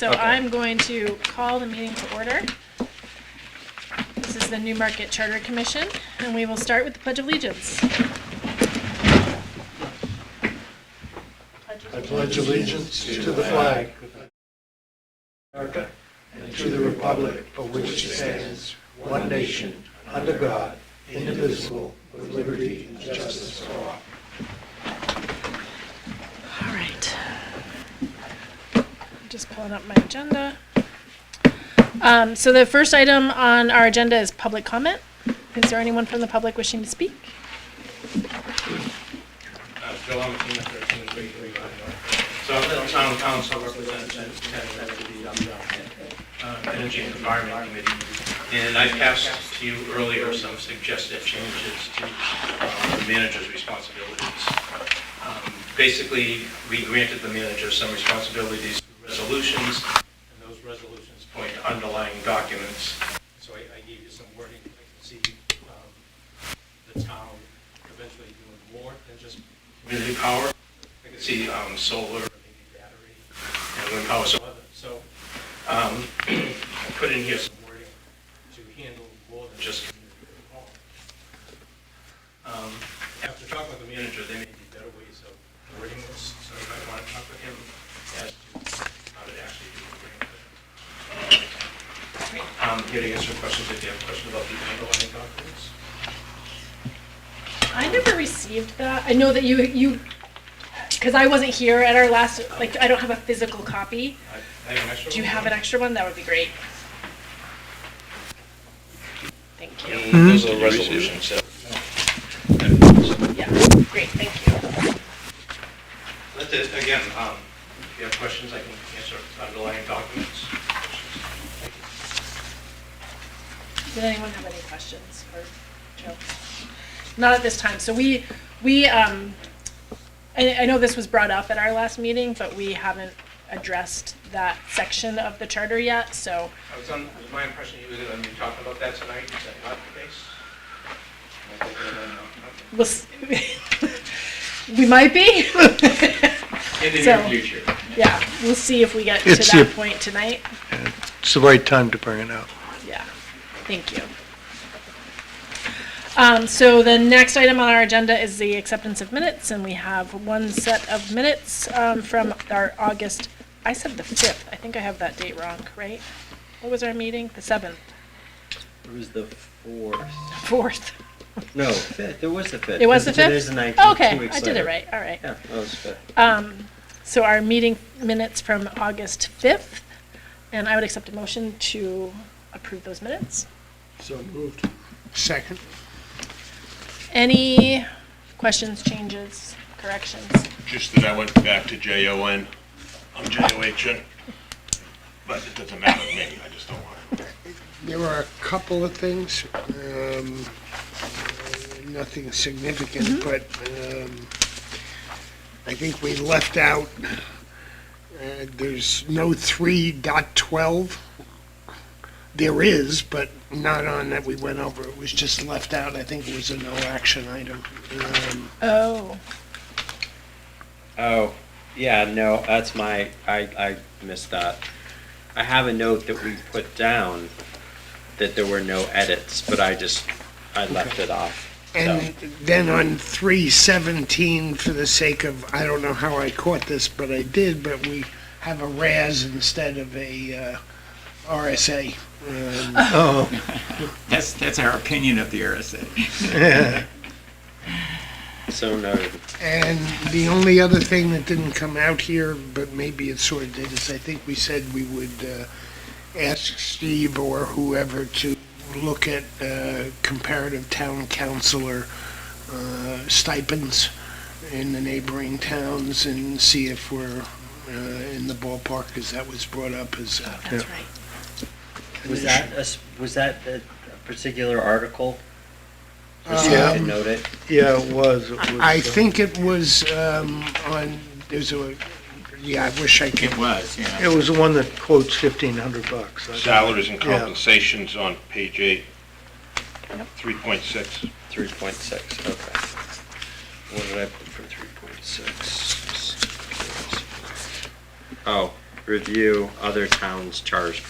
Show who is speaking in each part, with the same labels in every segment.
Speaker 1: So
Speaker 2: Okay.
Speaker 1: I'm going to call the meeting to order. This is the Newmarket Charter Commission, and we will start with the Pledge of Allegiance.
Speaker 3: I pledge allegiance to the flag of America and to the republic for which it stands, one nation, under God, indivisible, with liberty and justice for all.
Speaker 1: All right. Just pulling up my agenda. So the first item on our agenda is public comment. Is there anyone from the public wishing to speak?
Speaker 4: Joe, I'm a team at 13. So I'm the town council representative to the Energy and Environment Committee. And I passed to you earlier some suggested changes to the manager's responsibilities. Basically, we granted the manager some responsibilities through resolutions, and those resolutions point to underlying documents. So I gave you some wording. I can see the town eventually doing more than just community power. I can see solar, maybe battery, and wind power. So I put in here some wording to handle more than just community power. After talking with the manager, there may be better ways of wording this. So I want to talk with him as to how to actually do the here to answer questions if you have questions about the underlying documents.
Speaker 1: I never received that. I know that you, because I wasn't here at our last, like, I don't have a physical copy.
Speaker 4: I have an extra
Speaker 1: Do you
Speaker 4: one.
Speaker 1: have an extra one? That would be great. Thank you.
Speaker 4: Those are the resolutions.
Speaker 1: Yeah, great, thank you.
Speaker 4: That's it. Again, if you have questions, I can answer underlying documents.
Speaker 1: Did anyone have any questions for Joe? Not at this time. So I know this was brought up at our last meeting, but we haven't addressed that section of the charter yet, so.
Speaker 4: Was my impression you were going to be talking about that tonight. Is that not the case? Am I thinking of that now?
Speaker 1: We'll we might be.
Speaker 4: In the
Speaker 1: So-
Speaker 4: near future.
Speaker 1: Yeah, we'll see if we get
Speaker 3: It's
Speaker 1: to that
Speaker 3: the-
Speaker 1: point tonight.
Speaker 3: It's the right time to bring it up.
Speaker 1: Yeah, thank you. So the next item on our agenda is the acceptance of minutes, and we have one set of minutes from our August, I said the 5th, I think I have that date wrong, right? What was our meeting? The 7th?
Speaker 2: It was the 4th.
Speaker 1: 4th.
Speaker 2: No, 5th. It was the 5th.
Speaker 1: It was the 5th?
Speaker 2: Today's the 19th.
Speaker 1: Oh, okay,
Speaker 2: 2 weeks
Speaker 1: I did it
Speaker 2: later.
Speaker 1: right, all right.
Speaker 2: Yeah, that was 5th.
Speaker 1: So our meeting minutes from August 5th, and I would accept a motion to approve those minutes.
Speaker 3: So moved. Second.
Speaker 1: Any questions, changes, corrections?
Speaker 5: Just that I went back to J-O-N, I'm J-O-H-N, but it doesn't matter to me, I just don't want to.
Speaker 6: There were a couple of things, nothing significant, but I think we left out, there's no 3.12. There is, but not on that we went over. It was just left out. I think it was a no action item.
Speaker 1: Oh,
Speaker 2: Oh, yeah, no, that's I missed that. I have a note that we put down that there were no edits, but I left it off.
Speaker 6: And then on 317, for the sake of, I don't know how I caught this, but I did, but we have a RAS instead of a RSA.
Speaker 3: Oh,
Speaker 7: That's our opinion of the RSA.
Speaker 2: So noted.
Speaker 6: And the only other thing that didn't come out here, but maybe it sort of did, is I think we said we would ask Steve or whoever to look at comparative town councilor stipends in the neighboring towns and see if we're in the ballpark, because that was brought up as
Speaker 1: that's right.
Speaker 2: Was that a particular article? Just so
Speaker 6: Yeah.
Speaker 2: I can note it?
Speaker 3: yeah, it was.
Speaker 6: I think it was on, there's a, yeah, I wish I could.
Speaker 7: It was, yeah.
Speaker 3: It was the one that quotes $1,500.
Speaker 5: Salaries and
Speaker 3: Yeah.
Speaker 5: compensations on page 8,
Speaker 1: Yep.
Speaker 5: 3.6.
Speaker 2: 3.6, okay. What did I put for 3.6? Oh, review other towns' charters.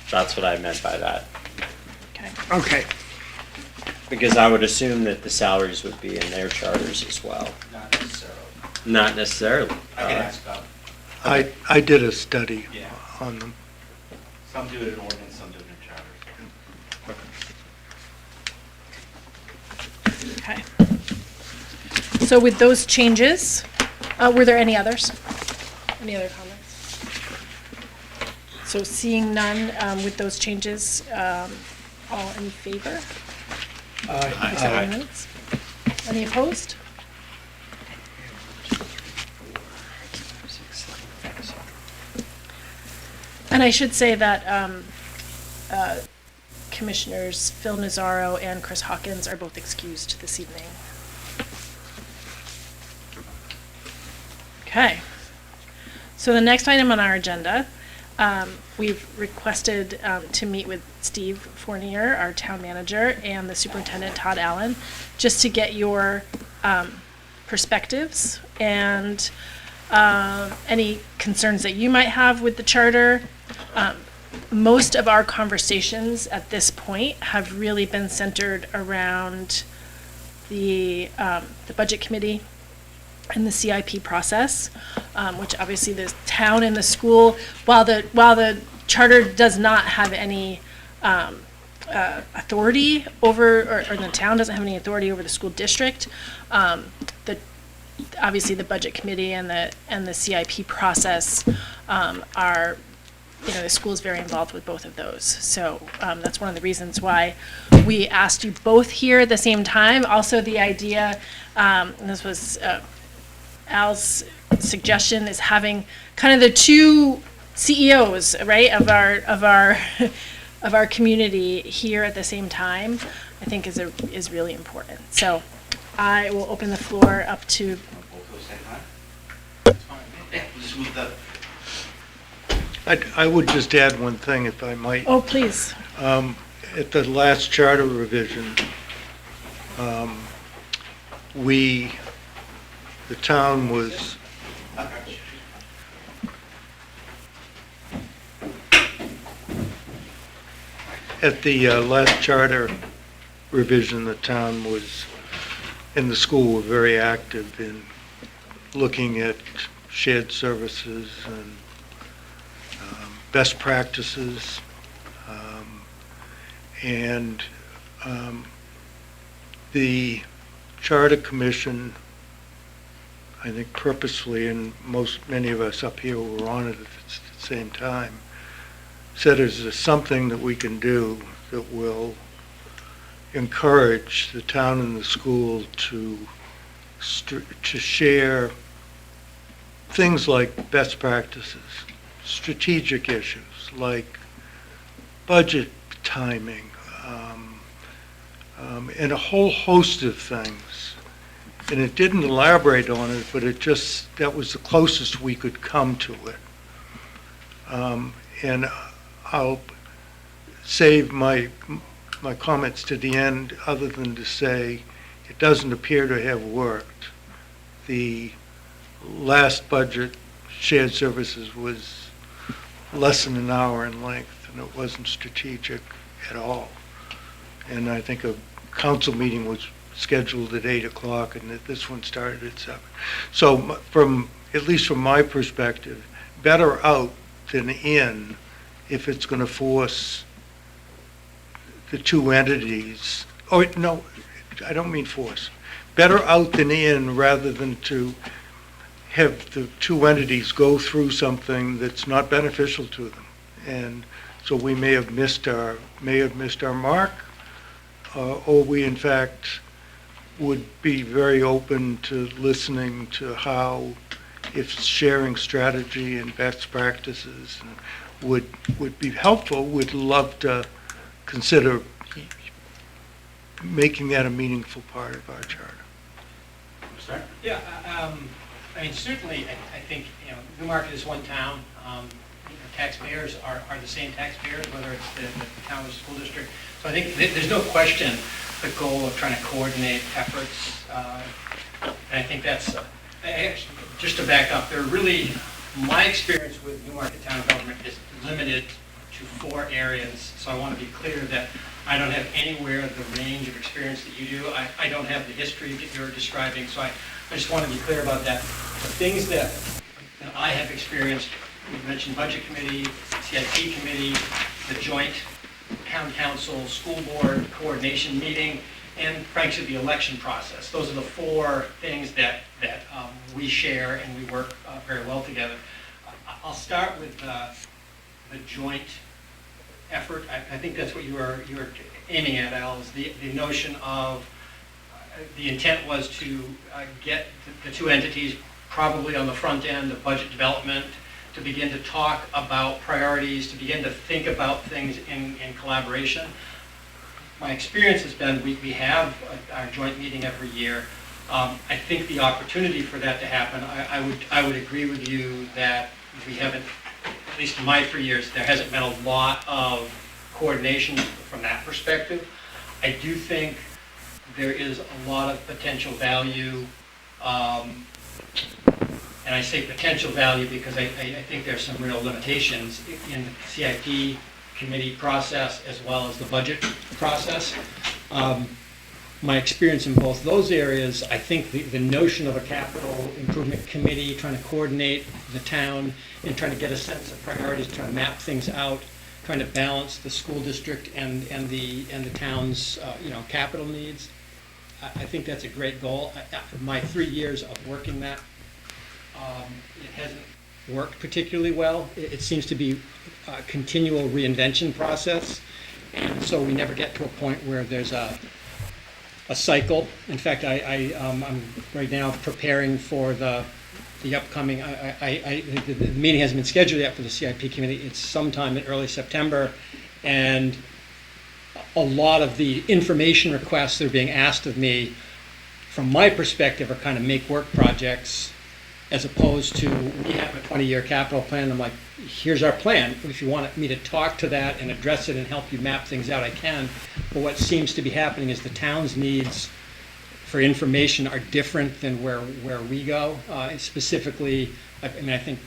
Speaker 2: That's what I meant by that.
Speaker 1: Okay.
Speaker 6: Okay,
Speaker 2: Because I would assume that the salaries would be in their charters as well.
Speaker 4: Not necessarily.
Speaker 2: Not necessarily.
Speaker 4: I can ask about,
Speaker 3: I did a study
Speaker 4: Yeah.
Speaker 3: on them.
Speaker 4: some do it in ordinance, some do it in charters.
Speaker 1: Okay. So with those changes, were there any others? Any other comments? So seeing none, with those changes, all in favor? Accept the minutes? Any opposed? And I should say that Commissioners Phil Nazaro and Chris Hawkins are both excused this evening. Okay. So the next item on our agenda, we've requested to meet with Steve Fournier, our town manager, and the superintendent, Todd Allen, just to get your perspectives and any concerns that you might have with the charter. Most of our conversations at this point have really been centered around the budget committee and the CIP process, which obviously the town and the school, while the charter does not have any authority over, or the town doesn't have any authority over the school district, obviously the budget committee and the CIP process are, the school is very involved with both of those. So that's one of the reasons why we asked you both here at the same time. Also, the idea, and this was Al's suggestion, is having kind of the two CEOs, right, of our community here at the same time, I think is really important. So I will open the floor up to.
Speaker 4: Just move that.
Speaker 3: I would just add one thing, if I might.
Speaker 1: Oh, please.
Speaker 3: At the last charter revision, the town was, at the last charter revision, the town was, and the school were very active in looking at shared services and best practices. And the Charter Commission, I think purposefully, and many of us up here were on it at the same time, said, is there something that we can do that will encourage the town and the school to share things like best practices, strategic issues like budget timing, and a whole host of things. And it didn't elaborate on it, but that was the closest we could come to it. And I'll save my comments to the end, other than to say it doesn't appear to have worked. The last budget shared services was less than an hour in length, and it wasn't strategic at all. And I think a council meeting was scheduled at 8 o'clock, and this one started at 7. So at least from my perspective, better out than in, if it's going to force the two entities, no, I don't mean force, better out than in, rather than to have the two entities go through something that's not beneficial to them. And so we may have missed our mark, or we in fact would be very open to listening to how, if sharing strategy and best practices would be helpful, would love to consider making that a meaningful part of our charter.
Speaker 8: Yeah, I mean, certainly, I think, Newmarket is one town. Taxpayers are the same taxpayers, whether it's the town or the school district. So I think there's no question the goal of trying to coordinate efforts. And I think that's, actually, just to back up, there are really My experience with Newmarket Town Government is limited to 4 areas, so I want to be clear that I don't have anywhere the range of experience that you do. I don't have the history that you're describing, so I just want to be clear about that. The things that I have experienced, you mentioned Budget Committee, CIP Committee, the joint town council, school board coordination meeting, and frankly, the election process. Those are the 4 things that we share and we work very well together. I'll start with the joint effort. I think that's what you were aiming at, Al, is the notion of, the intent was to get the 2 entities probably on the front end of budget development, to begin to talk about priorities, to begin to think about things in collaboration. My experience has been we have our joint meeting every year. I think the opportunity for that to happen, I would agree with you that we haven't, at least in my 3 years, there hasn't been a lot of coordination from that perspective. I do think there is a lot of potential value, and I say potential value because I think there's some real limitations in the CIP committee process as well as the budget process. My experience in both those areas, I think the notion of a capital improvement committee, trying to coordinate the town and trying to get a sense of priorities, trying to map things out, trying to balance the school district and the town's capital needs. I think that's a great goal. My 3 years of working that, it hasn't worked particularly well. It seems to be a continual reinvention process, and so we never get to a point where there's a cycle. In fact, I'm right now preparing for the upcoming, the meeting hasn't been scheduled yet for the CIP committee. It's sometime in early September, and a lot of the information requests that are being asked of me, from my perspective, are kind of make work projects, as opposed to, we have a 20-year capital plan. I'm like, here's our plan. If you want me to talk to that and address it and help you map things out, I can. But what seems to be happening is the town's needs for information are different than where we go. Specifically, I think,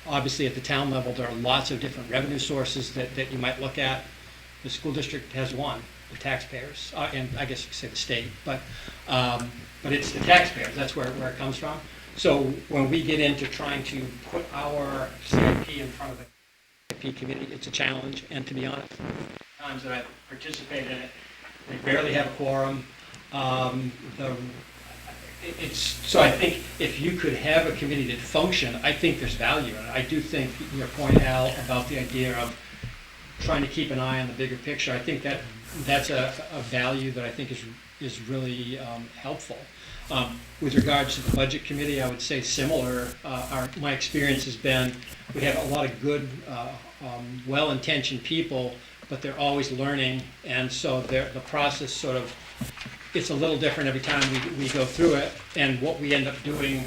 Speaker 8: obviously at the town level, there are lots of different revenue sources that you might look at. The school district has one, the taxpayers, and I guess you could say the state, but it's the taxpayers. That's where it comes from. So when we get into trying to put our CIP in front of the CIP committee, it's a challenge. And to be honest, the times that I've participated in it, they barely have a quorum. So I think if you could have a committee that function, I think there's value in it. I do think your point, Al, about the idea of trying to keep an eye on the bigger picture, I think that's a value that I think is really helpful. With regards to the budget committee, I would say similar. My experience has been we have a lot of good, well-intentioned people, but they're always learning, and so the process sort of, it's a little different every time we go through it, and what we end up doing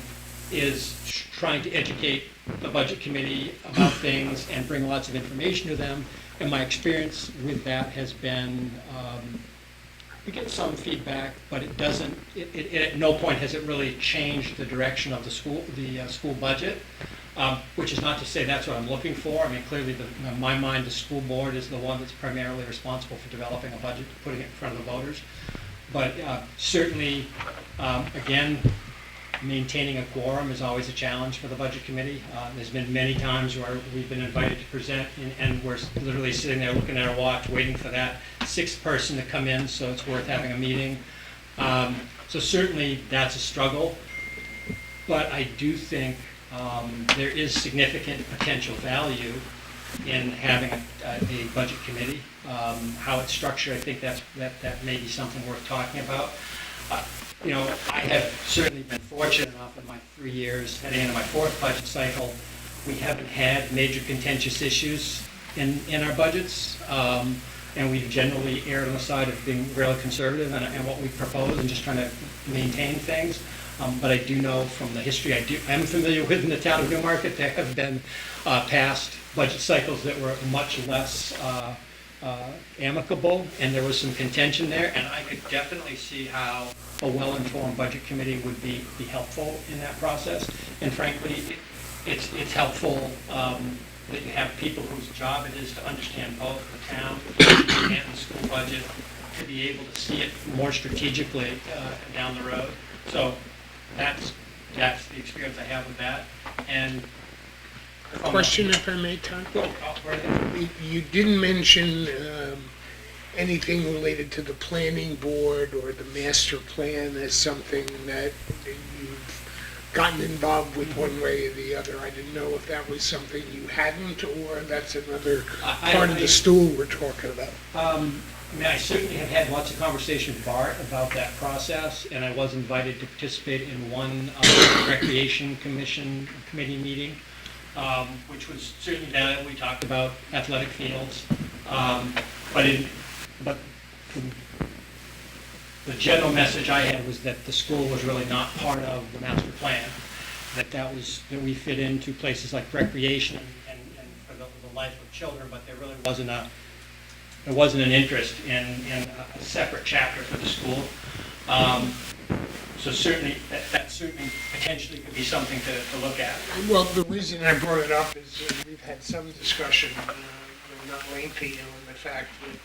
Speaker 8: is trying to educate the budget committee about things and bring lots of information to them, and my experience with that has been we get some feedback, but it doesn't. At no point has it really changed the direction of the school budget. Which is not to say that's what I'm looking for. I mean, clearly, in my mind, the school board is the one that's primarily responsible for developing a budget, putting it in front of the voters. But certainly, again, maintaining a quorum is always a challenge for the budget committee. There's been many times where we've been invited to present, and we're literally sitting there looking at our watch, waiting for that 6th person to come in, so it's worth having a meeting. So certainly that's a struggle, but I do think there is significant potential value in having a budget committee. How it's structured, I think that may be something worth talking about. I have certainly been fortunate enough in my 3 years, heading into my 4th budget cycle, we haven't had major contentious issues in our budgets, and we've generally erred on the side of being really conservative and what we propose and just trying to maintain things. But I do know from the history I'm familiar with in the town of Newmarket, there have been past budget cycles that were much less amicable, and there was some contention there, and I could definitely see how a well-informed budget committee would be helpful in that process. And frankly, it's helpful that you have people whose job it is to understand both the town and the school budget, to be able to see it more strategically down the road. So that's the experience I have with that. And
Speaker 6: A question, if I may, Tom?
Speaker 8: Right.
Speaker 6: You didn't mention anything related to the planning board or the master plan as something that you've gotten involved with one way or the other. I didn't know if that was something you hadn't, or that's another part of the stool we're talking about.
Speaker 8: I mean, I certainly have had lots of conversation with Bart about that process, and I was invited to participate in one recreation committee meeting, which was certainly that we talked about athletic fields. But the general message I had was that the school was really not part of the master plan, that we fit into places like recreation and for the life of children, but there really wasn't an interest in a separate chapter for the school. So certainly, that certainly potentially could be something to look at.
Speaker 6: Well, the reason I brought it up is we've had some discussion, not lengthy, on the fact that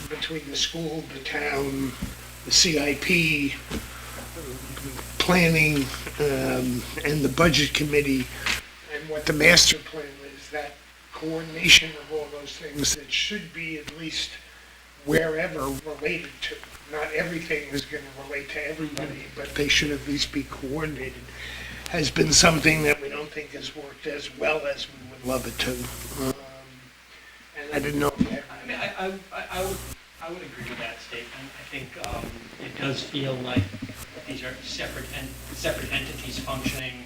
Speaker 6: between the school, the town, the CIP, planning, and the budget committee, and what the master plan is, that coordination of all those things that should be at least wherever related to. Not everything is going to relate to everybody, but they should at least be coordinated, has been something that we don't think has worked as well as we would love it to. And I didn't know if you had...
Speaker 8: I mean, I would agree with that statement. I think it does feel like these are separate entities functioning,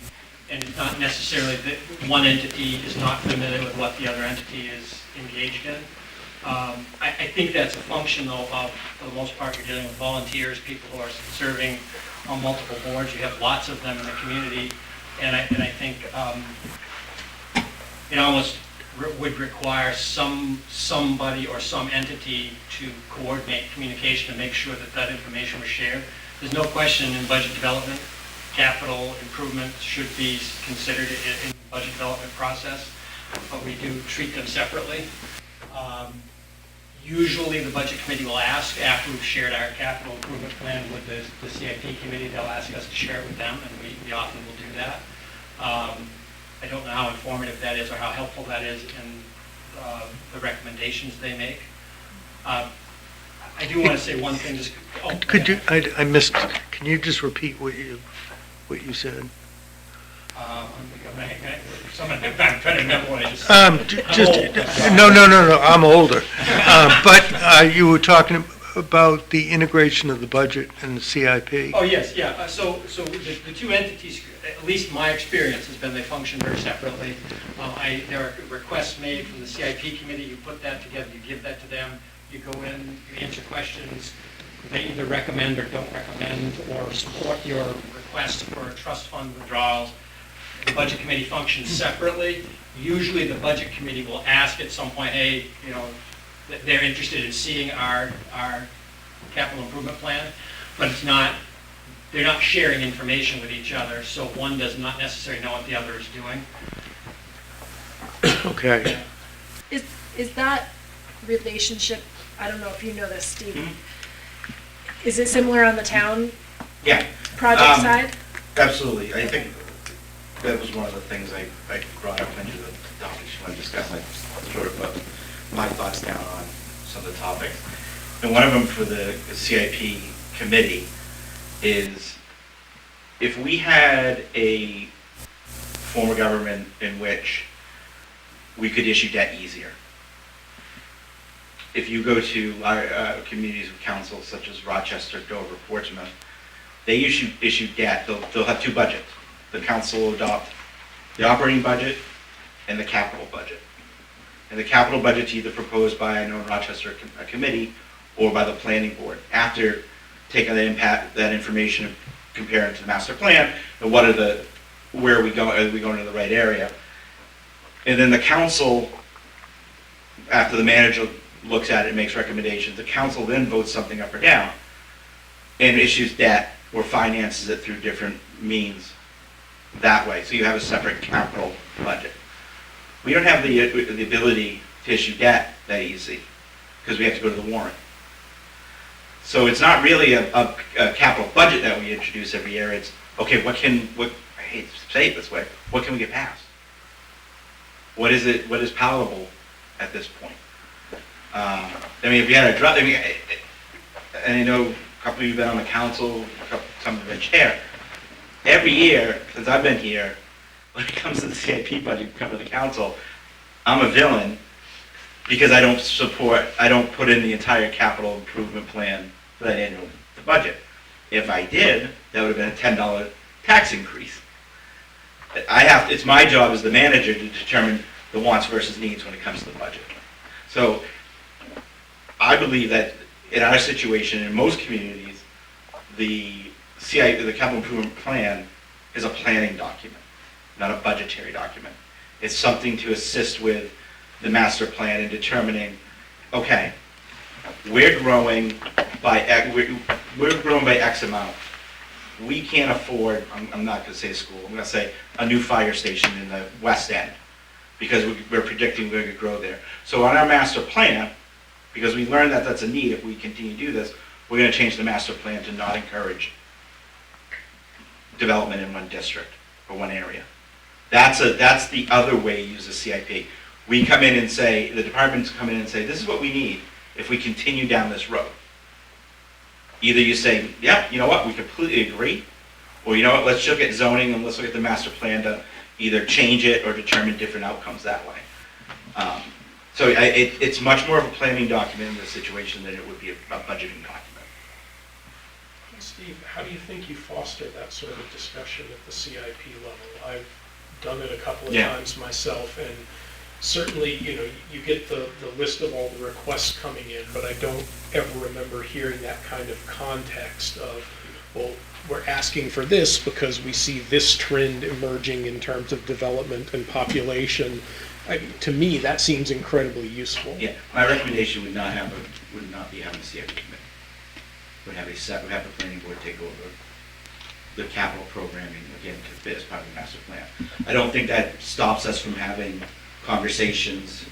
Speaker 8: and it's not necessarily that one entity is not familiar with what the other entity is engaged in. I think that's a function, though, of, for the most part, you're dealing with volunteers, people who are serving on multiple boards. You have lots of them in the community, and I think it almost would require somebody or some entity to coordinate communication to make sure that information was shared. There's no question in budget development, capital improvements should be considered in the budget development process, but we do treat them separately. Usually the budget committee will ask, after we've shared our capital improvement plan with the CIP committee, they'll ask us to share it with them, and we often will do that. I don't know how informative that is or how helpful that is in the recommendations they make. I do want to say one thing.
Speaker 3: Could you, I missed, can you just repeat what you said?
Speaker 8: I'm trying to remember what I just said.
Speaker 3: No, I'm older. But you were talking about the integration of the budget and the CIP.
Speaker 8: Oh, yes, yeah. So the two entities, at least my experience has been they function very separately. There are requests made from the CIP committee, you put that together, you give that to them, you go in, you answer questions. They either recommend or don't recommend or support your request for trust fund withdrawals. The budget committee functions separately. Usually the budget committee will ask at some point, hey, they're interested in seeing our capital improvement plan, but they're not sharing information with each other, so one does not necessarily know what the other is doing.
Speaker 3: Okay.
Speaker 1: Is that relationship, I don't know if you know this, Steve, is it similar on the town
Speaker 9: Yeah,
Speaker 1: project side?
Speaker 9: absolutely. I think that was one of the things I brought up into the topics when I discussed, like, sort of my thoughts down on some of the topics. And one of them for the CIP committee is if we had a form of government in which we could issue debt easier. If you go to communities of council such as Rochester, Dover, Portsmouth, they issue debt. They'll have two budgets. The council will adopt the operating budget and the capital budget. And the capital budget's either proposed by, I know in Rochester, a committee, or by the planning board. After taking that information and comparing it to the master plan, and where are we going to the right area? And then the council, after the manager looks at it and makes recommendations, the council then votes something up or down and issues debt or finances it through different means that way, so you have a separate capital budget. We don't have the ability to issue debt that easy, because we have to go to the warrant. So it's not really a capital budget that we introduce every year, it's, okay, I hate to say it this way, what can we get passed? What is palatable at this point? I mean, if you had and I know a couple of you have been on the council, some have been chair. Every year, since I've been here, when it comes to the CIP budget, come to the council, I'm a villain because I don't put in the entire capital improvement plan for that annual budget. If I did, that would have been a $10 tax increase. It's my job as the manager to determine the wants versus needs when it comes to the budget. So I believe that in our situation, in most communities, the capital improvement plan is a planning document, not a budgetary document. It's something to assist with the master plan in determining, okay, we're growing by X amount. We can't afford, I'm not going to say a school, I'm going to say a new fire station in the West End, because we're predicting we're going to grow there. So on our master plan, because we learned that that's a need if we continue to do this, we're going to change the master plan to not encourage development in one district or one area. That's the other way you use a CIP. We come in and say, the departments come in and say, this is what we need if we continue down this road. Either you say, yeah, you know what, we completely agree, or you know what, let's look at zoning and let's look at the master plan to either change it or determine different outcomes that way. So it's much more of a planning document in this situation than it would be a budgeting document.
Speaker 3: Steve, how do you think you foster that sort of discussion at the CIP level? I've done it a couple of times myself, and certainly, you get the list of all the requests coming in, but I don't ever remember hearing that kind of context of, well, we're asking for this because we see this trend emerging in terms of development and population. To me, that seems incredibly useful.
Speaker 9: Yeah, my recommendation would not be having a CIP committee. Would have the planning board take over the capital programming again as part of the master plan. I don't think that stops us from having conversations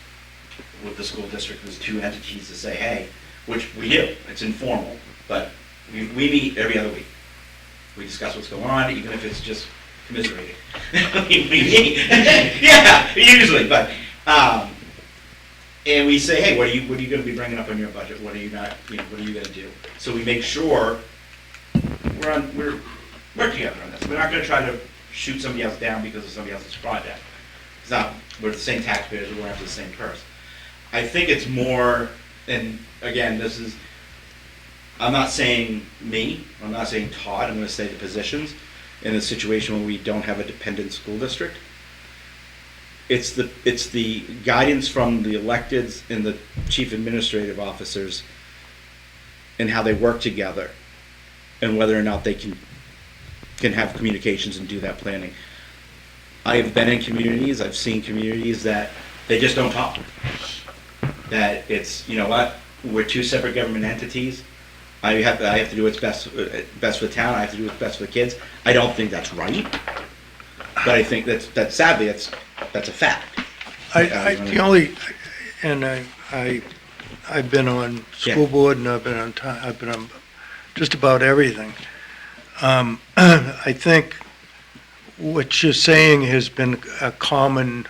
Speaker 9: with the school district as two entities to say, hey, which we do, it's informal, but we meet every other week. We discuss what's going on, even if it's just commiserating. we meet, yeah, usually, but, and we say, hey, what are you going to be bringing up on your budget? What are you not, what are you going to do? So we make sure we're together on this. We're not going to try to shoot somebody else down because of somebody else's project. It's not, we're the same taxpayers, we're going after the same purse. I think it's more, and again, I'm not saying me, I'm not saying Todd, I'm going to say the positions in a situation where we don't have a dependent school district. It's the guidance from the electeds and the chief administrative officers and how they work together and whether or not they can have communications and do that planning. I have been in communities, I've seen communities that they just don't talk. That it's, you know what, we're two separate government entities. I have to do what's best for the town, I have to do what's best for the kids. I don't think that's right, but I think that's sadly, that's a fact.
Speaker 3: I've been on school board and I've been on just about everything. I think what you're saying has been a common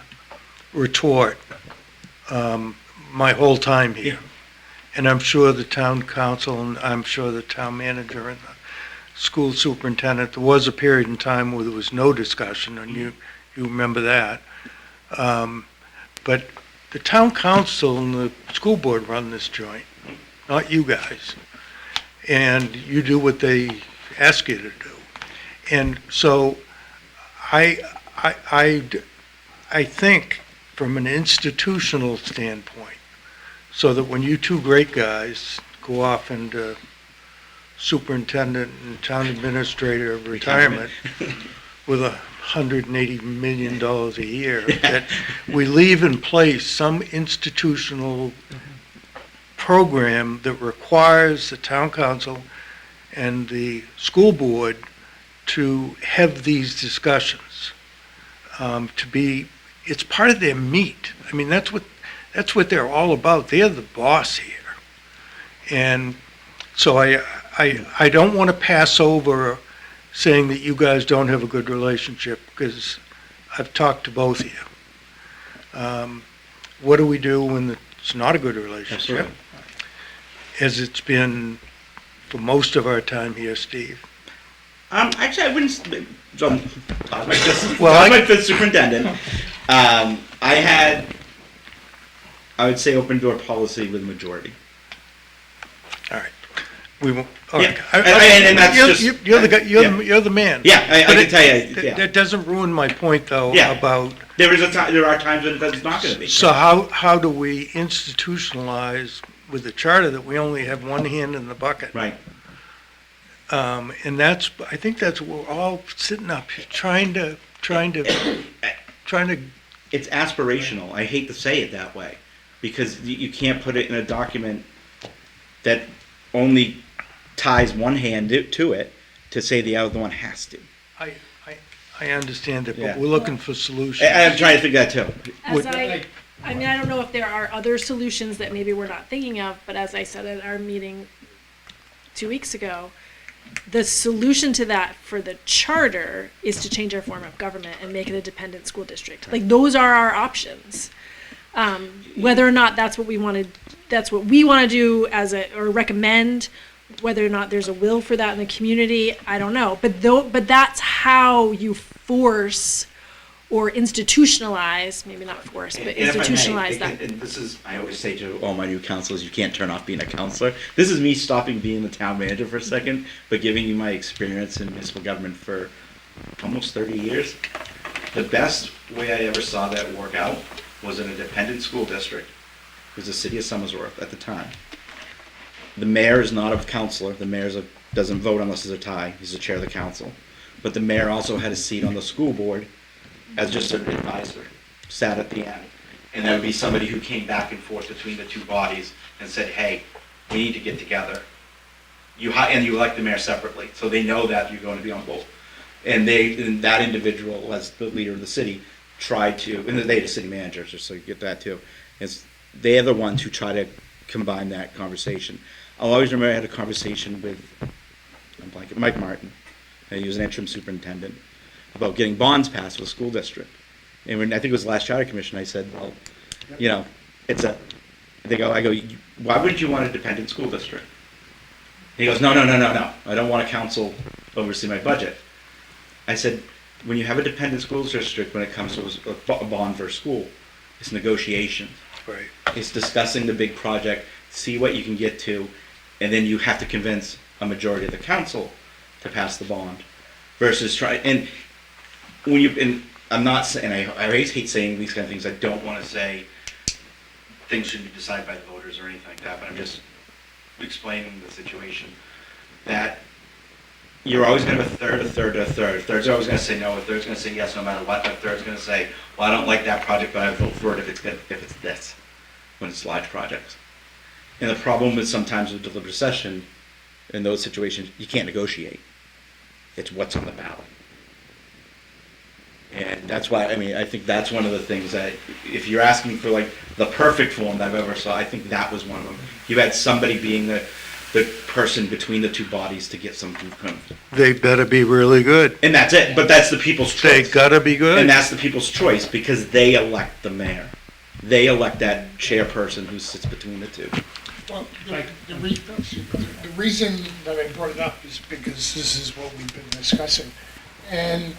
Speaker 3: retort my whole time here. And I'm sure the town council and I'm sure the town manager and the school superintendent, there was a period in time where there was no discussion, and you remember that. But the town council and the school board run this joint, not you guys. And you do what they ask you to do. And so I think from an institutional standpoint, so that when you two great guys go off into superintendent and town administrator of retirement with $180 million a year, that we leave in place some institutional program that requires the town council and the school board to have these discussions. to be, it's part of their meat. I mean, that's what they're all about. They're the boss here. And so I don't want to pass over saying that you guys don't have a good relationship, because I've talked to both of you. What do we do when it's not a good relationship?
Speaker 9: Absolutely.
Speaker 3: As it's been for most of our time here, Steve.
Speaker 9: Actually, I wouldn't,
Speaker 3: Well,
Speaker 9: my fifth superintendent, I had, I would say, open door policy with majority.
Speaker 3: All right. We won't, all right.
Speaker 9: Yeah. And that's just.
Speaker 3: You're the guy,
Speaker 9: Yeah.
Speaker 3: you're the man.
Speaker 9: Yeah, I
Speaker 3: But
Speaker 9: can tell you,
Speaker 3: That
Speaker 9: yeah.
Speaker 3: that doesn't ruin my point, though,
Speaker 9: Yeah.
Speaker 3: about,
Speaker 9: There are times when it's not gonna be.
Speaker 3: so how do we institutionalize with the charter that we only have one hand in the bucket?
Speaker 9: Right.
Speaker 3: And I think that's what we're all sitting up here trying to,
Speaker 9: It's aspirational. I hate to say it that way, because you can't put it in a document that only ties one hand to it to say the other one has to.
Speaker 3: I understand it,
Speaker 9: Yeah.
Speaker 3: but we're looking for solutions.
Speaker 9: I'm trying to figure that too.
Speaker 1: As I mean, I don't know if there are other solutions that maybe we're not thinking of, but as I said at our meeting 2 weeks ago, the solution to that for the charter is to change our form of government and make it a dependent school district. Like, those are our options. Whether or not that's what we want to do or recommend, whether or not there's a will for that in the community, I don't know. But that's how you force or institutionalize, maybe not force, but
Speaker 9: And if I may,
Speaker 1: institutionalize that.
Speaker 9: and this is, I always say to all my new counselors, you can't turn off being a counselor. This is me stopping being the town manager for a second, but giving you my experience in municipal government for almost 30 years. The best way I ever saw that work out was in a dependent school district. It was the city of Somersworth at the time. The mayor is not a counselor. The mayor doesn't vote unless there's a tie. He's the chair of the council. But the mayor also had a seat on the school board as just an advisor, sat at the end. And there would be somebody who came back and forth between the two bodies and said, hey, we need to get together. And you elect the mayor separately, so they know that you're going to be on both. And that individual, as the leader of the city, tried to, and they had a city manager, just so you get that too. They're the ones who try to combine that conversation. I'll always remember I had a conversation with Mike Martin, and he was an interim superintendent, about getting bonds passed for the school district. And when, I think it was the last charter commission, I said, well, I go, why wouldn't you want a dependent school district? He goes, no, I don't want a council oversee my budget. I said, when you have a dependent school district, when it comes to a bond for a school, it's negotiation.
Speaker 3: Right.
Speaker 9: It's discussing the big project, see what you can get to, and then you have to convince a majority of the council to pass the bond. Versus I'm not saying, I always hate saying these kind of things. I don't want to say things should be decided by the voters or anything like that, but I'm just explaining the situation. That you're always going to have a third. A third's always going to say no, a third's going to say yes no matter what, a third's going to say, well, I don't like that project, but I vote for it if it's this, when it's large projects. And the problem is sometimes with deliberative session, in those situations, you can't negotiate. It's what's on the ballot. And that's why, I think that's one of the things that, if you're asking for like the perfect form that I've ever saw, I think that was one of them. You had somebody being the person between the two bodies to get something done.
Speaker 3: They better be really good.
Speaker 9: And that's it, but that's the people's
Speaker 3: They
Speaker 9: choice.
Speaker 3: gotta be good.
Speaker 9: And that's the people's choice, because they elect the mayor. They elect that chairperson who sits between the two.
Speaker 6: Well, the reason that I brought it up is because this is what we've been discussing. And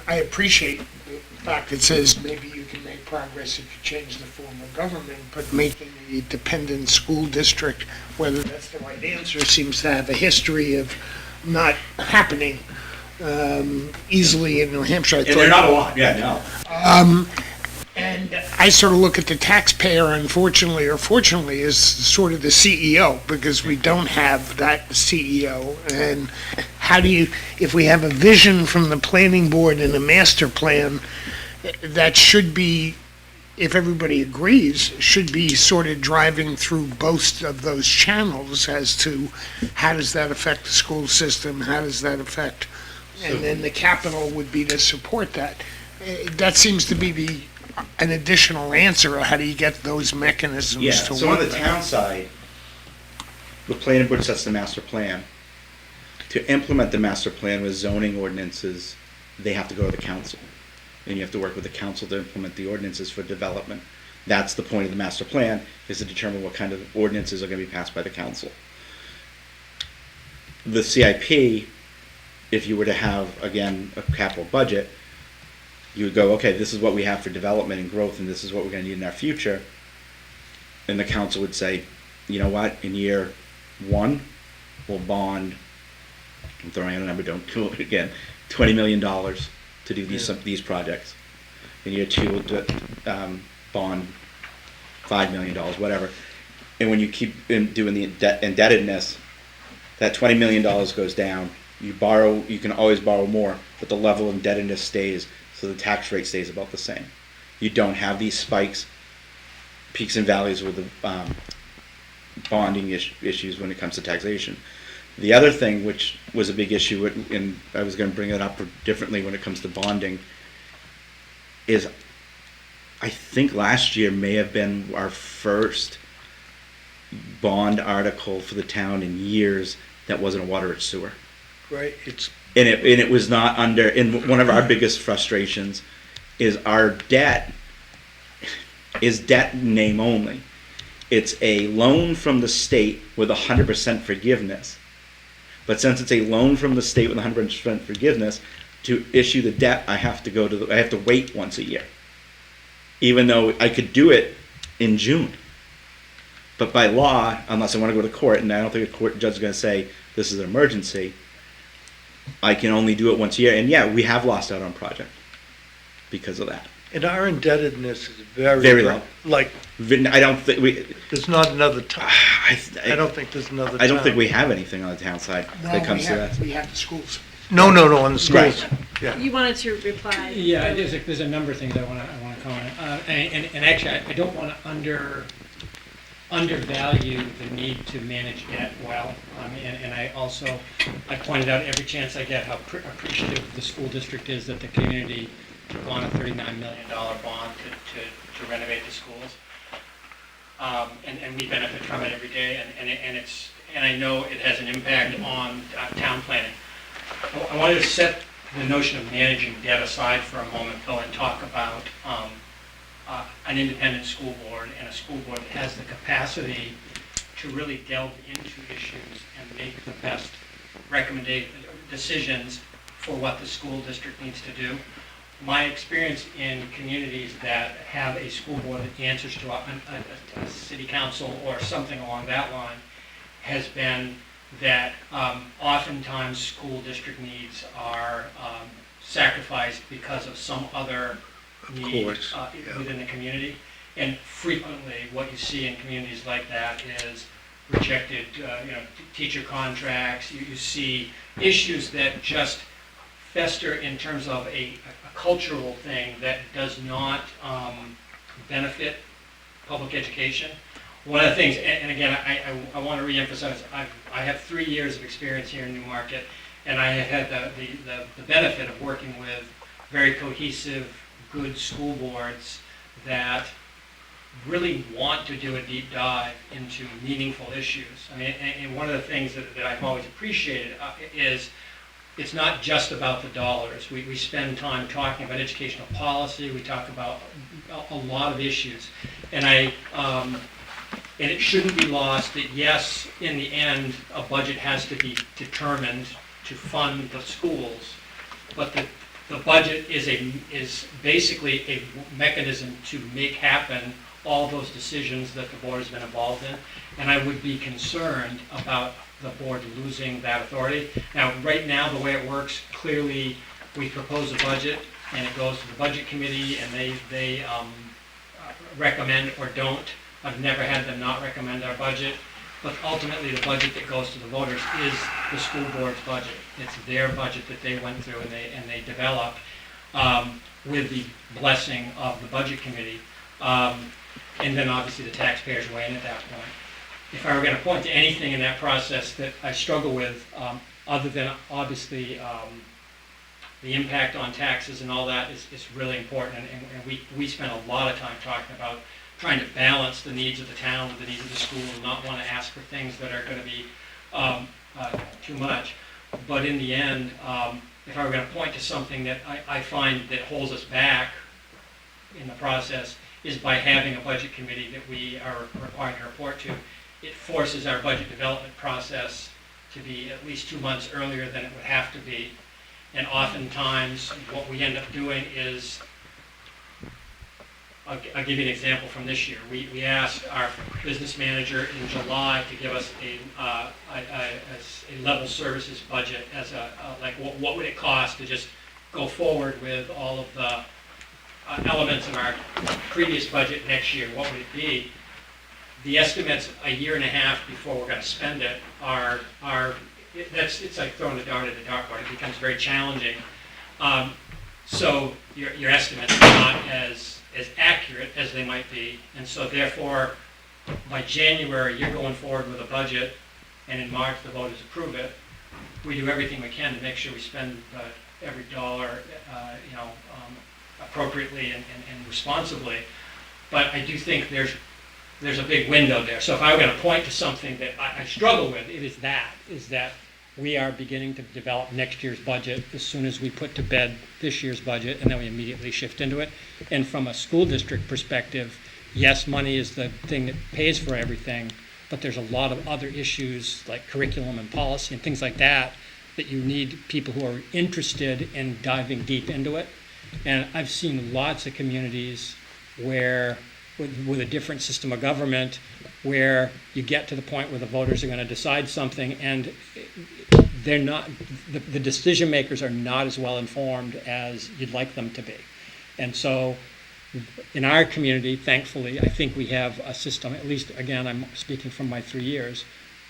Speaker 6: I appreciate the fact it says maybe you can make progress if you change the form of government, but making a dependent school district, whether that's the right answer, seems to have a history of not happening easily in New Hampshire.
Speaker 9: And they're not a lot, yeah, no.
Speaker 6: And I sort of look at the taxpayer, unfortunately, or fortunately, as sort of the CEO, because we don't have that CEO. And how do you, if we have a vision from the planning board and a master plan, that should be, if everybody agrees, should be sort of driving through both of those channels as to how does that affect the school system, how does that affect, and then the capital would be to support that. That seems to be an additional answer. How do you get those mechanisms
Speaker 9: Yeah,
Speaker 6: to
Speaker 9: so on
Speaker 6: work?
Speaker 9: the town side, the planning board sets the master plan. To implement the master plan with zoning ordinances, they have to go to the council. And you have to work with the council to implement the ordinances for development. That's the point of the master plan, is to determine what kind of ordinances are gonna be passed by the council. The CIP, if you were to have, again, a capital budget, you would go, okay, this is what we have for development and growth, and this is what we're gonna need in our future. And the council would say, you know what, in year one, we'll bond, I'm throwing out a number, don't do it again, $20 million to do these projects. In year two, we'll do, bond $5 million, whatever. And when you keep doing the indebtedness, that $20 million goes down. You borrow, you can always borrow more, but the level of indebtedness stays, so the tax rate stays about the same. You don't have these spikes, peaks and valleys with the bonding issues when it comes to taxation. The other thing, which was a big issue, and I was going to bring it up differently when it comes to bonding, is I think last year may have been our first bond article for the town in years that wasn't a water or sewer.
Speaker 3: Right, it's,
Speaker 9: And it was not under, and one of our biggest frustrations is our debt is debt in name only. It's a loan from the state with 100% forgiveness. But since it's a loan from the state with 100% forgiveness, to issue the debt, I have to wait once a year. Even though I could do it in June. But by law, unless I want to go to court, and I don't think a court judge is going to say this is an emergency, I can only do it once a year. And yeah, we have lost out on project because of that.
Speaker 3: and our indebtedness is very.
Speaker 9: Very low.
Speaker 3: Like,
Speaker 9: I don't think we.
Speaker 3: there's not another town, I
Speaker 9: I
Speaker 3: don't think there's another town.
Speaker 9: I don't think we have anything on the town side that comes to that.
Speaker 6: We have the schools.
Speaker 3: No, on the schools.
Speaker 9: Right.
Speaker 3: Yeah.
Speaker 1: You wanted to reply.
Speaker 8: Yeah, there's a number of things I want to comment on. And actually, I don't want to undervalue the need to manage debt well. And I pointed out every chance I get how appreciative the school district is that the community took on a $39 million bond to renovate the schools. And we benefit from it every day, and I know it has an impact on town planning. I wanted to set the notion of managing debt aside for a moment, though, and talk about an independent school board and a school board that has the capacity to really delve into issues and make the best decisions for what the school district needs to do. My experience in communities that have a school board that answers to a city council or something along that line has been that oftentimes school district needs are sacrificed because of some other need
Speaker 3: course, yeah.
Speaker 8: within the community. And frequently, what you see in communities like that is rejected, teacher contracts. You see issues that just fester in terms of a cultural thing that does not benefit public education. One of the things, and again, I want to reemphasize, I have 3 years of experience here in Newmarket, and I have had the benefit of working with very cohesive, good school boards that really want to do a deep dive into meaningful issues. I mean, and one of the things that I've always appreciated is it's not just about the dollars. We spend time talking about educational policy. We talk about a lot of issues, and it shouldn't be lost that yes, in the end, a budget has to be determined to fund the schools, but the budget is basically a mechanism to make happen all those decisions that the board has been involved in, and I would be concerned about the board losing that authority. Now, right now, the way it works, clearly, we propose a budget, and it goes to the budget committee, and they recommend or don't. I've never had them not recommend our budget, but ultimately, the budget that goes to the voters is the school board's budget. It's their budget that they went through and they developed with the blessing of the budget committee. And then obviously the taxpayers weigh in at that point. If I were going to point to anything in that process that I struggle with, other than obviously the impact on taxes and all that is really important. And we spent a lot of time talking about trying to balance the needs of the town with the needs of the school and not want to ask for things that are going to be too much. But in the end, if I were going to point to something that I find that holds us back in the process is by having a budget committee that we are required to report to. It forces our budget development process to be at least 2 months earlier than it would have to be. And oftentimes, what we end up doing is, I'll give you an example from this year. We asked our business manager in July to give us a level services budget as like what would it cost to just go forward with all of the elements of our previous budget next year. What would it be? The estimates a year and a half before we're going to spend it it's like throwing a dart at a dartboard. It becomes very challenging. So your estimates are not as accurate as they might be, and so therefore, by January, you're going forward with a budget, and in March, the voters approve it. We do everything we can to make sure we spend every dollar, appropriately and responsibly. But I do think there's a big window there. So if I were going to point to something that I struggle with, it is that we are beginning to develop next year's budget as soon as we put to bed this year's budget, and then we immediately shift into it. And from a school district perspective, yes, money is the thing that pays for everything, but there's a lot of other issues like curriculum and policy and things like that you need people who are interested in diving deep into it. And I've seen lots of communities where, with a different system of government, where you get to the point where the voters are going to decide something and they're not, the decision makers are not as well informed as you'd like them to be. And so in our community, thankfully, I think we have a system, at least, again, I'm speaking from my 3 years,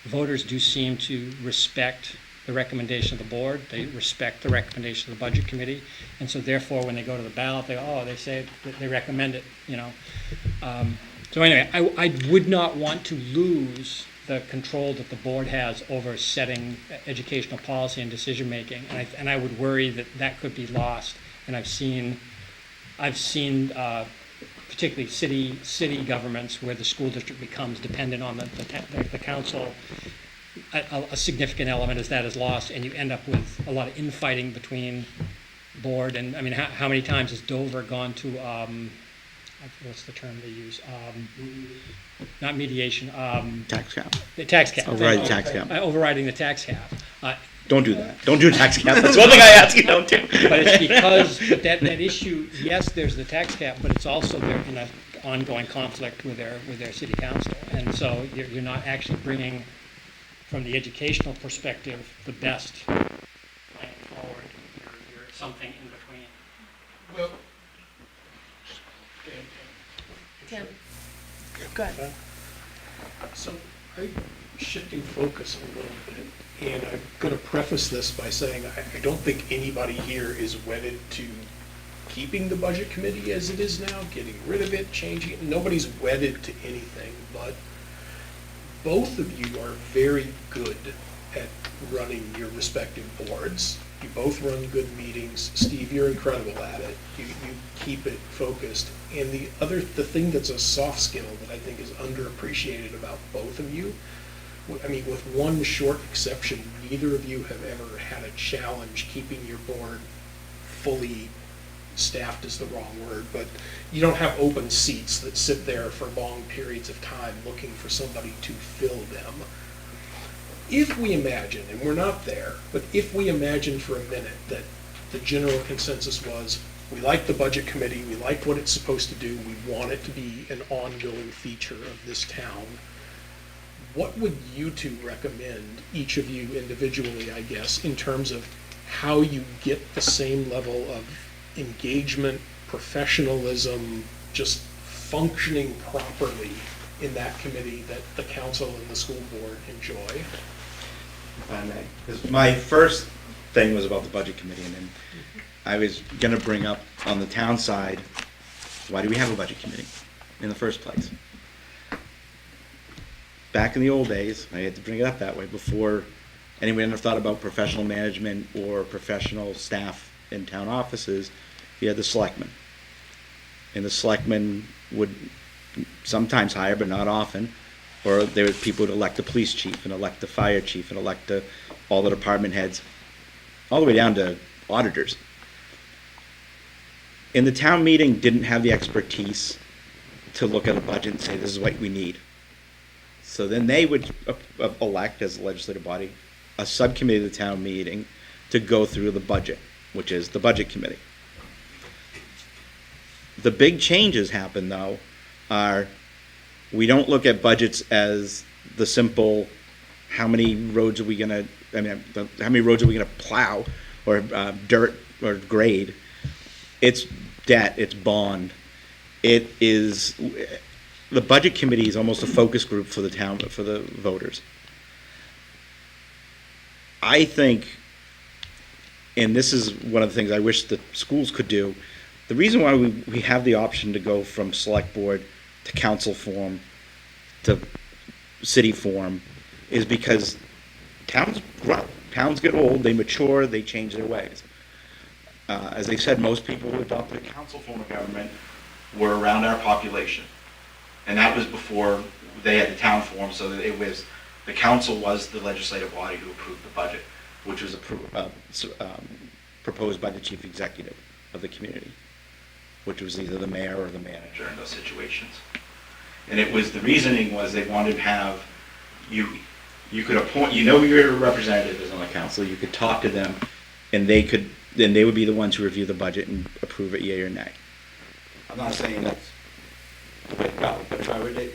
Speaker 8: voters do seem to respect the recommendation of the board, they respect the recommendation of the budget committee, and so therefore when they go to the ballot, they say that they recommend it, So anyway, I would not want to lose the control that the board has over setting educational policy and decision making, and I would worry that that could be lost. And I've seen particularly city governments where the school district becomes dependent on the council. A significant element is that is lost, and you end up with a lot of infighting between board and, I mean, how many times has Dover gone to, what's the term they use? Not mediation.
Speaker 10: Tax cap.
Speaker 8: The tax cap.
Speaker 10: Overriding tax cap.
Speaker 8: Overriding the tax cap.
Speaker 10: Don't do that. Don't do a tax cap. That's one thing I ask you don't do.
Speaker 8: But it's because that issue, yes, there's the tax cap, but it's also they're in an ongoing conflict with their city council. And so you're not actually bringing, from the educational perspective, the best plan forward. You're something in between.
Speaker 6: Well,
Speaker 1: Tim, go ahead.
Speaker 3: So I'm shifting focus a little bit, and I'm going to preface this by saying I don't think anybody here is wedded to keeping the budget committee as it is now, getting rid of it, changing it. Nobody's wedded to anything, but both of you are very good at running your respective boards. You both run good meetings. Steve, you're incredible at it. You keep it focused. And the thing that's a soft skill that I think is underappreciated about both of you, I mean, with one short exception, neither of you have ever had a challenge keeping your board fully staffed is the wrong word, but you don't have open seats that sit there for long periods of time looking for somebody to fill them. If we imagine, and we're not there, but if we imagine for a minute that the general consensus was, we like the budget committee, we like what it's supposed to do, we want it to be an ongoing feature of this town, what would you two recommend, each of you individually, I guess, in terms of how you get the same level of engagement, professionalism, just functioning properly in that committee that the council and the school board enjoy?
Speaker 10: If I may. 'Cause my first thing was about the budget committee, and then I was going to bring up on the town side, why do we have a budget committee in the first place? Back in the old days, I had to bring it up that way, before anyone ever thought about professional management or professional staff in town offices, you had the selectmen. And the selectmen would sometimes hire, but not often, or there were people who'd elect the police chief and elect the fire chief and elect all the department heads, all the way down to auditors. And the town meeting didn't have the expertise to look at a budget and say, this is what we need. So then they would elect, as a legislative body, a subcommittee of the town meeting to go through the budget, which is the budget committee. The big changes happen, though, are we don't look at budgets as the simple, how many roads are we gonna, how many roads are we gonna plow, or dirt, or grade. It's debt, it's bond. It is, the budget committee is almost a focus group for the town, for the voters. I think, and this is one of the things I wish the schools could do, the reason why we have the option to go from select board to council form to city form is because towns grow. Towns get old, they mature, they change their ways. As I said, most people who adopted a council form of government were around our population. And that was before they had the town form, so that it was, the council was the legislative body who approved the budget, which was proposed by the chief executive of the community, which was either the mayor or the manager in those situations. And it was, the reasoning was they wanted to have, you could appoint, your representative is on the council, you could talk to them, and they would be the ones who review the budget and approve it, yea or nay. I'm not saying that's the way to go, but if I were to,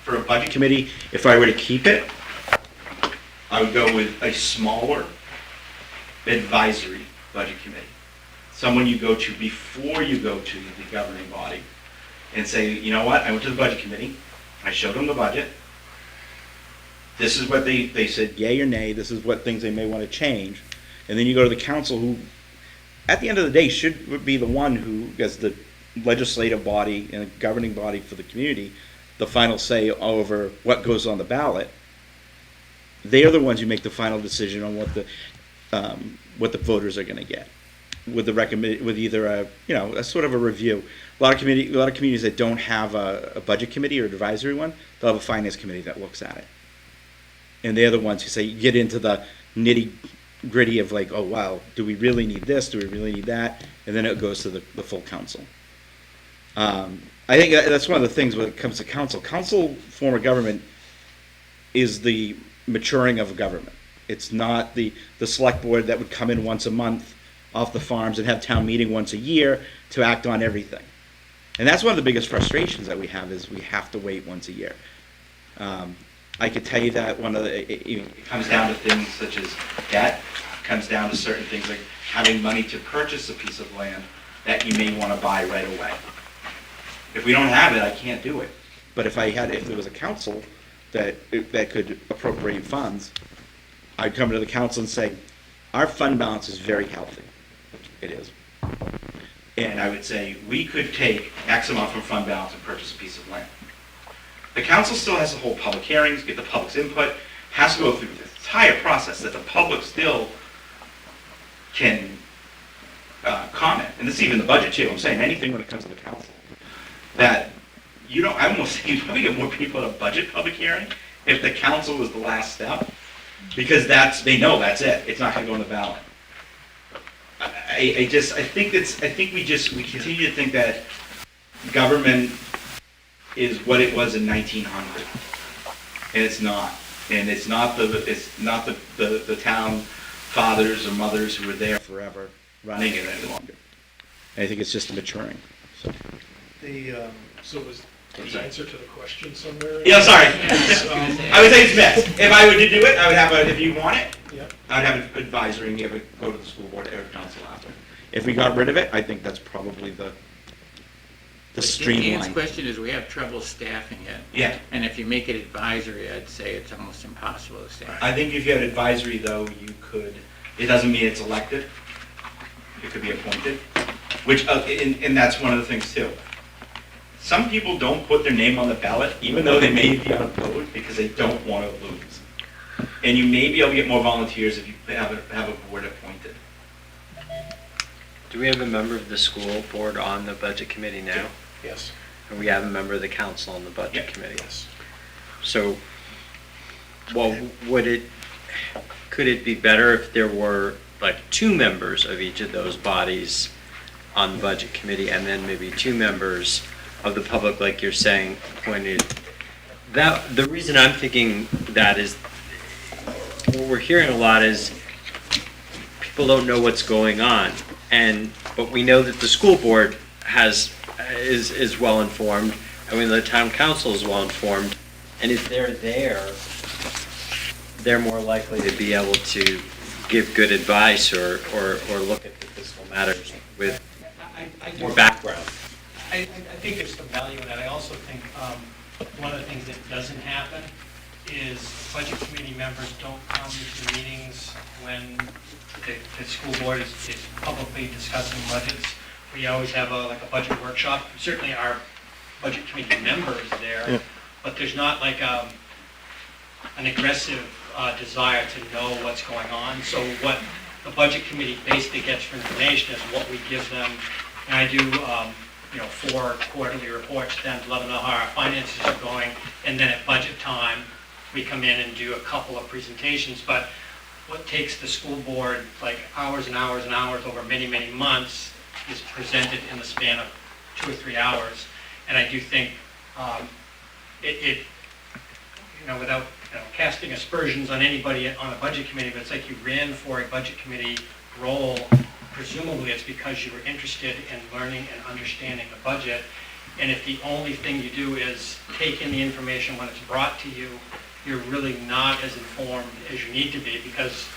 Speaker 10: for a budget committee, if I were to keep it, I would go with a smaller advisory budget committee. Someone you go to before you go to the governing body and say, you know what, I went to the budget committee, I showed them the budget, this is what they said, yay or nay, this is what things they may want to change, and then you go to the council who, at the end of the day, should be the one who, as the legislative body and the governing body for the community, the final say over what goes on the ballot. They are the ones who make the final decision on what the voters are going to get, with either a sort of a review. A lot of communities that don't have a budget committee or advisory one, they'll have a finance committee that looks at it, and they're the ones who say, you get into the nitty gritty of like, oh wow, do we really need this? Do we really need that? And then it goes to the full council. I think that's one of the things when it comes to council. Council form of government is the maturing of government. It's not the select board that would come in once a month off the farms and have town meeting once a year to act on everything. And that's one of the biggest frustrations that we have, is we have to wait once a year. I could tell you that it comes down to things such as debt, comes down to certain things like having money to purchase a piece of land that you may want to buy right away. If we don't have it, I can't do it. But if there was a council that could appropriate funds, I'd come to the council and say, our fund balance is very healthy. It is. And I would say, we could take X amount from fund balance and purchase a piece of land. The council still has to hold public hearings, get the public's input, has to go through the entire process that the public still can comment. And this is even the budget too. I'm saying anything when it comes to the council. That I almost say you probably get more people at a budget public hearing if the council was the last step, because they know that's it. It's not going to go on the ballot. I think we continue to think that government is what it was in 1900, and it's not. And it's not the town fathers or mothers who were there forever running it any longer. And I think it's just maturing. So.
Speaker 3: So was the answer to the question somewhere?
Speaker 9: Yeah, sorry. I would say it's mixed. If I were to do it, I would have if you want it,
Speaker 3: Yep.
Speaker 9: I'd have an advisory and you would go to the school board or council after. If we got rid of it, I think that's probably the
Speaker 7: Dan's
Speaker 9: streamline.
Speaker 7: question is, we have trouble staffing it.
Speaker 9: Yeah.
Speaker 7: And if you make it advisory, I'd say it's almost impossible to staff.
Speaker 9: I think if you had advisory though, you could, it doesn't mean it's elected. It could be appointed, which, and that's one of the things too. Some people don't put their name on the ballot, even though they may be unopposed, because they don't want to lose. And you may be able to get more volunteers if you have a board appointed.
Speaker 2: Do we have a member of the school board on the budget committee now?
Speaker 8: Yes.
Speaker 2: And we have a member of the council on the budget
Speaker 8: Yeah.
Speaker 2: committee?
Speaker 8: Yes.
Speaker 2: So, well, could it be better if there were like two members of each of those bodies on the budget committee and then maybe two members of the public, like you're saying, appointed? That, the reason I'm thinking that is, what we're hearing a lot is people don't know what's going on. But we know that the school board is well informed, and the town council is well informed. And if they're there, they're more likely to be able to give good advice or look at the fiscal matters with more background.
Speaker 8: I think there's some value in that. I also think one of the things that doesn't happen is budget committee members don't come to meetings when the school board is publicly discussing budgets. We always have like a budget workshop. Certainly our budget committee members there,
Speaker 3: Yeah.
Speaker 8: but there's not like an aggressive desire to know what's going on. So what the budget committee basically gets for information is what we give them. And I do, 4 quarterly reports to them to let them know how our finances are going. And then at budget time, we come in and do a couple of presentations. But what takes the school board like hours and hours and hours over many, many months is presented in the span of 2 or 3 hours. And I do think without casting aspersions on anybody on a budget committee, but it's like you ran for a budget committee role. Presumably it's because you were interested in learning and understanding the budget. And if the only thing you do is take in the information when it's brought to you, you're really not as informed as you need to be, because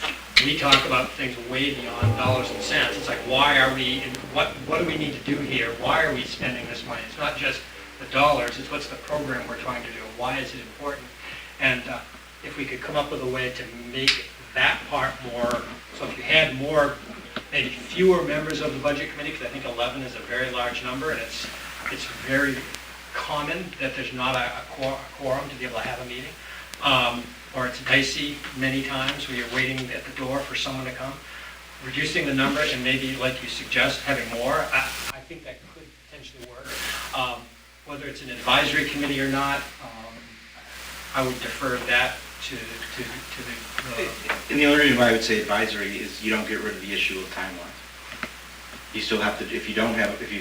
Speaker 8: we talk about things way beyond dollars and cents. It's like, why are we, what do we need to do here? Why are we spending this money? It's not just the dollars, it's what's the program we're trying to do. Why is it important? And if we could come up with a way to make that part more, so if you had more, maybe fewer members of the budget committee, because I think 11 is a very large number, and it's very common that there's not a quorum to be able to have a meeting. Or it's dicey many times where you're waiting at the door for someone to come. Reducing the number and maybe, like you suggest, having more, I think that could potentially work. Whether it's an advisory committee or not, I would defer that to the
Speaker 9: And the only reason why I would say advisory is you don't get rid of the issue of timelines. You still have to, if you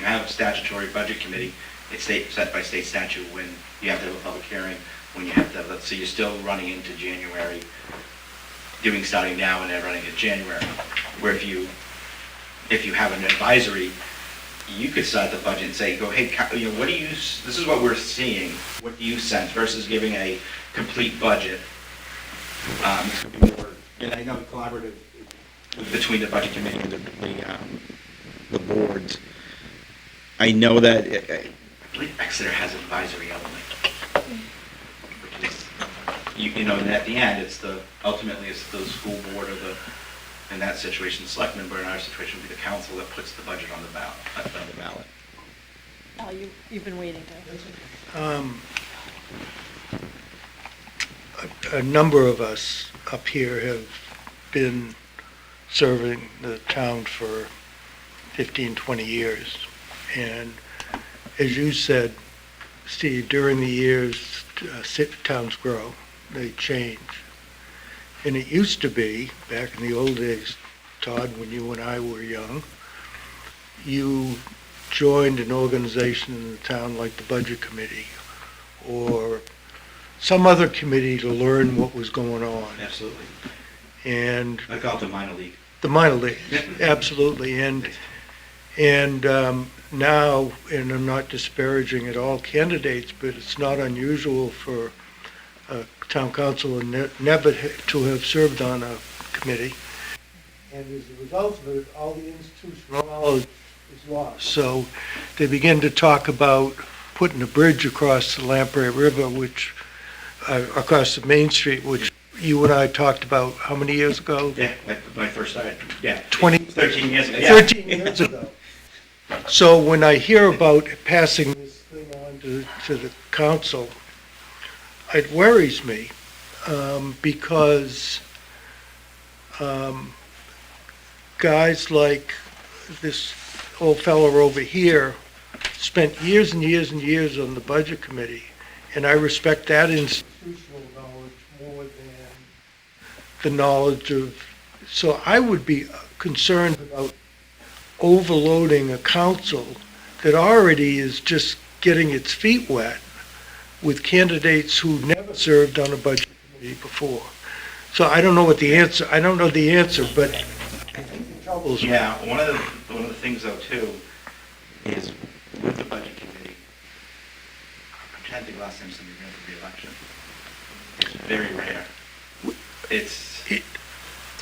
Speaker 9: have a statutory budget committee, it's set by state statute when you have to have a public hearing, when you have to, so you're still running into January, starting now and then running into January. Where if you have an advisory, you could start the budget and say, go, hey, what do you, this is what we're seeing, what do you sense, versus giving a complete budget. It's going to be more, and I know collaborative between the budget committee and the boards. I know that, I believe Exeter has advisory only. Which is, and at the end, ultimately it's the school board or in that situation, the selectmen, but in our situation, it would be the council that puts the budget on the ballot.
Speaker 1: Al, you've been waiting to.
Speaker 3: A number of us up here have been serving the town for 15, 20 years. And as you said, Steve, during the years, towns grow, they change. And it used to be, back in the old days, Todd, when you and I were young, you joined an organization in the town like the Budget Committee or some other committee to learn what was going on.
Speaker 9: Absolutely.
Speaker 3: And
Speaker 9: I call it the minor league.
Speaker 3: the minor league, absolutely. And now, and I'm not disparaging at all candidates, but it's not unusual for a town council never to have served on a committee. And as a result of it, all the institutional knowledge is lost. So they begin to talk about putting a bridge across the Lamprey River, which, across the Main Street, which you and I talked about how many years ago?
Speaker 9: Yeah, when I first started, 13 years ago.
Speaker 3: 13 years ago. So when I hear about passing this thing on to the council, it worries me because guys like this old fellow over here spent years and years and years on the budget committee, and I respect that institutional knowledge more than the knowledge of, so I would be concerned about overloading a council that already is just getting its feet wet with candidates who never served on a budget committee before. So I don't know what the answer, I don't know the answer, but I think it troubles me.
Speaker 9: Yeah, one of the things though too, is with the budget committee, I'm trying to think last time somebody ran for re-election. It's very rare. It's,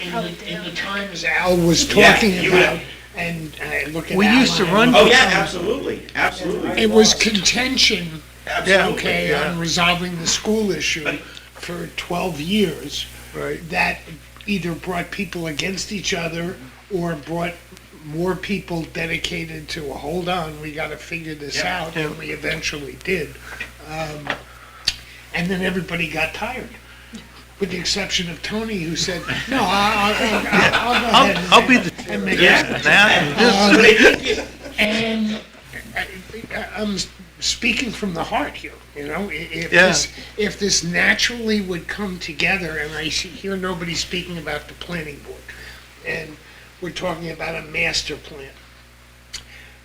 Speaker 6: In the times Al was
Speaker 9: Yeah,
Speaker 6: talking
Speaker 9: you would-
Speaker 6: about, and I look at
Speaker 3: We
Speaker 6: Al
Speaker 3: used to
Speaker 6: and-
Speaker 3: run-
Speaker 9: oh yeah, absolutely, absolutely.
Speaker 6: It was contention,
Speaker 9: Absolutely,
Speaker 6: okay,
Speaker 3: yeah.
Speaker 6: on resolving the school issue for 12 years.
Speaker 3: Right.
Speaker 6: That either brought people against each other or brought more people dedicated to, hold on, we gotta figure this
Speaker 9: Yeah.
Speaker 6: out, and we eventually did. And then everybody got tired, with the exception of Tony, who said, no, I'll go ahead. and-
Speaker 3: I'll be the
Speaker 6: and make
Speaker 9: Yeah.
Speaker 6: it.
Speaker 3: that and this.
Speaker 9: But I think it-
Speaker 6: And I'm speaking from the heart here, you know,
Speaker 3: Yeah.
Speaker 6: if this naturally would come together, and I hear nobody speaking about the planning board, and we're talking about a master plan,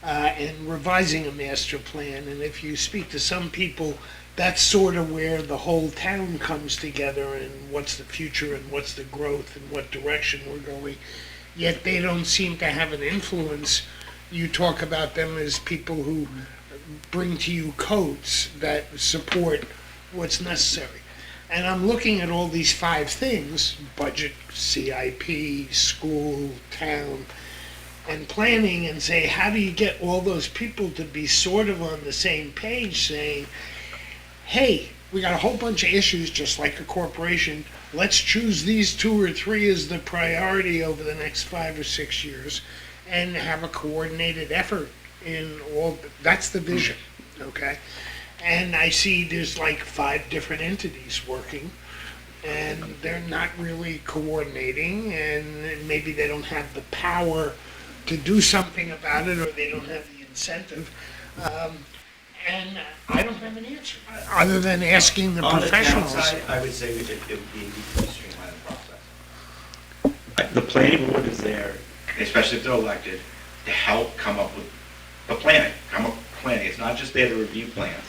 Speaker 6: and revising a master plan, and if you speak to some people, that's sort of where the whole town comes together, and what's the future, and what's the growth, and what direction we're going, yet they don't seem to have an influence. You talk about them as people who bring to you codes that support what's necessary. And I'm looking at all these 5 things, budget, CIP, school, town, and planning, and say, how do you get all those people to be sort of on the same page, saying, hey, we got a whole bunch of issues, just like a corporation, let's choose these 2 or 3 as the priority over the next 5 or 6 years, and have a coordinated effort in all, that's the vision, okay? And I see there's like 5 different entities working, and they're not really coordinating, and maybe they don't have the power to do something about it, or they don't have the incentive. And I don't have an answer, other than asking the
Speaker 9: On the town
Speaker 6: professionals.
Speaker 9: side, I would say it would be a streamlined process. The planning board is there, especially if they're elected, to help come up with the planning, It's not just there to review plans,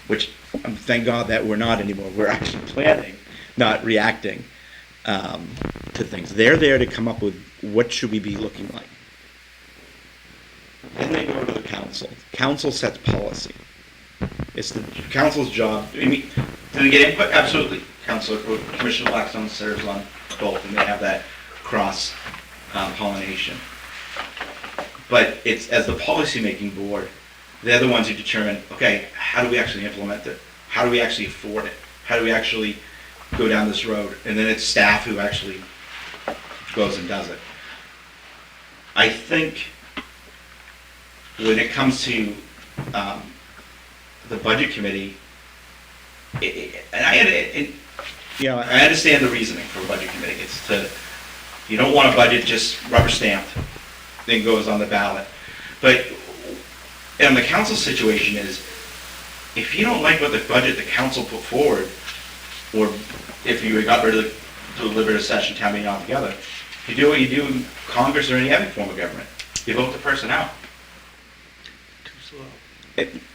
Speaker 9: which thank God that we're not anymore. We're actually planning, not reacting to things. They're there to come up with what should we be looking like. Then they go to the council. Council sets policy. It's the council's job. I mean, do they get input? Absolutely. Commissioner Blackstone serves on both, and they have that cross pollination. But it's, as the policymaking board, they're the ones who determine, okay, how do we actually implement it? How do we actually afford it? How do we actually go down this road? And then it's staff who actually goes and does it. I think when it comes to the budget committee, I understand the reasoning for a budget committee. It's to, you don't want a budget just rubber stamped, then goes on the ballot. But and the council situation is, if you don't like what the budget the council put forward, or if you got rid of the deliberative session town meeting altogether, you do what you do in Congress or any other form of government. You vote the person out.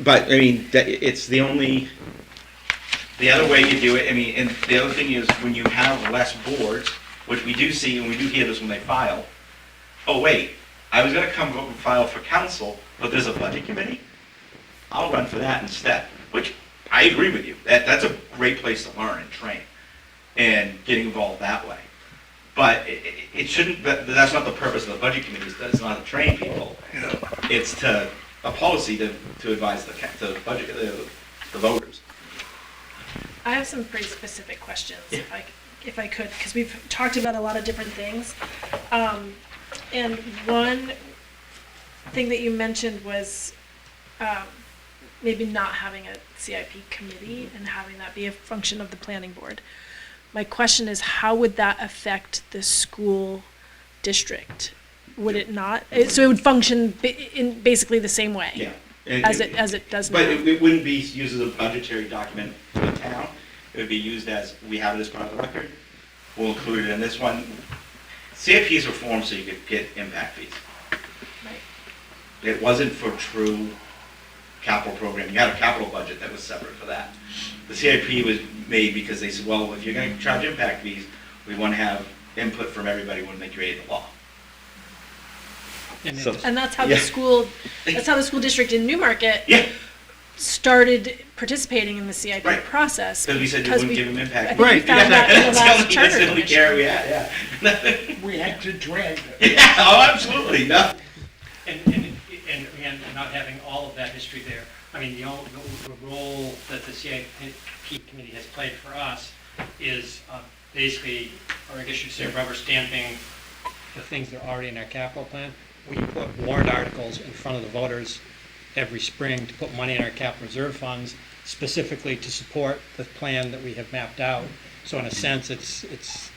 Speaker 9: But, I mean, it's the only, the other way you do it, I mean, and the other thing is, when you have less boards, which we do see, and we do hear this when they file, oh, wait, I was gonna come vote and file for council, but there's a budget committee? I'll run for that instead, which I agree with you. That's a great place to learn and train, and getting involved that way. But it shouldn't, that's not the purpose of the budget committee, it's not to train people. It's to, a policy to advise the budget, the voters.
Speaker 1: I have some pretty specific questions, if I could, because we've talked about a lot of different things. And one thing that you mentioned was maybe not having a CIP committee and having that be a function of the planning board. My question is, how would that affect the school district? Would it not? So it would function in basically the same way?
Speaker 9: Yeah.
Speaker 1: As it does now?
Speaker 9: But it wouldn't be used as a budgetary document for the town. It would be used as, we have it as part of the record. We'll include it in this one. CIPs were formed so you could get impact fees.
Speaker 1: Right.
Speaker 9: It wasn't for true capital program. You had a capital budget that was separate for that. The CIP was made because they said, well, if you're gonna charge impact fees, we wanna have input from everybody when they create the law.
Speaker 8: And
Speaker 9: So-
Speaker 8: it-
Speaker 1: And that's how
Speaker 9: Yeah.
Speaker 1: that's how the school district in Newmarket
Speaker 9: Yeah,
Speaker 1: started participating in the CIP
Speaker 9: Right.
Speaker 1: process.
Speaker 9: because we said we
Speaker 1: because
Speaker 9: wouldn't give them
Speaker 1: I
Speaker 9: impact.
Speaker 1: think we
Speaker 6: Right.
Speaker 1: found that in the
Speaker 9: That's
Speaker 1: last charter
Speaker 9: the only
Speaker 1: commission.
Speaker 9: care we had, yeah.
Speaker 6: We had to drag them.
Speaker 9: Yeah, oh, absolutely, no.
Speaker 8: And again, not having all of that history there, I mean, the role that the CIP committee has played for us is basically, or I guess you'd say rubber stamping the things that are already in our capital plan. We put warrant articles in front of the voters every spring to put money in our capital reserve funds specifically to support the plan that we have mapped out. So in a sense, it's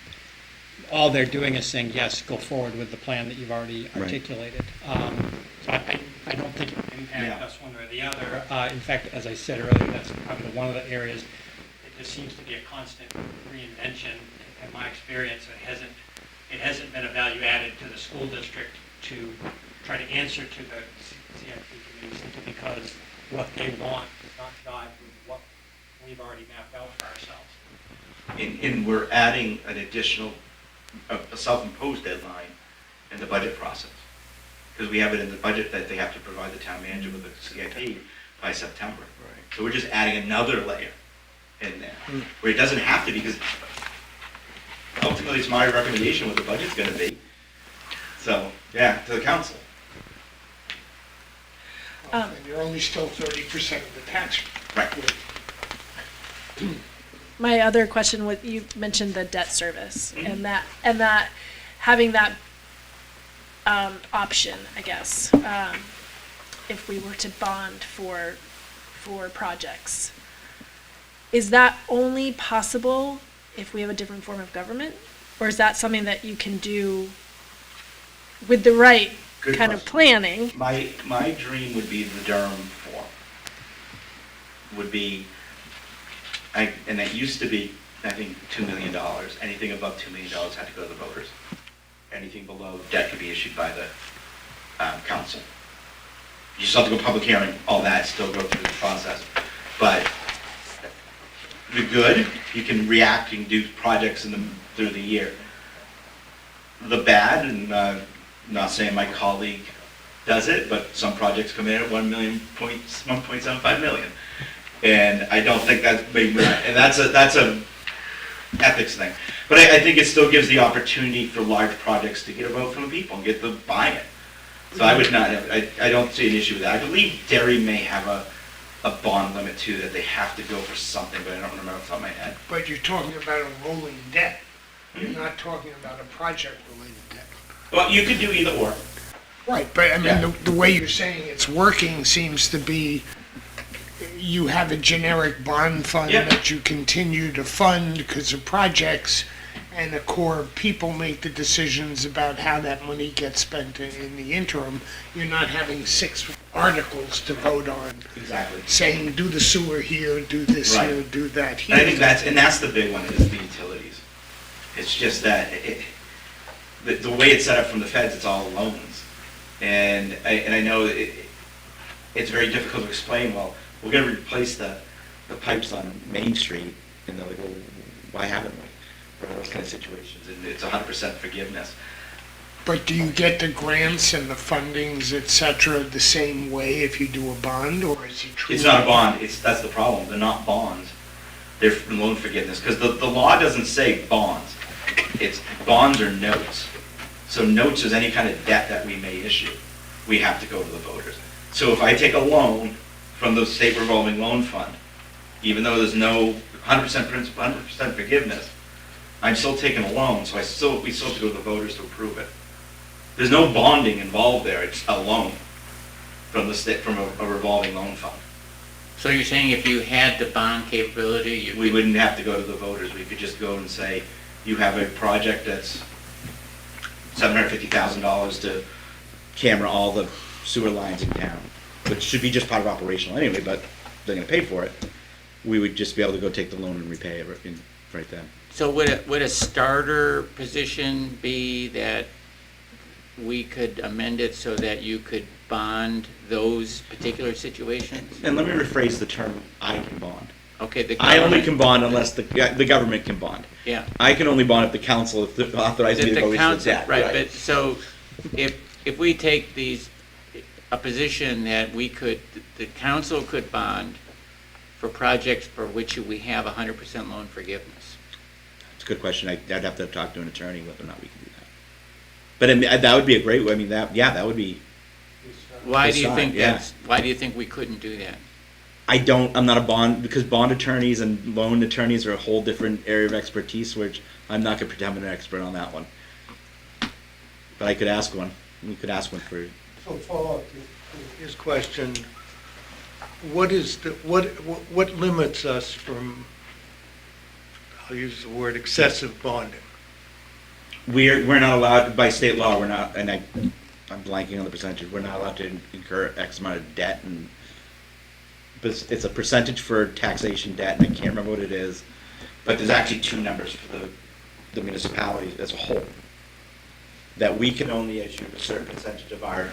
Speaker 8: all they're doing is saying, yes, go forward with the plan that you've already
Speaker 10: Right.
Speaker 8: articulated. So I don't think it will impact
Speaker 9: Yeah.
Speaker 8: us one way or the other. In fact, as I said earlier, that's probably one of the areas, it just seems to be a constant reinvention. In my experience, it hasn't been a value added to the school district to try to answer to the CIP committee simply because what they want does not jive with what we've already mapped out for ourselves.
Speaker 9: And we're adding an additional, a self-imposed deadline in the budget process. Because we have it in the budget that they have to provide the town manager with a CIP by September. So we're just adding another layer in there, where it doesn't have to be, because ultimately it's my recommendation what the budget's gonna be. So, yeah, to the council.
Speaker 1: Um,
Speaker 6: And you're only still 30% of the tax.
Speaker 9: Right.
Speaker 1: My other question was, you mentioned the debt service and that having that option, I guess, if we were to bond for projects. Is that only possible if we have a different form of government? Or is that something that you can do with the right
Speaker 9: Good
Speaker 1: kind of
Speaker 9: question.
Speaker 1: planning?
Speaker 9: My dream would be the Durham form. Would be, and it used to be, I think, $2 million. Anything above $2 million had to go to the voters. Anything below, debt could be issued by the council. You still have to go public hearing, all that, still go through the process. But the good, you can react, you can do projects through the year. The bad, and not saying my colleague does it, but some projects come in at 1.75 million. And I don't think that's big, and that's a ethics thing. But I think it still gives the opportunity for large projects to get a vote from the people and get the buy-in. So I would not have, I don't see an issue with that. I believe Derry may have a bond limit too, that they have to go for something, but I don't remember off the top of my head.
Speaker 6: But you're talking about a rolling debt. You're not talking about a project-related debt.
Speaker 9: Well, you could do either or.
Speaker 6: Right, but I mean,
Speaker 9: Yeah.
Speaker 6: the way you're saying it's working seems to be you have a generic bond fund
Speaker 9: Yeah.
Speaker 6: that you continue to fund because of projects, and the core people make the decisions about how that money gets spent in the interim. You're not having 6 articles to vote on,
Speaker 9: Exactly.
Speaker 6: saying, do the sewer here, do this
Speaker 9: Right.
Speaker 6: here, do that here.
Speaker 9: And I think that's the big one, is the utilities. It's just that, the way it's set up from the feds, it's all loans. And I know it's very difficult to explain, well, we're gonna replace the pipes on Main Street, and they're like, well, why haven't we? For those kind of situations, and it's 100% forgiveness.
Speaker 6: But do you get the grants and the fundings, et cetera, the same way if you do a bond, or is it truly?
Speaker 9: It's not a bond, that's the problem, they're not bonds, they're loan forgiveness, because the law doesn't say bonds, it's bonds or notes. So notes is any kind of debt that we may issue, we have to go to the voters. So if I take a loan from the state revolving loan fund, even though there's no 100% principal, 100% forgiveness, I'm still taking a loan, so we still have to go to the voters to approve it. There's no bonding involved there, it's a loan from the state, from a revolving loan fund.
Speaker 7: So you're saying if you had the bond capability,
Speaker 9: We wouldn't have to go to the voters, we could just go and say, you have a project that's $750,000 to camera all the sewer lines in town, which should be just part of operational anyway, but they're gonna pay for it. We would just be able to go take the loan and repay it right then.
Speaker 7: So would a starter position be that we could amend it so that you could bond those particular situations?
Speaker 9: And let me rephrase the term, I can bond.
Speaker 7: Okay, the
Speaker 9: I only
Speaker 7: government-
Speaker 9: can bond unless the government can bond.
Speaker 7: Yeah.
Speaker 9: I can only bond if the council authorizes me to
Speaker 7: That
Speaker 9: go
Speaker 7: the
Speaker 9: into the
Speaker 7: council,
Speaker 9: debt.
Speaker 7: right, but so if we take a position that the council could bond for projects for which we have 100% loan forgiveness.
Speaker 9: It's a good question. I'd have to talk to an attorney whether or not we can do that. But I mean, that would be a great, I mean, that would be,
Speaker 7: Why do you
Speaker 9: Decide,
Speaker 7: think
Speaker 9: yeah.
Speaker 7: why do you think we couldn't do that?
Speaker 9: I'm not a bond, because bond attorneys and loan attorneys are a whole different area of expertise, which I'm not gonna pretend I'm an expert on that one. But I could ask one. We could ask one for,
Speaker 3: So follow up to his question, what limits us from, I'll use the word excessive bonding?
Speaker 9: we're not allowed, by state law, we're not, and I'm blanking on the percentage, we're not allowed to incur X amount of debt, and but it's a percentage for taxation debt, and I can't remember what it is, but there's actually two numbers for the municipality as a whole, that we can only issue a certain percentage of our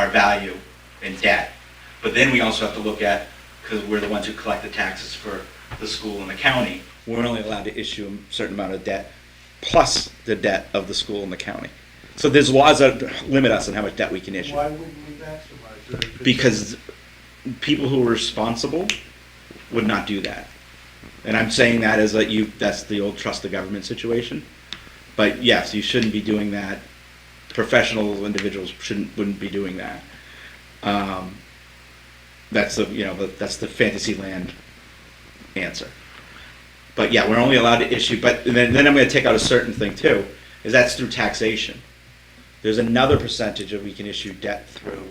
Speaker 9: value in debt. But then we also have to look at, because we're the ones who collect the taxes for the school and the county, we're only allowed to issue a certain amount of debt plus the debt of the school and the county. So there's laws that limit us on how much debt we can issue.
Speaker 3: Why wouldn't we maximize it? If it's-
Speaker 9: Because people who are responsible would not do that. And I'm saying that as that's the old trust the government situation. But yes, you shouldn't be doing that. Professional individuals wouldn't be doing that. That's that's the fantasy land answer. But yeah, we're only allowed to issue, but then I'm gonna take out a certain thing too, is that's through taxation. There's another percentage that we can issue debt through,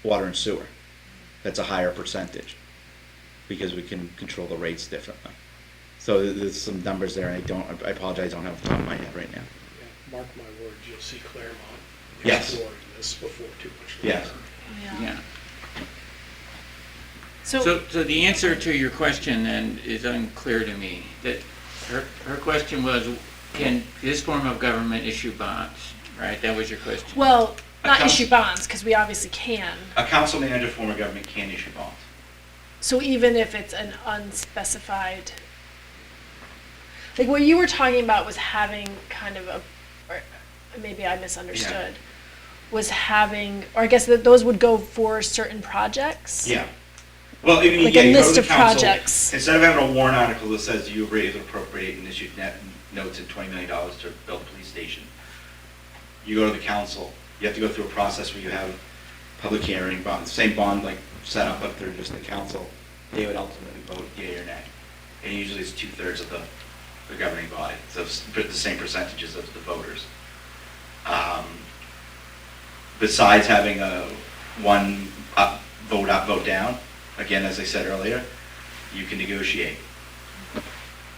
Speaker 9: water and sewer. That's a higher percentage, because we can control the rates differently. So there's some numbers there, and I apologize, I don't have it off the top of my head right now.
Speaker 11: Mark my words, you'll see Claremont
Speaker 9: Yes.
Speaker 11: exploring this before too much
Speaker 9: Yes.
Speaker 11: longer.
Speaker 7: Yeah.
Speaker 1: So,
Speaker 7: So the answer to your question then is unclear to me. That her question was, can this form of government issue bonds, right? That was your question.
Speaker 1: well, not
Speaker 9: Account-
Speaker 1: issue bonds, because we obviously can.
Speaker 9: A council manager form of government can issue bonds.
Speaker 1: So even if it's an unspecified, like what you were talking about was having kind of or maybe I misunderstood, was having, or I guess that those would go for certain projects?
Speaker 9: Yeah. Well, I mean,
Speaker 1: Like
Speaker 9: yeah,
Speaker 1: a
Speaker 9: you go
Speaker 1: list
Speaker 9: to
Speaker 1: of
Speaker 9: the council,
Speaker 1: projects.
Speaker 9: instead of having a warrant article that says you agree to appropriate and issue notes in $20 million to build a police station, you go to the council, you have to go through a process where you have public hearing, same bond like set up through just the council. They would ultimately vote yea or nay. And usually it's 2/3 of the governing body, so it's the same percentages of the voters. Besides having a one vote up, vote down, again, as I said earlier, you can negotiate.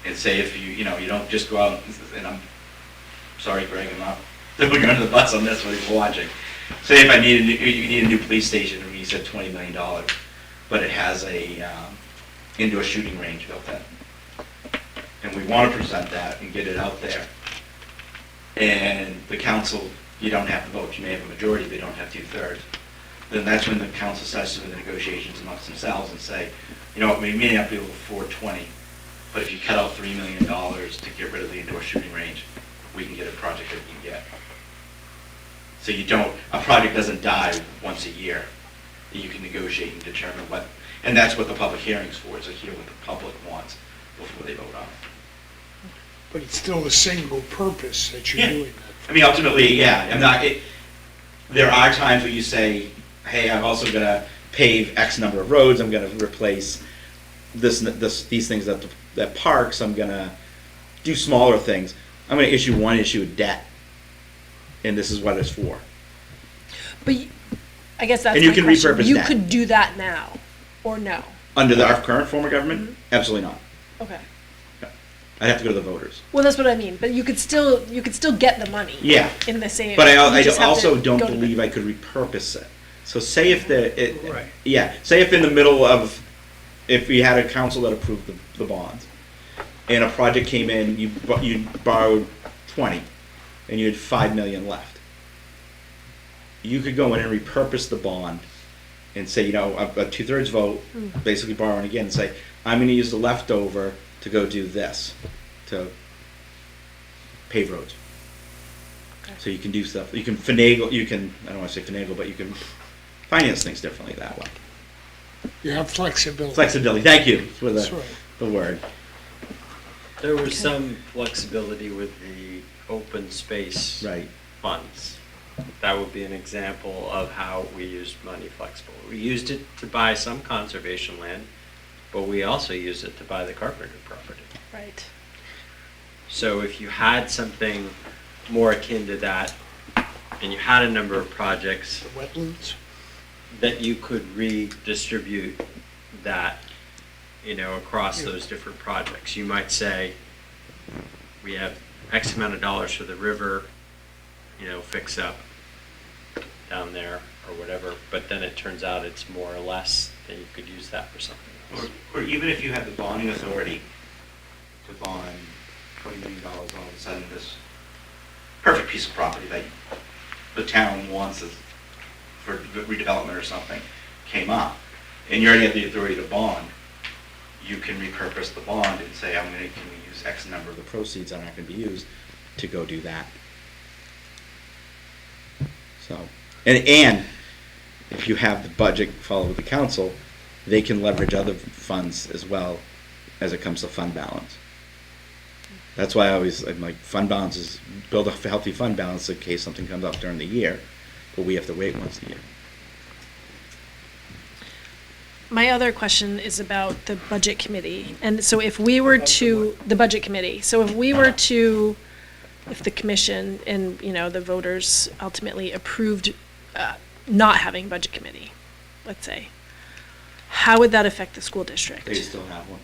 Speaker 9: And say if you don't just go out, and I'm sorry, Greg, I'm not going under the bus on this one if you're watching. Say if you need a new police station, and you said $20 million, but it has a indoor shooting range built in. And we want to present that and get it out there. And the council, you don't have to vote, you may have a majority, they don't have 2/3. Then that's when the council starts doing the negotiations amongst themselves and say, you know what, we may not be able to afford 20, but if you cut out $3 million to get rid of the indoor shooting range, we can get a project that we can get. So a project doesn't die once a year. You can negotiate and determine what, and that's what the public hearing's for, is to hear what the public wants before they vote on it.
Speaker 6: But it's still a single purpose that you're
Speaker 9: Yeah.
Speaker 6: doing that.
Speaker 9: I mean, ultimately, yeah, there are times where you say, hey, I'm also gonna pave X number of roads, I'm gonna replace these things at parks, I'm gonna do smaller things. I'm gonna issue one issue of debt, and this is what it's for.
Speaker 1: But I guess that's
Speaker 9: And you
Speaker 1: my
Speaker 9: can
Speaker 1: question.
Speaker 9: repurpose
Speaker 1: You
Speaker 9: that.
Speaker 1: could do that now, or no?
Speaker 9: Under our current form of government, absolutely not.
Speaker 1: Okay.
Speaker 10: I'd have to go to the voters.
Speaker 1: Well, that's what I mean, but you could still get the money.
Speaker 10: Yeah.
Speaker 1: In the same.
Speaker 10: But
Speaker 1: you
Speaker 10: I
Speaker 1: just have to
Speaker 10: also don't
Speaker 1: go to
Speaker 10: believe I could repurpose it. So say if
Speaker 3: Right.
Speaker 10: say if in the middle of, if we had a council that approved the bonds, and a project came in, you borrowed 20, and you had 5 million left. You could go in and repurpose the bond and say, a 2/3 vote, basically borrowing again, and say, I'm gonna use the leftover to go do this, to pave roads. So you can do stuff, you can finagle, I don't wanna say finagle, but you can finance things differently that way.
Speaker 6: You have flexibility.
Speaker 10: Flexibility, thank you for
Speaker 6: That's right.
Speaker 10: the word.
Speaker 2: There was some flexibility with the open space
Speaker 10: Right.
Speaker 2: funds. That would be an example of how we used money flexible. We used it to buy some conservation land, but we also used it to buy the Carpenter property.
Speaker 1: Right.
Speaker 2: So if you had something more akin to that, and you had a number of projects
Speaker 6: The wetlands.
Speaker 2: that you could redistribute that, across those different projects. You might say, we have X amount of dollars for the river, fix up down there or whatever, but then it turns out it's more or less, then you could use that for something else.
Speaker 9: Or even if you had the bonding authority to bond $20 million, all of a sudden this perfect piece of property that the town wants for redevelopment or something came up, and you already have the authority to bond, you can repurpose the bond and say, can we use X number of the
Speaker 10: Proceeds are not gonna be used to go do that. So, and if you have the budget follow the council, they can leverage other funds as well as it comes to fund balance. That's why I'm like, fund balance is, build a healthy fund balance in case something comes up during the year, but we have to wait once a year.
Speaker 1: My other question is about the budget committee. And so if we were to, the budget committee, so if we were to, if the commission and, the voters ultimately approved not having budget committee, let's say, how would that affect the school district?
Speaker 10: They still have one.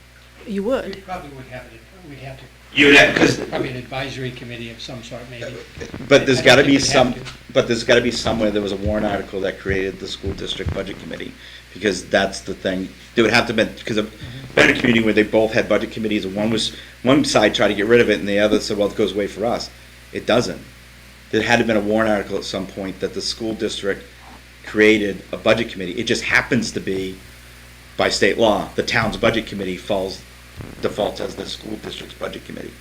Speaker 1: You
Speaker 8: We
Speaker 1: would?
Speaker 8: probably would have to,
Speaker 9: You would have, because
Speaker 8: probably an advisory committee of some sort, maybe.
Speaker 10: But there's
Speaker 8: I don't
Speaker 10: gotta
Speaker 8: think
Speaker 10: be
Speaker 8: we'd have
Speaker 10: some,
Speaker 8: to.
Speaker 10: but there's gotta be somewhere, there was a warrant article that created the school district budget committee, because that's the thing. There would have to be, because I've been in a community where they both had budget committees, and one side tried to get rid of it, and the other said, well, it goes away for us. It doesn't. There had to have been a warrant article at some point that the school district created a budget committee. It just happens to be, by state law, the town's budget committee defaults as the school district's budget committee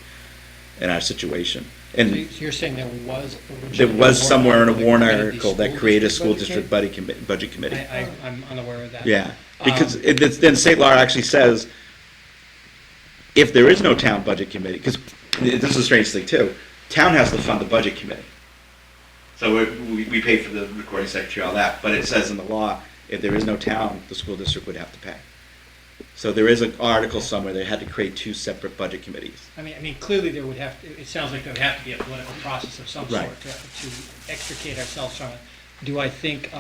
Speaker 10: in our situation.
Speaker 8: So
Speaker 10: And
Speaker 8: you're saying there was
Speaker 10: there was somewhere in a warrant
Speaker 8: created the
Speaker 10: article that created a school district
Speaker 8: budget
Speaker 10: budget committee.
Speaker 8: I'm unaware of that.
Speaker 10: Yeah, because then state law actually says, if there is no town budget committee, because this is a strange thing too, town has to fund the budget committee. So we pay for the recording secretary, all that, but it says in the law, if there is no town, the school district would have to pay. So there is an article somewhere, they had to create two separate budget committees.
Speaker 8: I mean, clearly there would have, it sounds like there would have to be a political process of some sort
Speaker 10: Right.
Speaker 8: to extricate ourselves from it. Do I think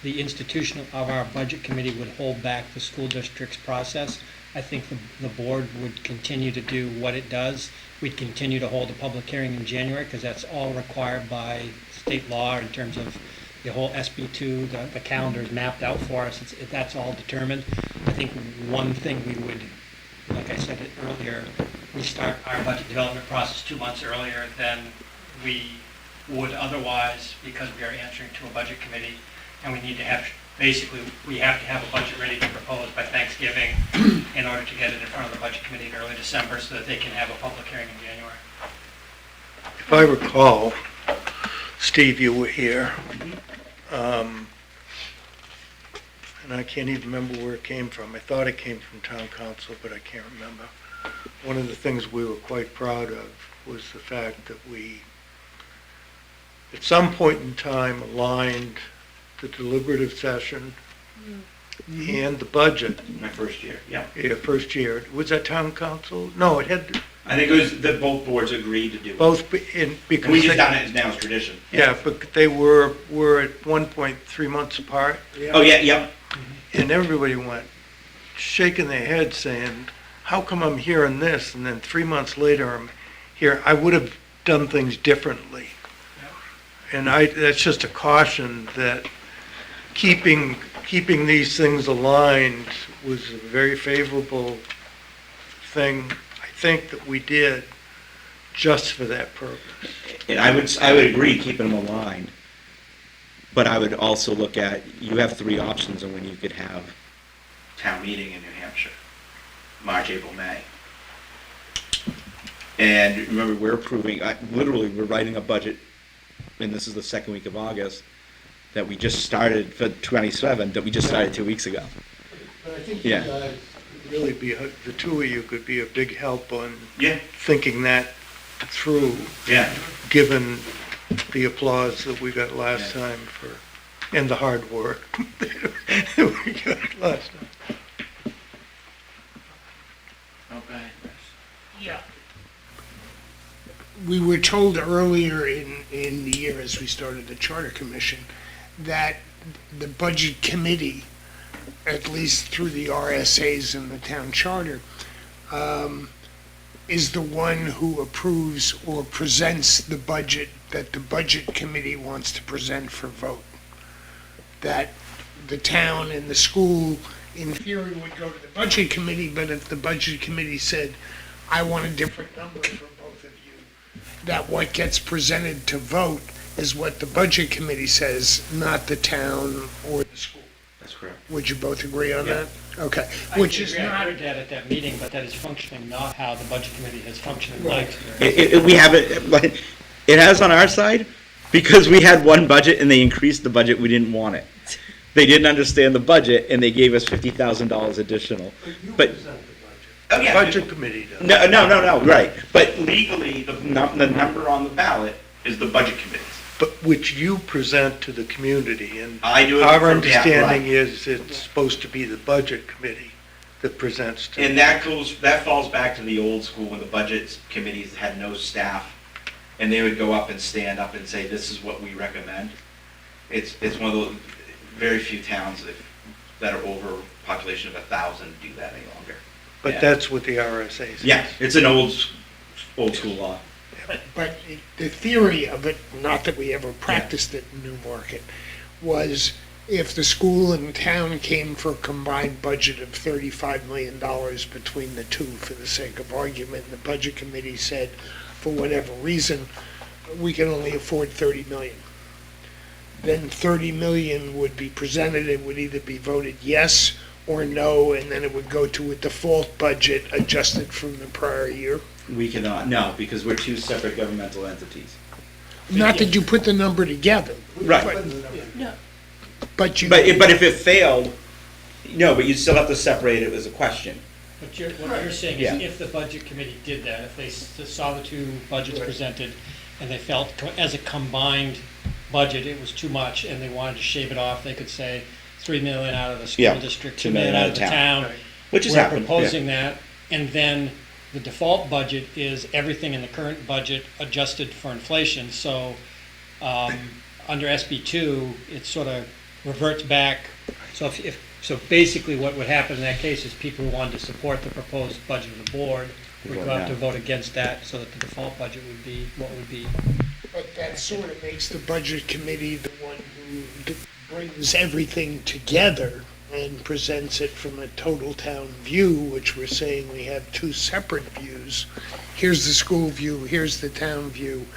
Speaker 8: the institution of our budget committee would hold back the school district's process? I think the board would continue to do what it does. We'd continue to hold a public hearing in January, because that's all required by state law in terms of the whole SB2, the calendar is mapped out for us, that's all determined. I think one thing we would, like I said earlier, we start our budget development process 2 months earlier than we would otherwise, because we are answering to a budget committee, and we need to have, basically, we have to have a budget ready to propose by Thanksgiving in order to get it in front of the budget committee in early December, so that they can have a public hearing in January.
Speaker 3: If I recall, Steve, you were here, and I can't even remember where it came from. I thought it came from town council, but I can't remember. One of the things we were quite proud of was the fact that we, at some point in time, aligned the deliberative session and the budget.
Speaker 9: my first year, yeah.
Speaker 3: Yeah, first year. Was that town council? No, it had
Speaker 9: I think it was that both boards agreed to do it.
Speaker 3: both, because.
Speaker 9: We just
Speaker 3: they-
Speaker 9: done it now as tradition.
Speaker 3: Yeah, but they were at one point 3 months apart,
Speaker 9: Oh, yeah, yep.
Speaker 3: and everybody went shaking their heads saying, how come I'm hearing this, and then 3 months later I'm here, I would have done things differently. And that's just a caution that keeping these things aligned was a very favorable thing, I think, that we did just for that purpose.
Speaker 10: And I would agree, keeping them aligned. But I would also look at, you have three options on when you could have.
Speaker 9: Town meeting in New Hampshire, March, April, May. And
Speaker 10: Remember, we're approving, literally, we're writing a budget, and this is the second week of August, that we just started for 27, that we just started 2 weeks ago.
Speaker 3: But I think
Speaker 10: Yeah.
Speaker 3: you guys could really be, the two of you could be a big help on
Speaker 9: yeah,
Speaker 3: thinking that through,
Speaker 9: yeah,
Speaker 3: given the applause that we got last time for, and the hard work that we got last time.
Speaker 7: Okay.
Speaker 1: Yeah.
Speaker 6: We were told earlier in the year, as we started the Charter Commission, that the Budget Committee, at least through the RSAs and the town charter, is the one who approves or presents the budget that the Budget Committee wants to present for vote. That the town and the school, in theory, would go to the Budget Committee, but if the Budget Committee said, I want a different number for both of you, that what gets presented to vote is what the Budget Committee says, not the town or the school.
Speaker 9: that's correct.
Speaker 6: Would you both agree on
Speaker 9: Yeah.
Speaker 6: that? Okay,
Speaker 8: I
Speaker 6: which
Speaker 8: agree.
Speaker 6: is
Speaker 8: I
Speaker 6: not,
Speaker 8: heard that at that meeting, but that is functioning not how the budget committee has functioned in my experience.
Speaker 10: We have it, like, it has on our side, because we had one budget and they increased the budget, we didn't want it. They didn't understand the budget and they gave us $50,000 additional. But,
Speaker 9: Oh, yeah.
Speaker 3: Budget committee does.
Speaker 10: no, right. But
Speaker 9: Legally, the number on the ballot is the budget committee's.
Speaker 3: But which you present to the community, and
Speaker 9: I do it
Speaker 3: our
Speaker 9: from behalf,
Speaker 3: understanding
Speaker 9: right.
Speaker 3: is it's supposed to be the budget committee that presents to.
Speaker 9: And that falls back to the old school when the budget committees had no staff, and they would go up and stand up and say, this is what we recommend. It's one of those, very few towns that are over a population of 1,000 do that any longer.
Speaker 3: But
Speaker 9: Yeah.
Speaker 3: that's what the RSA says.
Speaker 9: Yeah, it's an old school law.
Speaker 6: but the theory of it, not that we ever practiced it in Newmarket, was if the school and town came for a combined budget of $35 million between the two, for the sake of argument, the Budget Committee said, for whatever reason, we can only afford 30 million. Then 30 million would be presented, it would either be voted yes or no, and then it would go to a default budget adjusted from the prior year.
Speaker 10: we cannot, no, because we're two separate governmental entities.
Speaker 6: Not that you put the number together,
Speaker 10: Right.
Speaker 6: but you.
Speaker 10: But if it failed, no, but you still have to separate it as a question.
Speaker 8: What you're saying
Speaker 10: Yeah.
Speaker 8: is if the budget committee did that, if they saw the two budgets presented and they felt as a combined budget, it was too much and they wanted to shave it off, they could say 3 million out of the
Speaker 10: Yeah,
Speaker 8: school district, 2 million out of the town.
Speaker 10: Which has
Speaker 8: We're
Speaker 10: happened.
Speaker 8: proposing that, and then the default budget is everything in the current budget adjusted for inflation, so, under SB2, it sort of reverts back. So basically what would happen in that case is people who wanted to support the proposed budget of the board would
Speaker 10: Vote
Speaker 8: go out to
Speaker 10: no.
Speaker 8: vote against that, so that the default budget would be what would be.
Speaker 6: But that sort of makes the Budget Committee the one who brings everything together and presents it from a total town view, which we're saying we have two separate views. Here's the school view, here's the town view.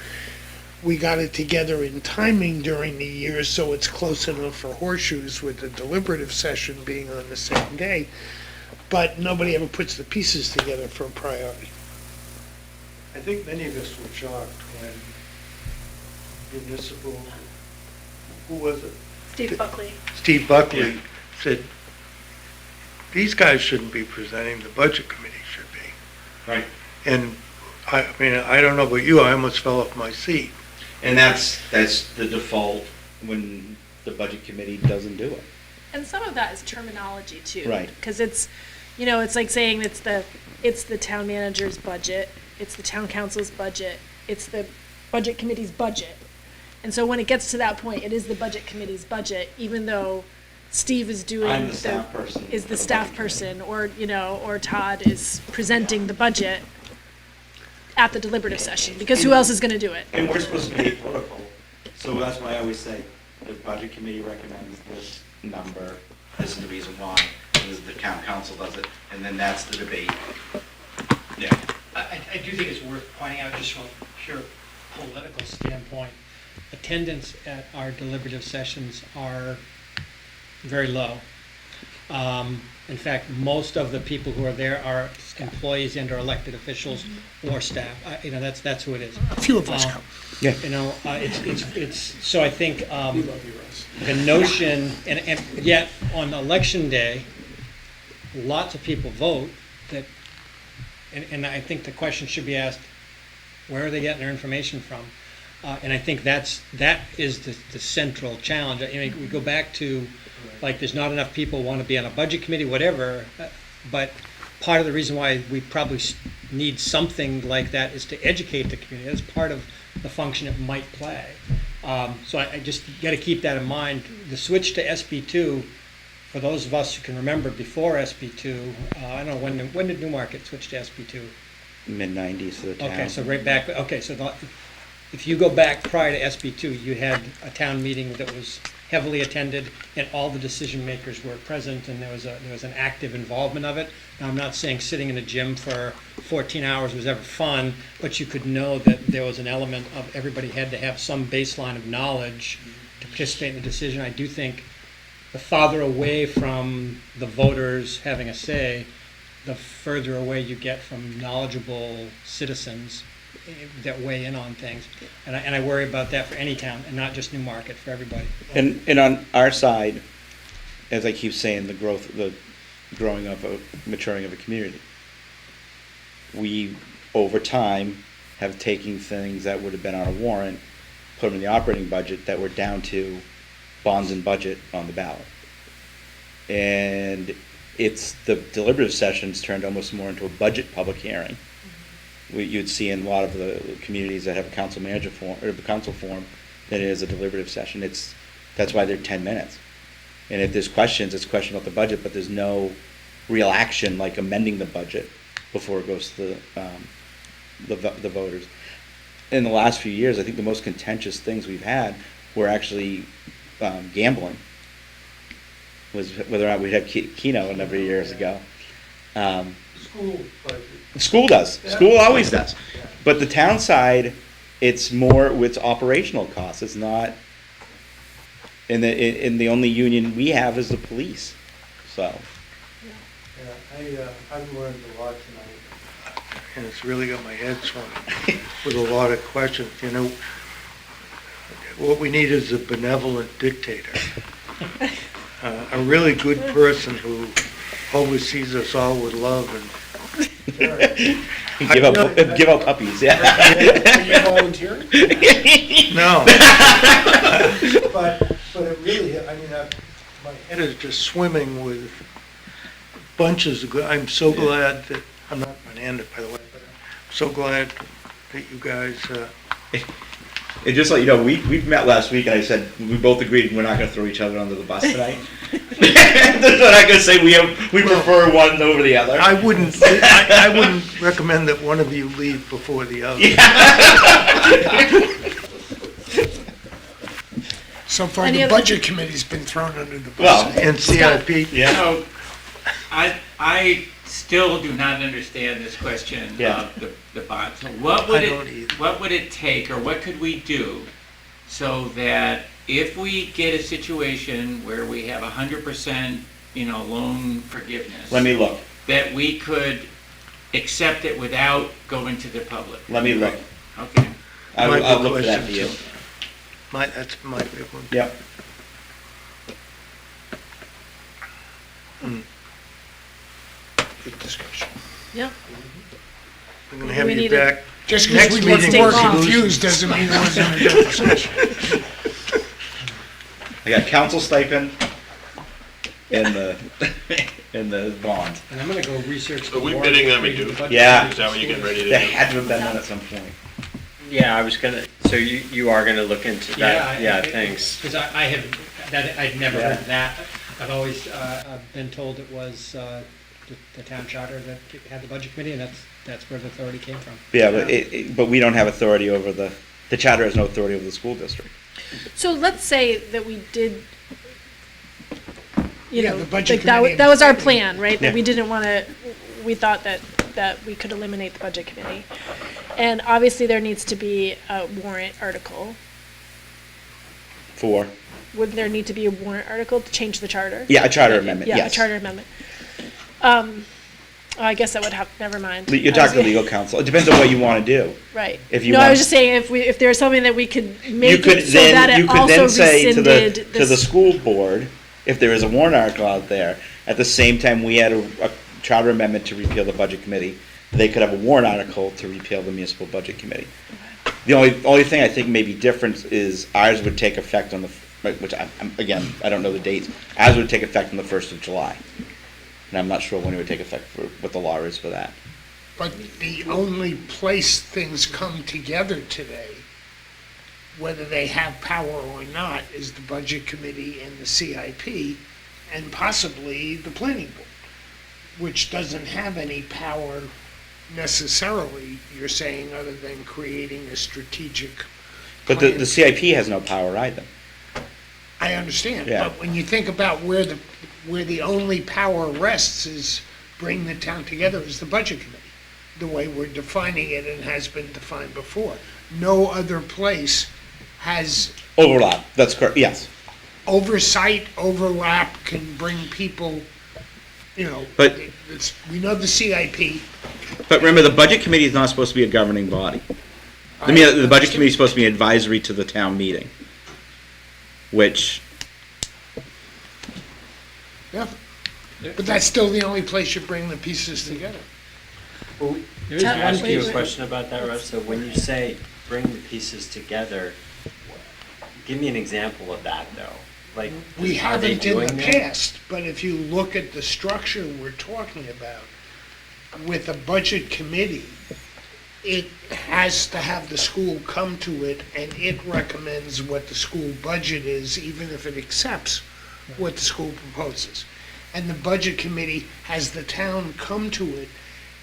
Speaker 6: We got it together in timing during the year, so it's close enough for horseshoes with the deliberative session being on the same day. But nobody ever puts the pieces together for a priority.
Speaker 3: I think many of us were shocked when municipal, who was it?
Speaker 1: Steve Buckley.
Speaker 3: Steve Buckley said, these guys shouldn't be presenting, the budget committee should be.
Speaker 9: Right.
Speaker 3: And I mean, I don't know about you, I almost fell off my seat.
Speaker 9: And that's the default.
Speaker 10: When the budget committee doesn't do it.
Speaker 1: And some of that is terminology too.
Speaker 10: Right.
Speaker 1: Because it's, it's like saying it's the town manager's budget, it's the town council's budget, it's the budget committee's budget. And so when it gets to that point, it is the budget committee's budget, even though Steve is doing
Speaker 10: I'm the staff person.
Speaker 1: is the staff person, or, you know, or Todd is presenting the budget at the deliberative session, because who else is gonna do it?
Speaker 10: And we're supposed to be protocol, so that's why I always say, the budget committee recommends this number, this is the reason why, and this is the town council does it, and then that's the debate. Yeah.
Speaker 8: I do think it's worth pointing out, just from a pure political standpoint, attendance at our deliberative sessions are very low. In fact, most of the people who are there are employees and/or elected officials or staff. You know, that's who it is.
Speaker 6: A few of us come.
Speaker 8: You know, it's, so I think the notion, and yet on election day, lots of people vote that, and I think the question should be asked, where are they getting their information from? And I think that is the central challenge. I mean, we go back to, like, there's not enough people want to be on a budget committee, whatever, but part of the reason why we probably need something like that is to educate the community. That's part of the function it might play. So I just got to keep that in mind. The switch to SB2, for those of us who can remember before SB2, I don't know, when did Newmarket switch to SB2?
Speaker 10: Mid-90s to the town.
Speaker 8: Okay, so right back, okay, so if you go back prior to SB2, you had a town meeting that was heavily attended, and all the decision makers were present, and there was an active involvement of it. Now, I'm not saying sitting in a gym for 14 hours was ever fun, but you could know that there was an element of everybody had to have some baseline of knowledge to participate in the decision. I do think the farther away from the voters having a say, the further away you get from knowledgeable citizens that weigh in on things. And I worry about that for any town, and not just Newmarket, for everybody.
Speaker 10: And on our side, as I keep saying, the growing of maturing of a community. We, over time, have taken things that would have been on a warrant, put them in the operating budget, that were down to bonds and budget on the ballot. And it's the deliberative sessions turned almost more into a budget public hearing. You'd see in a lot of the communities that have a council manager form, or a council form, that it is a deliberative session. That's why they're 10 minutes. And if there's questions, it's a question about the budget, but there's no real action like amending the budget before it goes to the voters. In the last few years, I think the most contentious things we've had were actually gambling. Was whether or not we'd have Keno a number of years ago.
Speaker 3: School budget.
Speaker 10: School does.
Speaker 3: Yeah.
Speaker 10: School always does.
Speaker 3: Yeah.
Speaker 10: But the town side, it's more with operational costs. It's not. And the only union we have is the police. So.
Speaker 3: Yeah, I've learned a lot tonight, and it's really got my head swimming with a lot of questions. You know, what we need is a benevolent dictator, a really good person who oversees us all with love and.
Speaker 10: give up puppies. Yeah.
Speaker 11: Are you volunteering?
Speaker 3: No. But it really, I mean, my head is just swimming with bunches of good, I'm so glad that, I'm not Fernandez, by the way, but I'm so glad that you guys,
Speaker 10: And just like, you know, we met last week, and I said, we both agreed we're not going to throw each other under the bus tonight. That's what I'm going to say, we prefer one over the other.
Speaker 3: I wouldn't recommend that one of you leave before the other.
Speaker 6: So far,
Speaker 1: Any
Speaker 6: the
Speaker 1: other-
Speaker 6: budget committee's been thrown under the bus.
Speaker 10: Well,
Speaker 3: And CIP.
Speaker 10: yeah.
Speaker 7: So, I still do not understand this question
Speaker 10: Yeah.
Speaker 7: of the bond. So what would
Speaker 3: I don't either.
Speaker 7: what would it take, or what could we do so that if we get a situation where we have 100%, loan forgiveness,
Speaker 10: Let me look.
Speaker 7: that we could accept it without going to the public?
Speaker 10: Let me look.
Speaker 7: Okay.
Speaker 10: I'll
Speaker 3: My big
Speaker 10: look for that for
Speaker 3: question,
Speaker 10: you.
Speaker 3: too. That's my big one.
Speaker 10: Yep.
Speaker 6: Good discussion.
Speaker 1: Yeah.
Speaker 3: I'm gonna have
Speaker 1: We
Speaker 3: you
Speaker 1: need it.
Speaker 3: back.
Speaker 6: Just because
Speaker 3: Next
Speaker 6: we look
Speaker 3: meeting,
Speaker 6: more
Speaker 1: stay calm.
Speaker 6: confused doesn't mean it wasn't a good discussion.
Speaker 10: I got council stipend and the bond.
Speaker 8: And I'm gonna go research.
Speaker 5: Are we bidding them, do?
Speaker 10: Yeah.
Speaker 5: Is that what you're getting ready to
Speaker 10: That
Speaker 5: do?
Speaker 10: had to have been done at some point.
Speaker 2: Yeah, I was gonna, so you are gonna look into that? Yeah, thanks.
Speaker 8: Because I have, I'd never
Speaker 10: Yeah.
Speaker 8: heard that. I've always been told it was the town charter that had the budget committee, and that's where the authority came from.
Speaker 10: Yeah, but we don't have authority over the charter has no authority over the school district.
Speaker 1: So let's say that we did, you
Speaker 6: Yeah,
Speaker 1: know,
Speaker 6: the budget
Speaker 1: like that,
Speaker 6: committee
Speaker 1: that was our
Speaker 6: and-
Speaker 1: plan, right? That we
Speaker 10: Yeah.
Speaker 1: didn't want to, we thought that we could eliminate the budget committee. And obviously there needs to be a warrant article.
Speaker 10: For
Speaker 1: Would there need to be a warrant article to change the charter?
Speaker 10: yeah, a charter amendment.
Speaker 1: Yeah, a
Speaker 10: Yes.
Speaker 1: charter amendment. I guess that would have, never mind.
Speaker 10: You're
Speaker 1: I was
Speaker 10: talking to
Speaker 1: gonna-
Speaker 10: legal counsel. It depends on what you want to do.
Speaker 1: Right.
Speaker 10: If you
Speaker 1: No, I
Speaker 10: want-
Speaker 1: was just saying if there's something that we could
Speaker 10: You
Speaker 1: make
Speaker 10: could
Speaker 1: it so that
Speaker 10: then
Speaker 1: it
Speaker 10: you could
Speaker 1: also
Speaker 10: then say to
Speaker 1: rescinded
Speaker 10: the
Speaker 1: this.
Speaker 10: school board, if there is a warrant article out there, at the same time we had a charter amendment to repeal the budget committee, they could have a warrant article to repeal the municipal budget committee. The only thing I think may be different is ours would take effect on which again, I don't know the dates. Ours would take effect on the 1st of July. And I'm not sure when it would take effect for what the law is for that.
Speaker 6: But the only place things come together today, whether they have power or not, is the Budget Committee and the CIP, and possibly the Planning Board, which doesn't have any power necessarily, you're saying, other than creating a strategic
Speaker 10: But
Speaker 6: plan.
Speaker 10: the CIP has no power either.
Speaker 6: I understand,
Speaker 10: Yeah.
Speaker 6: but when you think about where the only power rests is bring the town together is the Budget Committee, the way we're defining it and has been defined before. No other place has
Speaker 10: Overlap, that's correct, yes.
Speaker 6: oversight, overlap, can bring people, you know,
Speaker 10: But-
Speaker 6: we know the CIP.
Speaker 10: But remember, the budget committee is not supposed to be a governing body. I mean, the budget committee is supposed to be advisory to the town meeting, which,
Speaker 6: Yeah, but that's still the only place you bring the pieces together.
Speaker 2: Can I ask you a question about that, Russ? So when you say bring the pieces together, give me an example of that, though. Like,
Speaker 6: We
Speaker 2: are they
Speaker 6: haven't in the
Speaker 2: doing that?
Speaker 6: past, but if you look at the structure we're talking about, with a budget committee, it has to have the school come to it, and it recommends what the school budget is, even if it accepts what the school proposes. And the budget committee has the town come to it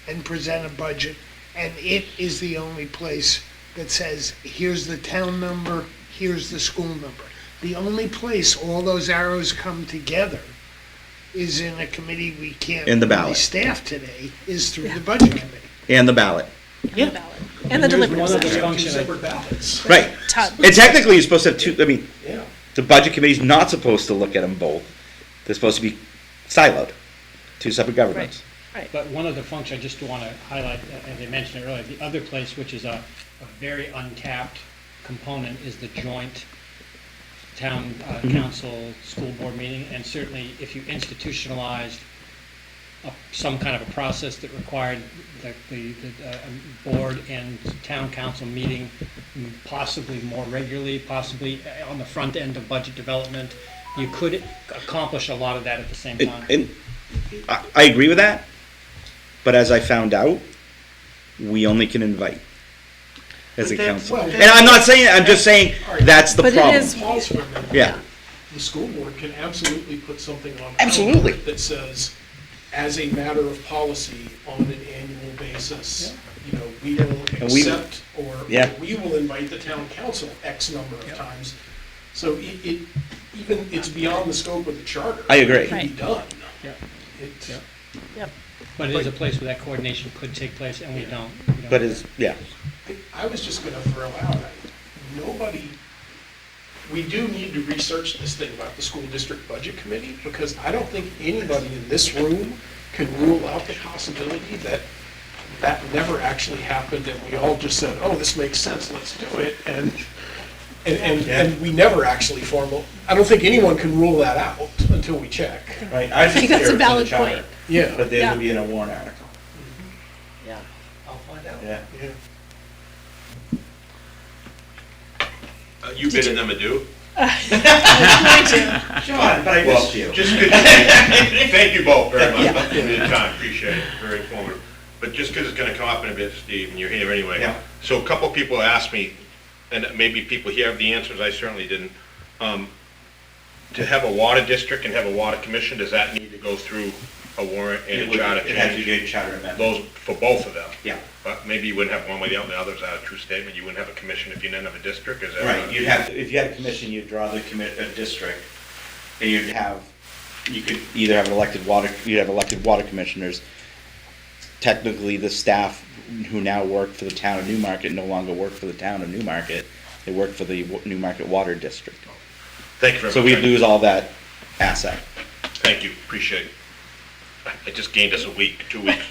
Speaker 6: and present a budget, and it is the only place that says, here's the town number, here's the school number. The only place all those arrows come together is in a committee we can't
Speaker 10: In the
Speaker 6: really
Speaker 10: ballot.
Speaker 6: staff today, is through the budget committee.
Speaker 10: and the ballot.
Speaker 1: And the ballot. And the deliberative
Speaker 11: One of the
Speaker 1: session.
Speaker 11: two separate ballots.
Speaker 10: Right.
Speaker 1: Todd.
Speaker 10: And technically, you're supposed to have two, I mean,
Speaker 11: Yeah.
Speaker 10: the budget committee's not supposed to look at them both. They're supposed to be siloed, two separate governments.
Speaker 8: But one other function I just want to highlight, as I mentioned earlier, the other place, which is a very untapped component, is the joint town council, school board meeting. And certainly, if you institutionalized some kind of a process that required the board and town council meeting possibly more regularly, possibly on the front end of budget development, you could accomplish a lot of that at the same time.
Speaker 10: And I agree with that, but as I found out, we only can invite as a
Speaker 11: But that's-
Speaker 10: council.
Speaker 11: well,
Speaker 10: And I'm not saying, I'm just saying, that's the
Speaker 1: But it
Speaker 10: problem.
Speaker 1: is-
Speaker 11: Pause for a minute.
Speaker 10: Yeah,
Speaker 11: The school board can absolutely put something on.
Speaker 10: Absolutely.
Speaker 11: ballot that says, as a matter of policy, on an annual basis, you know, we will
Speaker 10: And we-
Speaker 11: accept, or
Speaker 10: Yeah.
Speaker 11: we will invite the town council X number of times. So even, it's beyond the scope of the charter.
Speaker 10: I agree.
Speaker 11: It can be done.
Speaker 8: Yeah.
Speaker 11: It's-
Speaker 8: Yeah. But it is a place where that coordination could take place, and we don't.
Speaker 10: but is, yeah.
Speaker 11: I was just gonna throw out, nobody, we do need to research this thing about the school district budget committee, because I don't think anybody in this room can rule out the possibility that that never actually happened, and we all just said, oh, this makes sense, let's do it, and we never actually I don't think anyone can rule that out until we check.
Speaker 10: Right,
Speaker 1: I think that's a valid point.
Speaker 11: Yeah.
Speaker 10: But
Speaker 1: there
Speaker 10: there
Speaker 1: would
Speaker 10: would be in a warrant article.
Speaker 1: Yeah.
Speaker 11: I'll find out.
Speaker 10: Yeah.
Speaker 11: Yeah.
Speaker 5: You bidding them adieu?
Speaker 10: John, but I
Speaker 5: Well,
Speaker 10: missed you.
Speaker 5: just 'cause thank you both very much for your time, appreciate it, very informative. But just because it's gonna come up in a bit, Steve, and you're here anyway.
Speaker 10: Yeah.
Speaker 5: So a couple people asked me, and maybe people here have the answers, I certainly didn't. to have a water district and have a water commission, does that need to go through a warrant and a charter
Speaker 9: It has to
Speaker 5: change?
Speaker 9: be a charter amendment.
Speaker 5: Those, for both of them?
Speaker 9: Yeah.
Speaker 5: But maybe you wouldn't have one without the other, is that a true statement? You wouldn't have a commission if you didn't have a district, is that?
Speaker 9: Right, you'd have, if you had a commission, you'd draw the a district, and you could either have you'd have elected water commissioners. Technically, the staff who now work for the town of Newmarket no longer work for the town of Newmarket, they work for the Newmarket Water District.
Speaker 5: Thank you very much.
Speaker 9: So we lose all that asset.
Speaker 5: Thank you, appreciate it. I just gained us a week, 2 weeks.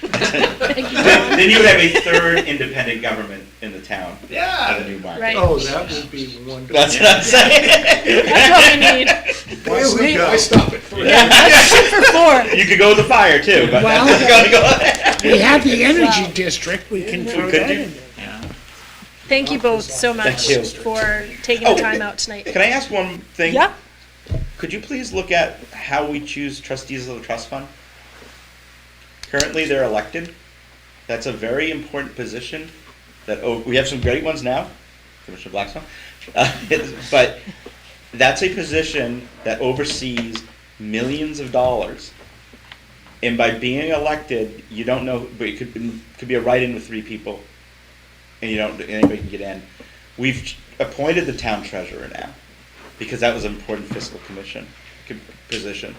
Speaker 1: Thank you, John.
Speaker 9: Then you would have a third independent government in the town of
Speaker 11: Yeah.
Speaker 9: Newmarket.
Speaker 1: Right.
Speaker 11: Oh, that would be wonderful.
Speaker 9: That's what I'm saying.
Speaker 1: That's what we need.
Speaker 11: There we go. I stop at 3.
Speaker 1: Yeah, let's shoot for 4.
Speaker 9: You could go with the fire too, but
Speaker 6: Well,
Speaker 9: that's gotta go.
Speaker 6: We have the energy
Speaker 1: Wow.
Speaker 6: district, we can throw
Speaker 9: Could
Speaker 6: that
Speaker 9: you?
Speaker 6: in there.
Speaker 7: Yeah.
Speaker 1: Thank you both so much
Speaker 9: you.
Speaker 1: for taking
Speaker 9: Oh,
Speaker 1: the time out tonight.
Speaker 9: Can I ask one thing?
Speaker 1: Yeah,
Speaker 9: Could you please look at how we choose trustees of the trust fund? Currently, they're elected. That's a very important position. We have some great ones now, Commissioner Blackstone. But that's a position that oversees millions of dollars. And by being elected, you don't know, but it could be a write-in with 3 people, and anybody can get in. We've appointed the town treasurer now, because that was an important fiscal position.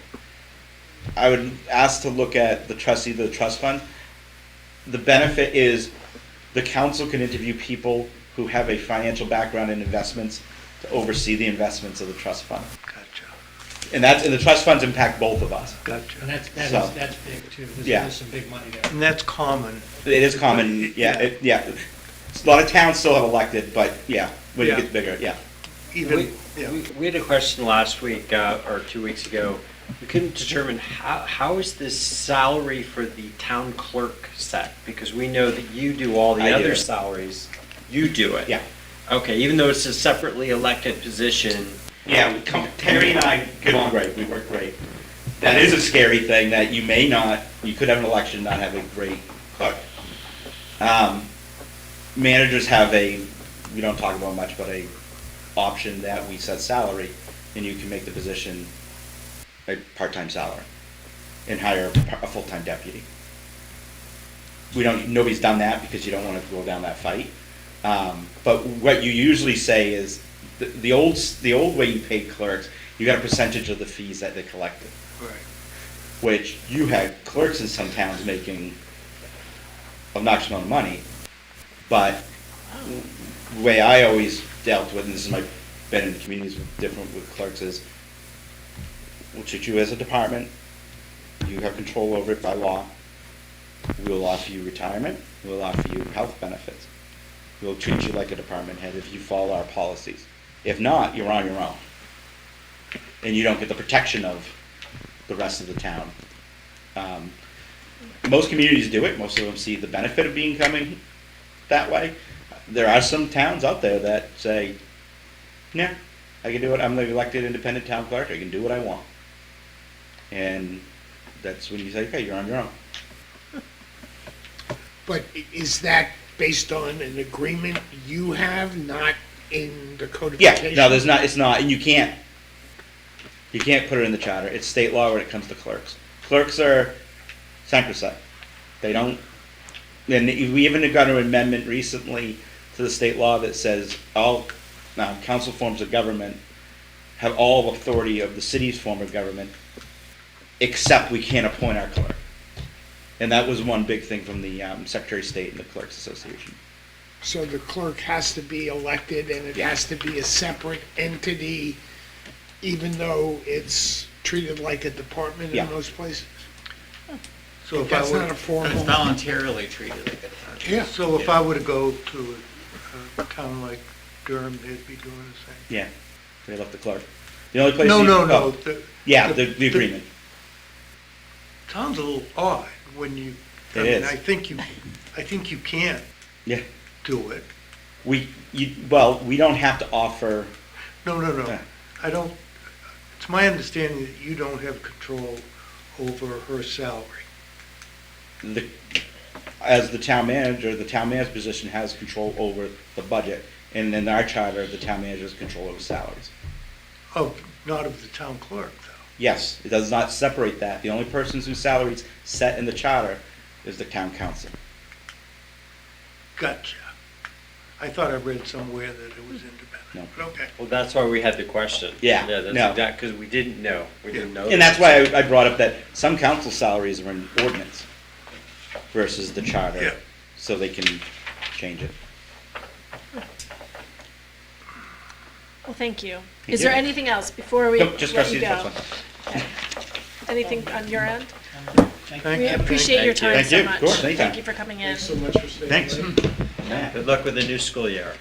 Speaker 9: I would ask to look at the trustee of the trust fund. The benefit is the council can interview people who have a financial background in investments to oversee the investments of the trust fund.
Speaker 3: Gotcha,
Speaker 9: And the trust funds impact both of us.
Speaker 3: gotcha.
Speaker 8: And that's
Speaker 9: So-
Speaker 8: big too.
Speaker 9: Yeah.
Speaker 8: There's some big money there.
Speaker 3: And that's common.
Speaker 9: It is common, yeah. A lot of towns still have elected, but yeah, when it
Speaker 3: Yeah.
Speaker 9: gets bigger, yeah.
Speaker 3: Even, yeah.
Speaker 2: We had a question last week, or 2 weeks ago. We couldn't determine how is this salary for the town clerk set? Because we know that you do all the
Speaker 9: I do
Speaker 2: other
Speaker 9: it.
Speaker 2: salaries. You do it?
Speaker 9: Yeah.
Speaker 2: Okay, even though it's a separately elected position.
Speaker 9: Yeah, Terry and I get on great, we work great. That is a scary thing, that you could have an election and not have a great clerk. Managers have we don't talk about much, but a option that we set salary, and you can make the position a part-time salary and hire a full-time deputy. Nobody's done that because you don't want to go down that fight. But what you usually say is, the old way you paid clerks, you got a percentage of the fees that they collected.
Speaker 3: Right.
Speaker 9: Which you had clerks in some towns making obnoxious amount of money. But the way I always dealt with, and this is been in communities different with clerks, is we'll treat you as a department. You have control over it by law. We'll offer you retirement. We'll offer you health benefits. We'll treat you like a department head if you follow our policies. If not, you're on your own. And you don't get the protection of the rest of the town. Most communities do it. Most of them see the benefit of coming that way. There are some towns out there that say, yeah, I can do it. I'm the elected independent town clerk. I can do what I want. And that's when you say, okay, you're on your own.
Speaker 6: But is that based on an agreement you have, not in the
Speaker 9: Yeah,
Speaker 6: codification?
Speaker 9: no, it's not, and you can't put it in the charter. It's state law when it comes to clerks. Clerks are sacrosanct. They don't, and we even got an amendment recently to the state law that says all council forms of government have all authority of the city's form of government, except we can't appoint our clerk. And that was one big thing from the Secretary of State and the Clerks Association.
Speaker 6: So the clerk has to be elected, and it has to be a separate entity, even though it's treated like a department
Speaker 9: Yeah.
Speaker 6: in most places?
Speaker 3: So if I
Speaker 6: That's not a
Speaker 3: were,
Speaker 7: It's
Speaker 6: formal.
Speaker 7: voluntarily treated like a department.
Speaker 6: Yeah.
Speaker 3: so if I were to go to a town like Durham, they'd be doing the same?
Speaker 9: Yeah, they left the clerk. The only place.
Speaker 3: No,
Speaker 9: you-
Speaker 3: no, no.
Speaker 9: oh, Yeah, the agreement.
Speaker 3: Sounds a little odd when you,
Speaker 9: It is.
Speaker 3: I think you can't
Speaker 9: Yeah.
Speaker 3: do it.
Speaker 9: We don't have to offer,
Speaker 3: No, no, no.
Speaker 9: Yeah.
Speaker 3: I don't, it's my understanding that you don't have control over her salary.
Speaker 9: as the town manager's position has control over the budget, and in our charter, the town manager has control over salaries.
Speaker 3: Oh, not of the town clerk, though.
Speaker 10: Yes, it does not separate that. The only person whose salary is set in the charter is the town council.
Speaker 3: Gotcha. I thought I read somewhere that it was independent.
Speaker 10: No.
Speaker 3: But okay.
Speaker 2: Well, that's why we had the question.
Speaker 10: Yeah,
Speaker 2: Yeah, that's
Speaker 10: no.
Speaker 2: exact, because we didn't know. We didn't know.
Speaker 10: And that's why I brought up that some council salaries are in ordinance versus the
Speaker 3: Yeah.
Speaker 10: charter, so they can change it.
Speaker 1: Well, thank you.
Speaker 10: Thank
Speaker 1: Is there
Speaker 10: you.
Speaker 1: anything else before we
Speaker 10: Nope, just
Speaker 1: let you
Speaker 10: trustees,
Speaker 1: go?
Speaker 10: that's fine.
Speaker 1: Anything on your end?
Speaker 3: Thank
Speaker 1: We
Speaker 3: you.
Speaker 1: appreciate your time
Speaker 10: Thank
Speaker 1: so
Speaker 10: you.
Speaker 1: much.
Speaker 10: Of course, anytime.
Speaker 1: Thank you for coming in.
Speaker 11: Thanks so much for staying.
Speaker 10: Thanks.
Speaker 11: late.
Speaker 10: Yeah.
Speaker 2: Good luck with the new school year.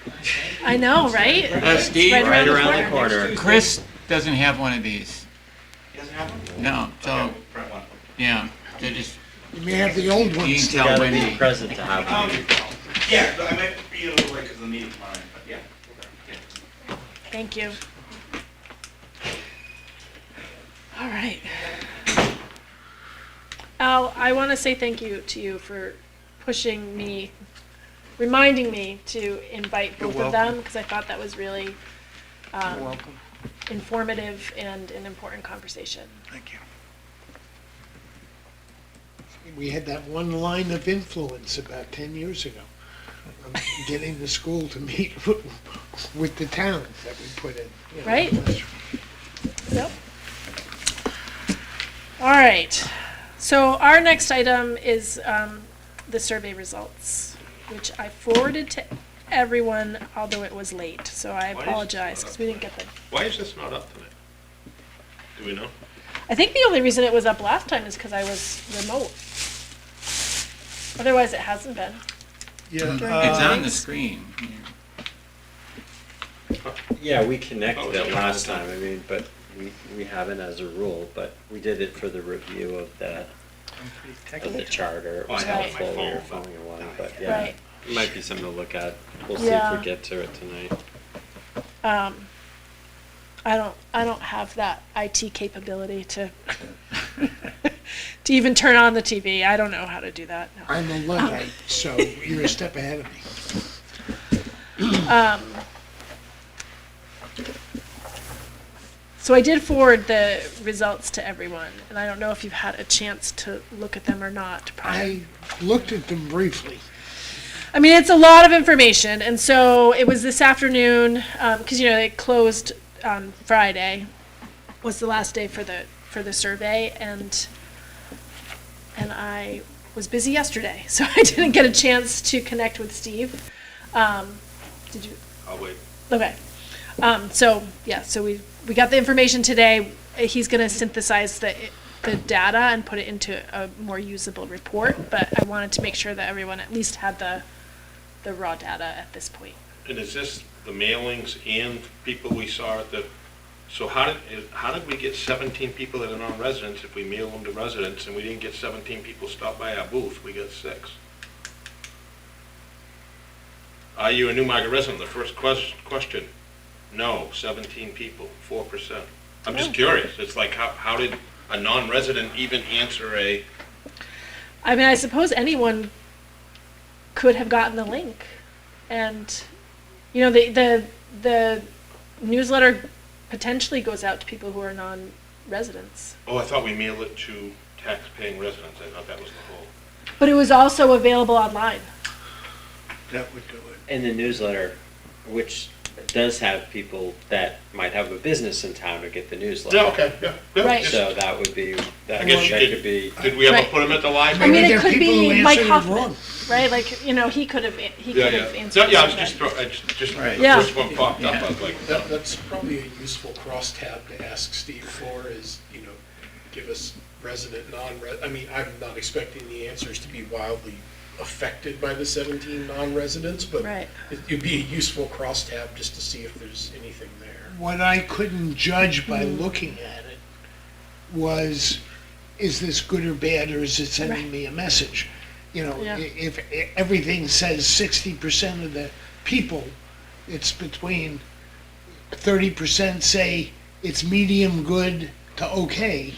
Speaker 1: I know, right? It's
Speaker 7: Steve,
Speaker 1: right
Speaker 2: Right
Speaker 1: around
Speaker 2: around the corner.
Speaker 7: Chris doesn't have one of these.
Speaker 9: You doesn't have one?
Speaker 7: No, so,
Speaker 9: Okay, print one.
Speaker 7: yeah, they just,
Speaker 6: You may have the old
Speaker 7: you
Speaker 6: ones.
Speaker 7: can
Speaker 2: You
Speaker 7: tell
Speaker 2: gotta
Speaker 7: when
Speaker 2: be
Speaker 7: he,
Speaker 2: present to have one.
Speaker 9: Yeah, I might be a little late because of the meeting tomorrow, but yeah.
Speaker 1: Thank you. All right. Al, I want to say thank you to you for pushing me, reminding me to invite
Speaker 3: You're
Speaker 1: both of them,
Speaker 3: welcome.
Speaker 1: because I thought that was really
Speaker 3: You're welcome.
Speaker 1: informative and an important conversation.
Speaker 3: Thank you.
Speaker 6: We had that one line of influence about 10 years ago, of getting the school to meet with the towns that we put in. you know.
Speaker 1: Right? Yep. All right. So our next item is the survey results, which I forwarded to everyone, although it was late. So I
Speaker 5: Why is-
Speaker 1: apologize because we didn't get them.
Speaker 5: Why is this not up tonight? Do we know?
Speaker 1: I think the only reason it was up last time is because I was remote. Otherwise, it hasn't been.
Speaker 3: Yeah.
Speaker 7: it's on the screen.
Speaker 2: Yeah, we connected it last time, I mean, but we haven't as a rule, but we did it for the review of the charter. It was
Speaker 5: Oh, I have
Speaker 1: it on
Speaker 2: helpful,
Speaker 5: my
Speaker 2: we were
Speaker 5: phone, but-
Speaker 2: following one, but yeah.
Speaker 1: Right.
Speaker 2: It might be something to look at. We'll see if
Speaker 1: Yeah.
Speaker 2: we get to it tonight.
Speaker 1: I don't have that IT capability to to even turn on the TV. I don't know how to do that. No.
Speaker 6: I'm a Luddite, so you're a step ahead of me.
Speaker 1: So I did forward the results to everyone, and I don't know if you've had a chance to look at them or not prior.
Speaker 6: I looked at them briefly.
Speaker 1: I mean, it's a lot of information, and so it was this afternoon, because, they closed on Friday, was the last day for the survey, and I was busy yesterday, so I didn't get a chance to connect with Steve. Did you?
Speaker 5: I'll wait.
Speaker 1: Okay. So we got the information today. He's going to synthesize the data and put it into a more usable report, but I wanted to make sure that everyone at least had the raw data at this point.
Speaker 5: And is this the mailings and people we saw at the, so how did we get 17 people that are non-residents if we mail them to residents and we didn't get 17 people stop by our booth, we got 6? Are you a Newmarket resident? The first question, no, 17 people, 4%. I'm just
Speaker 1: Oh.
Speaker 5: curious, it's like how did a non-resident even answer a,
Speaker 1: I mean, I suppose anyone could have gotten the link, and the newsletter potentially goes out to people who are non-residents.
Speaker 5: oh, I thought we mailed it to tax-paying residents, I thought that was the whole.
Speaker 1: But it was also available online.
Speaker 3: That would do it.
Speaker 2: In the newsletter, which does have people that might have a business in town to get the newsletter.
Speaker 5: Yeah, okay, yeah.
Speaker 1: Right.
Speaker 2: So that would be, that
Speaker 5: I guess you
Speaker 2: that
Speaker 5: did.
Speaker 2: could be.
Speaker 5: Did we ever
Speaker 1: Right.
Speaker 5: put them at the
Speaker 1: I
Speaker 5: library?
Speaker 1: mean,
Speaker 6: Maybe
Speaker 1: it
Speaker 6: there are
Speaker 1: could
Speaker 6: people who
Speaker 1: be Mike
Speaker 6: answered it
Speaker 1: Hoffman,
Speaker 6: wrong.
Speaker 1: right? Like, he could have answered.
Speaker 5: So, yeah, I was
Speaker 1: that.
Speaker 5: just
Speaker 3: Right.
Speaker 5: the
Speaker 1: Yeah.
Speaker 5: first one popped up, I was like,
Speaker 11: That's probably a useful crosstab to ask Steve for is, give us resident, I mean, I'm not expecting the answers to be wildly affected by the 17 non-residents, but
Speaker 1: Right.
Speaker 11: it'd be a useful crosstab just to see if there's anything there.
Speaker 6: What I couldn't judge by looking at it was, is this good or bad, or is it sending me a message?
Speaker 1: Yeah.
Speaker 6: If everything says 60% of the people, it's between 30% say it's medium good to okay,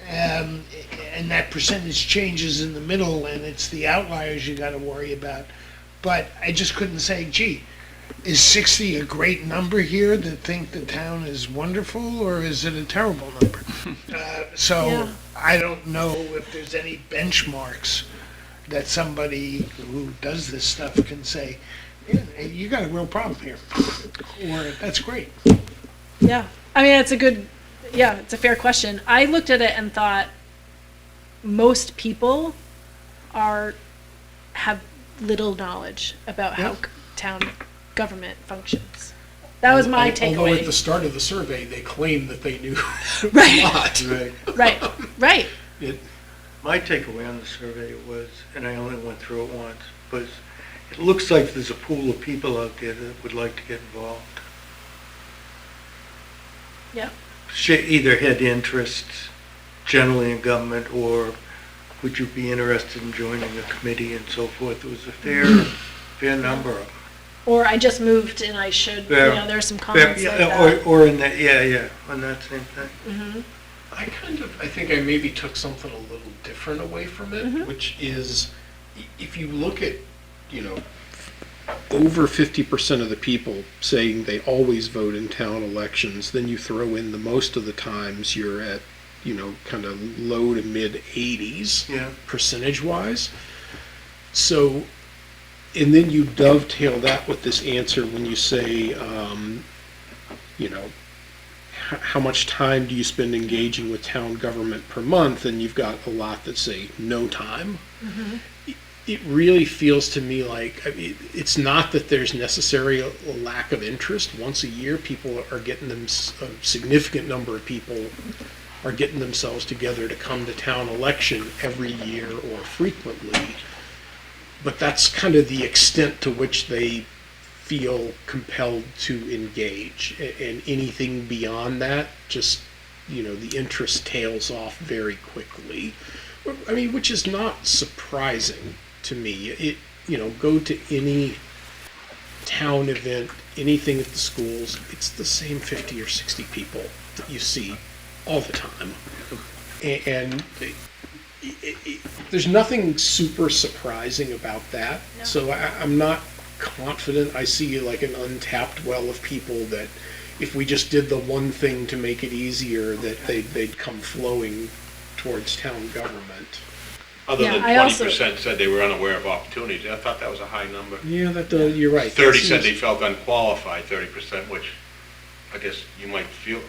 Speaker 6: and that percentage changes in the middle, and it's the outliers you gotta worry about. But I just couldn't say, gee, is 60 a great number here that think the town is wonderful, or is it a terrible number? So
Speaker 1: Yeah.
Speaker 6: I don't know if there's any benchmarks that somebody who does this stuff can say, yeah, you got a real problem here, or that's great.
Speaker 1: Yeah, I mean, it's a fair question. I looked at it and thought most people have little knowledge about how town government functions. That was my
Speaker 11: Although at the
Speaker 1: takeaway.
Speaker 11: start of the survey, they claimed that they knew a
Speaker 1: Right.
Speaker 11: lot.
Speaker 3: Right.
Speaker 1: Right.
Speaker 3: My takeaway on the survey was, and I only went through it once, was it looks like there's a pool of people out there that would like to get involved.
Speaker 1: Yeah.
Speaker 3: Either had interests generally in government, or would you be interested in joining a committee and so forth. It was a fair number of them.
Speaker 1: Or I just moved and I should,
Speaker 3: Yeah.
Speaker 1: there's some comments like
Speaker 3: Yeah,
Speaker 1: that.
Speaker 3: or in that, on that same thing.
Speaker 1: Mm-hmm.
Speaker 11: I think I maybe took something a little different away from it,
Speaker 1: Mhm.
Speaker 11: which is, if you look at, over 50% of the people saying they always vote in town elections, then you throw in the most of the times you're at, kind of low to mid 80s
Speaker 3: Yeah.
Speaker 11: percentage wise. So, and then you dovetail that with this answer when you say, how much time do you spend engaging with town government per month? And you've got a lot that say no time. It really feels to me like, it's not that there's necessarily a lack of interest. Once a year, people are getting a significant number of people are getting themselves together to come to town election every year or frequently. But that's kind of the extent to which they feel compelled to engage. And anything beyond that, just, the interest tails off very quickly. I mean, which is not surprising to me. Go to any town event, anything at the schools, it's the same 50 or 60 people that you see all the time. And there's nothing super surprising about that.
Speaker 1: No.
Speaker 11: So I'm not confident I see like an untapped well of people that if we just did the one thing to make it easier, that they'd come flowing towards town government.
Speaker 5: Other
Speaker 1: Yeah,
Speaker 5: than
Speaker 1: I also-
Speaker 5: 20% said they were unaware of opportunities. I thought that was a high number.
Speaker 11: Yeah, you're right.
Speaker 5: 30
Speaker 11: That
Speaker 5: said they
Speaker 11: seems-
Speaker 5: felt unqualified, 30%, which I guess they might feel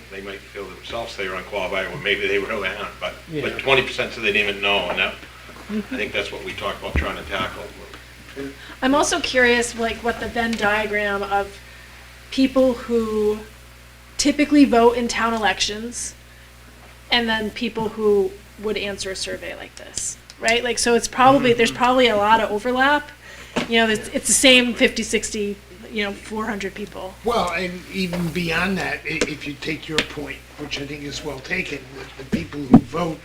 Speaker 5: themselves they were unqualified, or maybe they really aren't, but
Speaker 11: Yeah.
Speaker 5: 20% said they didn't even know, and that, I think that's what we talked about trying to tackle.
Speaker 1: I'm also curious, like, what the Venn diagram of people who typically vote in town elections, and then people who would answer a survey like this, right? Like, so it's probably, there's probably a lot of overlap. It's the same 50, 60, 400 people.
Speaker 6: Well, and even beyond that, if you take your point, which I think is well taken, that the people who vote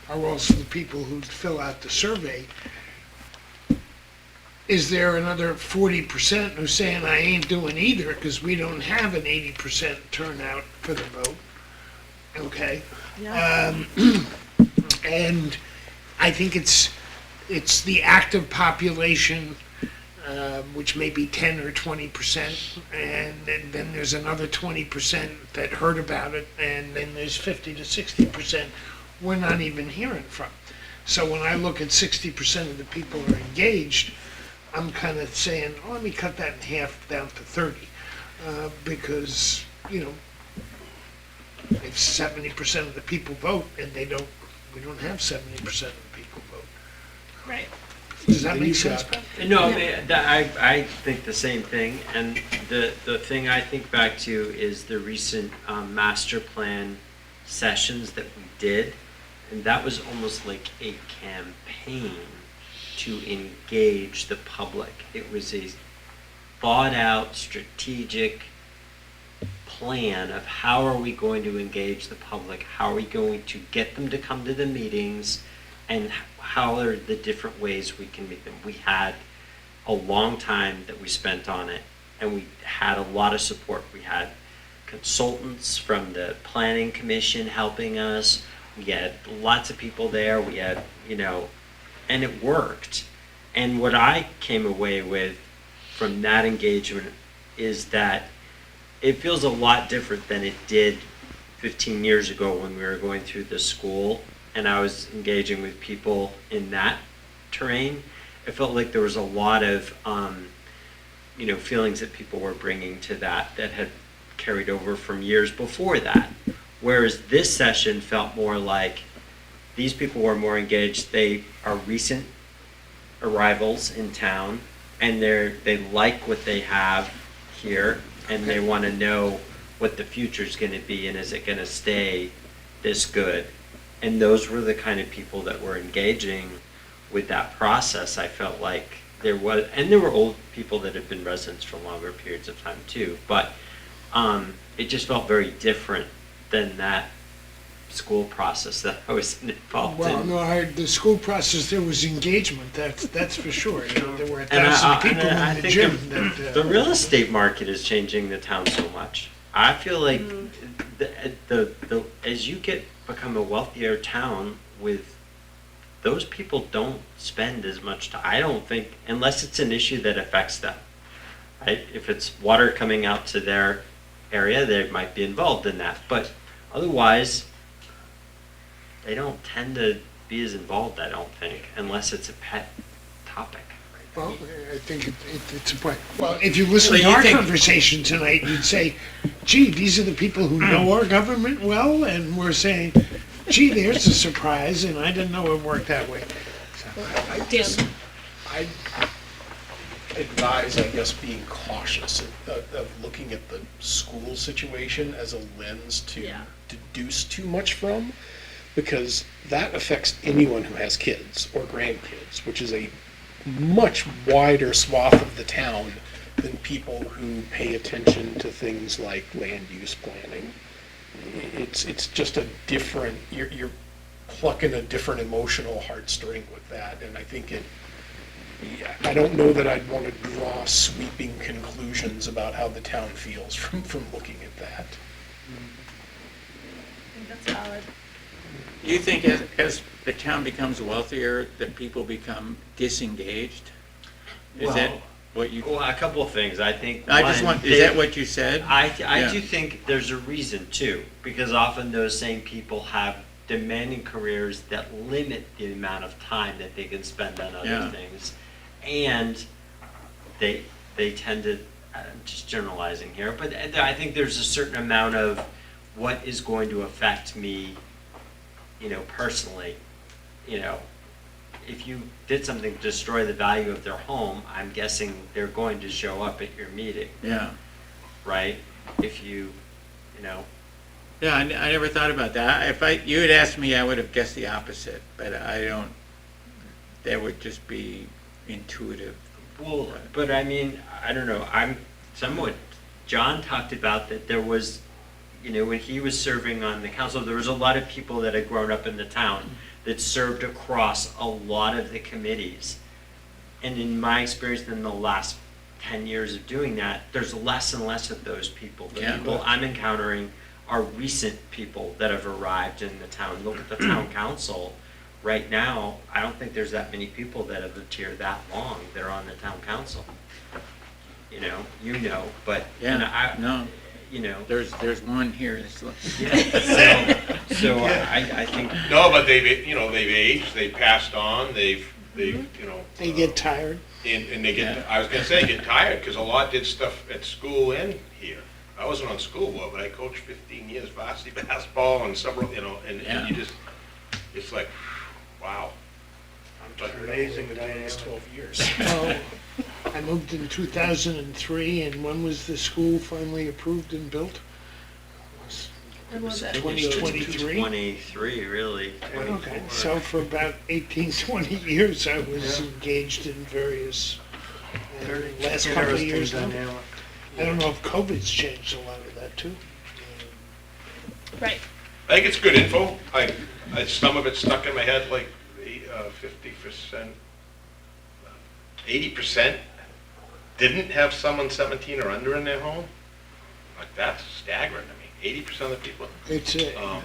Speaker 6: are also the people who fill out the survey, is there another 40% who's saying, I ain't doing either because we don't have an 80% turnout for the vote? Okay.
Speaker 1: Yeah.
Speaker 6: And I think it's the active population, which may be 10 or 20%, and then there's another 20% that heard about it, and then there's 50 to 60% we're not even hearing from. So when I look at 60% of the people who are engaged, I'm kind of saying, oh, let me cut that in half down to 30, because, if 70% of the people vote and we don't have 70% of the people vote.
Speaker 1: Right.
Speaker 6: Does that make sense?
Speaker 2: No,
Speaker 1: Yeah.
Speaker 2: I think the same thing, and the thing I think back to is the recent master plan sessions that we did, and that was almost like a campaign to engage the public. It was a thought-out, strategic plan of how are we going to engage the public, how are we going to get them to come to the meetings, and how are the different ways we can make them. We had a long time that we spent on it, and we had a lot of support. We had consultants from the planning commission helping us. We had lots of people there. We had, and it worked. And what I came away with from that engagement is that it feels a lot different than it did 15 years ago when we were going through the school and I was engaging with people in that terrain. It felt like there was a lot of, feelings that people were bringing to that had carried over from years before that. Whereas this session felt more like these people were more engaged. They are recent arrivals in town, and they like what they have here, and they want to know what the future's going to be, and is it going to stay this good? And those were the kind of people that were engaging with that process. I felt like there were old people that had been residents for longer periods of time too, but it just felt very different than that school process that I was involved
Speaker 6: Well,
Speaker 2: in.
Speaker 6: no, the school process, there was engagement, that's for sure. There were
Speaker 2: And
Speaker 6: 1,000 people
Speaker 2: I
Speaker 6: in the
Speaker 2: think
Speaker 6: gym
Speaker 2: the real estate market is changing the town so much. I feel like as you become a wealthier town, with those people don't spend as much time. I don't think, unless it's an issue that affects them, right? If it's water coming out to their area, they might be involved in that. But otherwise, they don't tend to be as involved, I don't think, unless it's a pet topic.
Speaker 6: Well, I think it's a point. Well, if you listen
Speaker 7: So
Speaker 6: to
Speaker 7: you
Speaker 6: our
Speaker 7: think-
Speaker 6: conversation tonight, you'd say, gee, these are the people who know our government well, and we're saying, gee, there's a surprise, and I didn't know it worked that way.
Speaker 11: I advise, I guess, being cautious of looking at the school situation as a lens to
Speaker 1: Yeah.
Speaker 11: deduce too much from, because that affects anyone who has kids or grandkids, which is a much wider swath of the town than people who pay attention to things like land use planning. It's just a different, you're plucking a different emotional heartstring with that, and I think I don't know that I'd want to draw sweeping conclusions about how the town feels from looking at that.
Speaker 1: I think that's valid.
Speaker 7: Do you think as the town becomes wealthier, that people become disengaged? Is that
Speaker 2: Well,
Speaker 7: what you,
Speaker 2: Well, a couple of things. I think
Speaker 7: I just
Speaker 2: one,
Speaker 7: want, is that what you said?
Speaker 2: I
Speaker 7: Yeah.
Speaker 2: do think there's a reason too, because often those same people have demanding careers that limit the amount of time that they can spend on other
Speaker 7: Yeah.
Speaker 2: things, and they tend to. I'm just generalizing here, but I think there's a certain amount of what is going to affect me, personally. If you did something to destroy the value of their home, I'm guessing they're going to show up at your meeting,
Speaker 7: Yeah,
Speaker 2: right? If you.
Speaker 7: yeah, I never thought about that. You had asked me, I would have guessed the opposite, but I don't, that would just be intuitive.
Speaker 2: Well, but I mean, I don't know, John talked about that there was, when he was serving on the council, there was a lot of people that had grown up in the town that served across a lot of the committees. And in my experience in the last 10 years of doing that, there's less and less of those people. The
Speaker 7: Yeah.
Speaker 2: people I'm encountering are recent people that have arrived in the town. Look at the town council. Right now, I don't think there's that many people that have lived here that long that are on the town council. But
Speaker 7: Yeah, no,
Speaker 2: you know,
Speaker 7: there's one here that's,
Speaker 2: yeah. So I think
Speaker 5: No, but they've aged, they've passed on, they've,
Speaker 6: They get tired.
Speaker 5: and they get,
Speaker 7: Yeah.
Speaker 5: I was gonna say, get tired, because a lot did stuff at school and here. I wasn't on school board, but I coached 15 years varsity basketball and several, and
Speaker 7: Yeah.
Speaker 5: you just, it's like, wow. But
Speaker 11: Amazing that it was 12 years.
Speaker 6: Well, I moved in 2003, and when was the school finally approved and built?
Speaker 1: When was it?
Speaker 6: 2023?
Speaker 2: 23, really.
Speaker 6: Okay, so for about 18, 20 years, I was engaged in various, last couple of years now. I don't know if COVID's changed a lot of that too.
Speaker 1: Right.
Speaker 5: I think it's good info. Some of it stuck in my head, like 50%, 80% didn't have someone 17 or under in their home. Like, that's staggering to me. 80% of the people.
Speaker 6: It's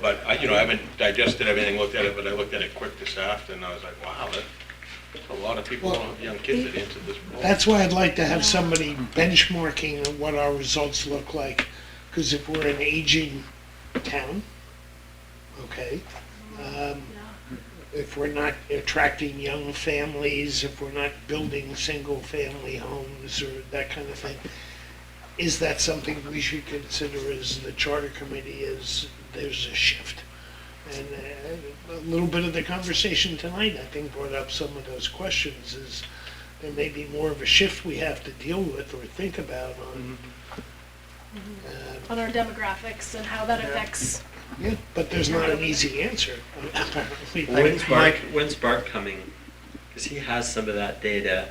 Speaker 5: But I haven't digested everything, looked at it, but I looked at it quick this afternoon, and I was like, wow, A lot of people, young kids that answered this. poll.
Speaker 6: That's why I'd like to have somebody benchmarking what our results look like, because if we're an aging town, okay, if we're not attracting young families, if we're not building single-family homes or that kind of thing, is that something we should consider as the charter committee, as there's a shift? And a little bit of the conversation tonight, I think, brought up some of those questions, is there may be more of a shift we have to deal with or think about on.
Speaker 1: On our demographics and how that affects.
Speaker 6: Yeah, but there's not an easy answer, apparently.
Speaker 2: When's Bart coming? Because he has some of that data,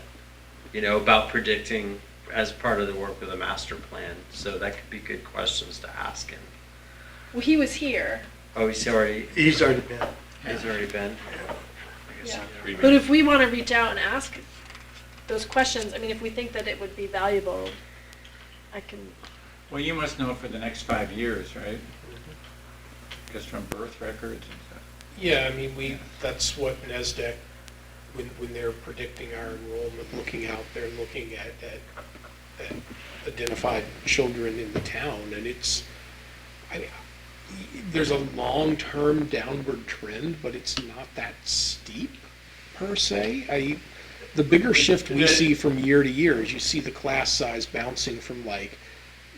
Speaker 2: about predicting as part of the work with the master plan. So that could be good questions to ask him.
Speaker 1: Well, he was here.
Speaker 2: Oh, he's already been.
Speaker 3: He's already been.
Speaker 2: I guess
Speaker 1: Yeah.
Speaker 2: he-
Speaker 1: But if we want to reach out and ask those questions, I mean, if we think that it would be valuable, I can,
Speaker 7: Well, you must know for the next 5 years, right? Just from birth records and stuff.
Speaker 11: Yeah, I mean, that's what NASDAQ, when they're predicting our enrollment, looking out, they're looking at identified children in the town, and there's a long-term downward trend, but it's not that steep, per se. The bigger shift we see from year to year is you see the class size bouncing from like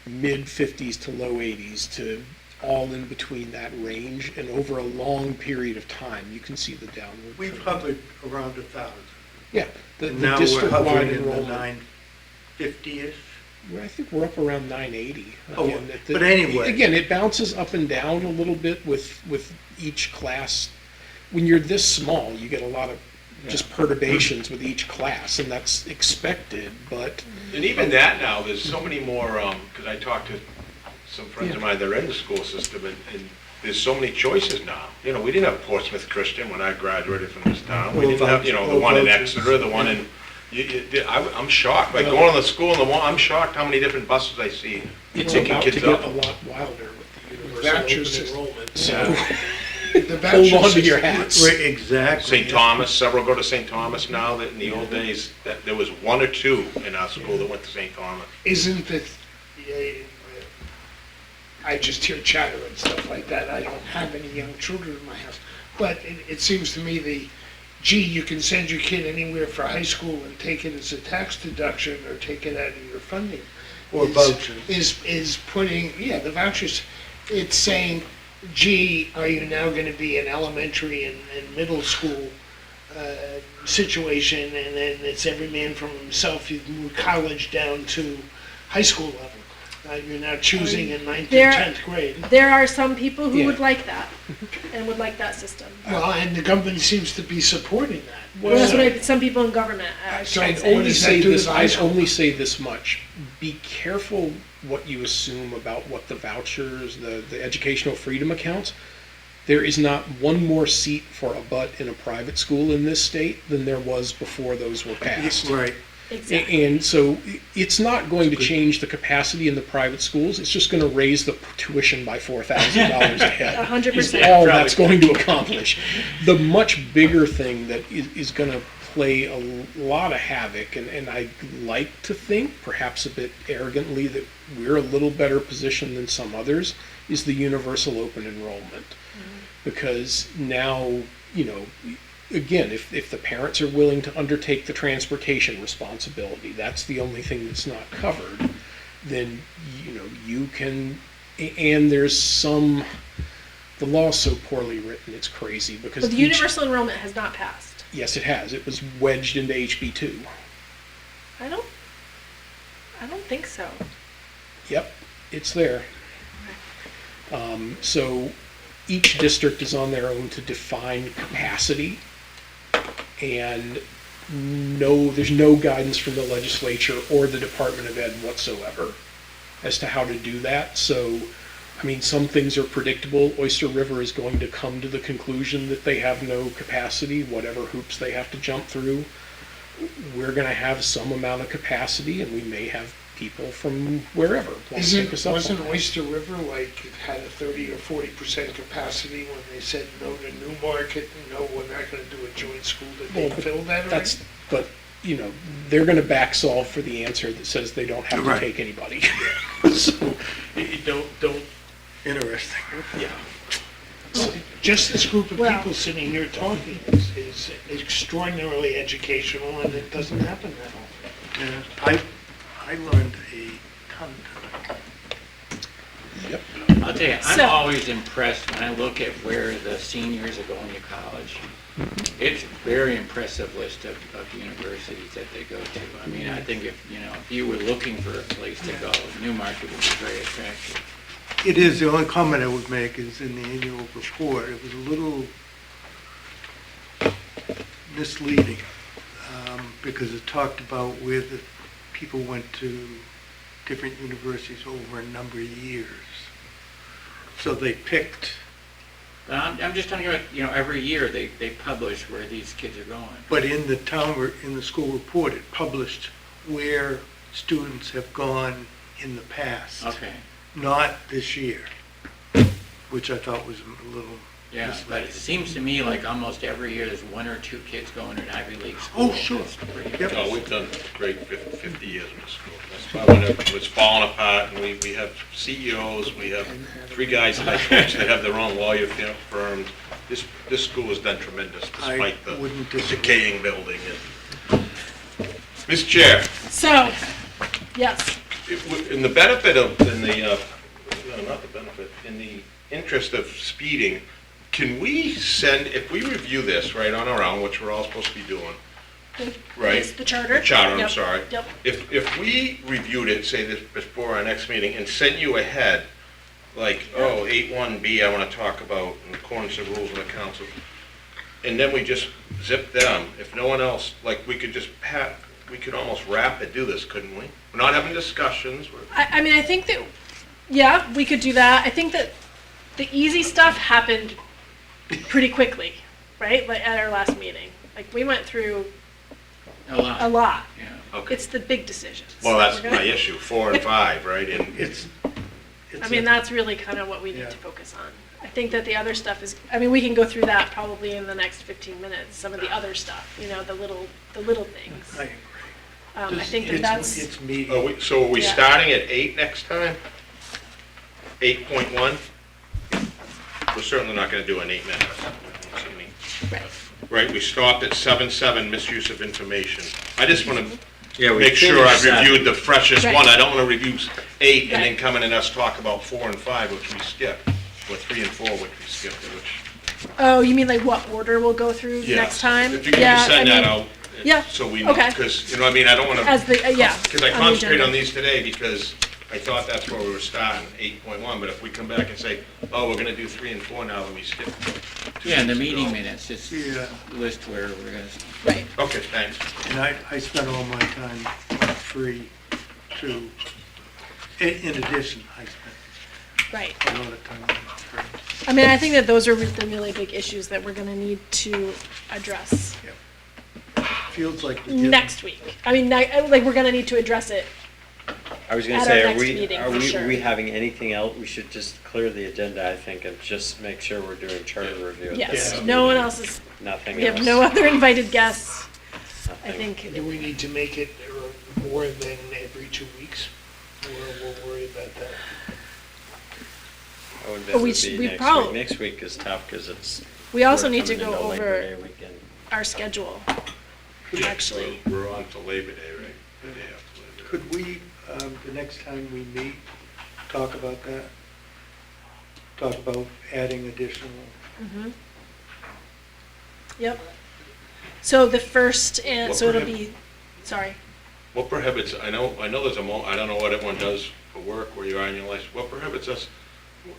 Speaker 11: mid-50s to low 80s to all in between that range, and over a long period of time, you can see the downward
Speaker 3: We've
Speaker 11: trend.
Speaker 3: hovered around 1,000.
Speaker 11: Yeah, the
Speaker 3: And now we're
Speaker 11: district-wide
Speaker 3: hovering in the
Speaker 11: enrollment,
Speaker 3: 950-ish.
Speaker 11: I think we're up around 980.
Speaker 3: Oh,
Speaker 11: Again,
Speaker 3: but anyway.
Speaker 11: Again, it bounces up and down a little bit with each class. When you're this small, you get a lot of just perturbations with each class, and that's expected, but
Speaker 5: And even that now, there's so many more, because I talked to some friends of mine that are in the school system, and there's so many choices now. We didn't have Portsmouth Christian when I graduated from this town. We didn't have, the one in Exeter, the one in, I'm shocked. Like going to the school, I'm shocked how many different buses I see
Speaker 11: it's
Speaker 5: taking
Speaker 11: about to
Speaker 5: kids
Speaker 11: get
Speaker 5: up.
Speaker 11: a lot wilder with the universal
Speaker 6: Voucher
Speaker 11: open
Speaker 6: system.
Speaker 11: enrollment, so
Speaker 6: The
Speaker 11: hold
Speaker 6: voucher
Speaker 11: on to your
Speaker 6: system-
Speaker 11: hats.
Speaker 3: Right, exactly.
Speaker 5: St. Thomas, several go to St. Thomas now, that in the old days, that there was one or two in our school that went to St. Thomas.
Speaker 6: Isn't it, I just hear chatter and stuff like that, I don't have any young children in my house, but it seems to me you can send your kid anywhere for high school and take it as a tax deduction or take it out of your funding.
Speaker 3: Or
Speaker 6: is-
Speaker 3: vouchers.
Speaker 6: Is putting, the vouchers, it's saying, gee, are you now gonna be an elementary and middle school situation, and then it's every man for himself, you've moved college down to high school level. You're now choosing in ninth
Speaker 1: There-
Speaker 6: and 10th grade.
Speaker 1: there are some people who
Speaker 11: Yeah.
Speaker 1: would like that and would like that system.
Speaker 6: Well, and the government seems to be supporting that.
Speaker 1: Well, that's what some people in government, I
Speaker 6: So
Speaker 1: should
Speaker 11: I'd
Speaker 1: say.
Speaker 6: what
Speaker 11: only
Speaker 6: does that
Speaker 11: say
Speaker 6: do to
Speaker 11: this,
Speaker 6: the
Speaker 11: I'd
Speaker 6: high school?
Speaker 11: only say this much. Be careful what you assume about what the vouchers, the educational freedom accounts. There is not one more seat for a butt in a private school in this state than there was before those were passed.
Speaker 3: Right.
Speaker 1: Exactly.
Speaker 11: And so it's not going to change the capacity in the private schools. It's just going to raise the tuition by $4,000 a head.
Speaker 1: 100%.
Speaker 11: Is all that's going to accomplish. The much bigger thing that is going to play a lot of havoc, and I like to think, perhaps a bit arrogantly, that we're a little better positioned than some others, is the universal open enrollment. Because now, again, if the parents are willing to undertake the transportation responsibility, that's the only thing that's not covered, then, you can, and there's the law's so poorly written, it's crazy, because
Speaker 1: But the universal enrollment has not passed.
Speaker 11: yes, it has. It was wedged into HB2.
Speaker 1: I don't think so.
Speaker 11: Yep, it's there. So each district is on their own to define capacity, and there's no guidance from the legislature or the Department of Ed whatsoever as to how to do that. So, some things are predictable. Oyster River is going to come to the conclusion that they have no capacity, whatever hoops they have to jump through. we're gonna have some amount of capacity, and we may have people from wherever want to take us up on
Speaker 6: Wasn't
Speaker 11: that.
Speaker 6: Oyster River like, it had a 30 or 40% capacity when they said no to Newmarket, no, we're not gonna do a joint school, did they
Speaker 11: Well, but
Speaker 6: fill that already?
Speaker 11: That's, but, you know, they're gonna back solve for the answer that says they don't have to
Speaker 3: Right.
Speaker 11: take anybody. So, don't,
Speaker 3: Interesting.
Speaker 11: yeah.
Speaker 6: Just this group of
Speaker 1: Well-
Speaker 6: people sitting here talking is extraordinarily educational, and it doesn't happen that often.
Speaker 3: Yeah, I learned a ton tonight.
Speaker 7: I'll tell you, I'm
Speaker 1: So-
Speaker 7: always impressed when I look at where the seniors are going to college. It's a very impressive list of universities that they go to. I mean, I think if you were looking for a place to go, Newmarket would be very attractive.
Speaker 3: It is, the only comment I would make is in the annual report, it was a little misleading, because it talked about where the people went to different universities over a number of years. So they picked,
Speaker 7: But I'm just talking about, every year they publish where these kids are going.
Speaker 3: but in the in the school report, it published where students have gone in the past.
Speaker 7: Okay,
Speaker 3: Not this year, which I thought was a little
Speaker 7: yeah, but
Speaker 3: misleading.
Speaker 7: it seems to me like almost every year there's one or two kids going to an Ivy League school.
Speaker 3: Oh, sure.
Speaker 7: That's pretty
Speaker 3: Yep.
Speaker 7: impressive.
Speaker 5: No, we've done great 50 years in this school. That's why when it was falling apart, and we have CEOs, we have 3 guys that I coach that have their own lawyer firms. This school has done tremendous despite the
Speaker 3: wouldn't disagree.
Speaker 5: decaying building. Mr. Chair,
Speaker 1: So, yes,
Speaker 5: in the benefit of, no, not the benefit, in the interest of speeding, can we send, if we review this, right, on our own, which we're all supposed to be doing, right?
Speaker 1: it's the charter.
Speaker 5: The charter, I'm
Speaker 1: Yep,
Speaker 5: sorry.
Speaker 1: Yep.
Speaker 5: If we reviewed it, say this before our next meeting, and sent you ahead, like, 8.1B, I want to talk about in accordance with the rules of the council, and then we just zip them, if no one else, like, we could just we could almost rapid do this, couldn't we? We're not having discussions,
Speaker 1: I mean, I think that, yeah, we could do that. I think that the easy stuff happened pretty quickly, right? Like at our last meeting. Like we went through
Speaker 7: A lot.
Speaker 1: a lot.
Speaker 7: Yeah.
Speaker 5: okay.
Speaker 1: It's the big decisions.
Speaker 5: Well, that's
Speaker 1: We're gonna-
Speaker 5: my issue, 4 and 5, right? And
Speaker 3: It's
Speaker 1: I mean, that's really kind of what we need
Speaker 3: Yeah.
Speaker 1: to focus on. I think that the other stuff is, I mean, we can go through that probably in the next 15 minutes, some of the other stuff, the little things.
Speaker 3: I agree.
Speaker 1: I think that that's,
Speaker 3: It's meaty.
Speaker 5: So are we
Speaker 1: Yeah.
Speaker 5: starting at 8 next time? 8.1? We're certainly not gonna do an 8 minutes.
Speaker 1: right.
Speaker 5: Right, we stopped at 7.7, misuse of information. I just wanna
Speaker 2: Yeah, we
Speaker 5: make sure I've
Speaker 2: finished that.
Speaker 5: reviewed the freshest
Speaker 1: Right.
Speaker 5: one. I don't wanna review 8 and then
Speaker 1: Right.
Speaker 5: come in and us talk about 4 and 5, which we skipped, or 3 and 4, which we skipped, which.
Speaker 1: Oh, you mean like what order we'll go through
Speaker 5: Yeah.
Speaker 1: next time?
Speaker 5: If you can
Speaker 1: Yeah,
Speaker 5: just send
Speaker 1: I
Speaker 5: that
Speaker 1: mean,
Speaker 5: out.
Speaker 1: yeah,
Speaker 5: So we know,
Speaker 1: okay.
Speaker 5: because, you know what I mean, I don't wanna.
Speaker 1: As the, yeah.
Speaker 5: Because I
Speaker 1: on the
Speaker 5: concentrate
Speaker 1: agenda.
Speaker 5: on these today because I thought that's where we were starting, 8.1, but if we come back and say, oh, we're gonna do 3 and 4 now, then we skip. 2
Speaker 7: Yeah, in the
Speaker 5: weeks ago.
Speaker 7: meeting minutes, just
Speaker 3: Yeah.
Speaker 7: list where we're gonna.
Speaker 1: Right.
Speaker 5: Okay, thanks.
Speaker 3: And I spent all my time free to, in addition, I spent
Speaker 1: Right.
Speaker 3: a lot of time free.
Speaker 1: I mean, I think that those are the really big issues that we're gonna need to address
Speaker 3: Feels like we're getting-
Speaker 1: next week. I mean, like, we're gonna need to address it.
Speaker 2: I was gonna
Speaker 1: At
Speaker 2: say,
Speaker 1: our
Speaker 2: are
Speaker 1: next
Speaker 2: we,
Speaker 1: meeting,
Speaker 2: are
Speaker 1: for
Speaker 2: we,
Speaker 1: sure.
Speaker 2: we having anything else? We should just clear the agenda, I think, and just make sure we're doing charter review. at
Speaker 1: Yes,
Speaker 2: this
Speaker 1: no one
Speaker 2: meeting.
Speaker 1: else is,
Speaker 2: Nothing
Speaker 1: we
Speaker 2: else.
Speaker 1: have no other invited guests. I
Speaker 2: Nothing.
Speaker 1: think,
Speaker 6: Do we need to make it more than every 2 weeks? Or we'll worry about that?
Speaker 2: I would bet
Speaker 1: But
Speaker 2: it
Speaker 1: we
Speaker 2: would
Speaker 1: should-
Speaker 2: be
Speaker 1: we
Speaker 2: next
Speaker 1: prob-
Speaker 2: week. Next week is tough, because it's.
Speaker 1: we also
Speaker 2: we're
Speaker 1: need to
Speaker 2: coming
Speaker 1: go
Speaker 2: into Labor
Speaker 1: over
Speaker 2: Day weekend.
Speaker 1: our schedule, actually.
Speaker 5: We're on to Labor Day, right? The day after Labor Day.
Speaker 3: Could we, the next time we meet, talk about that? Talk about adding additional,
Speaker 1: Yep. So the first, and,
Speaker 5: What
Speaker 1: so it'll
Speaker 5: prohibit-
Speaker 1: be, sorry.
Speaker 5: What prohibits, I know there's I don't know what everyone does for work, where you are in your life, what prohibits us,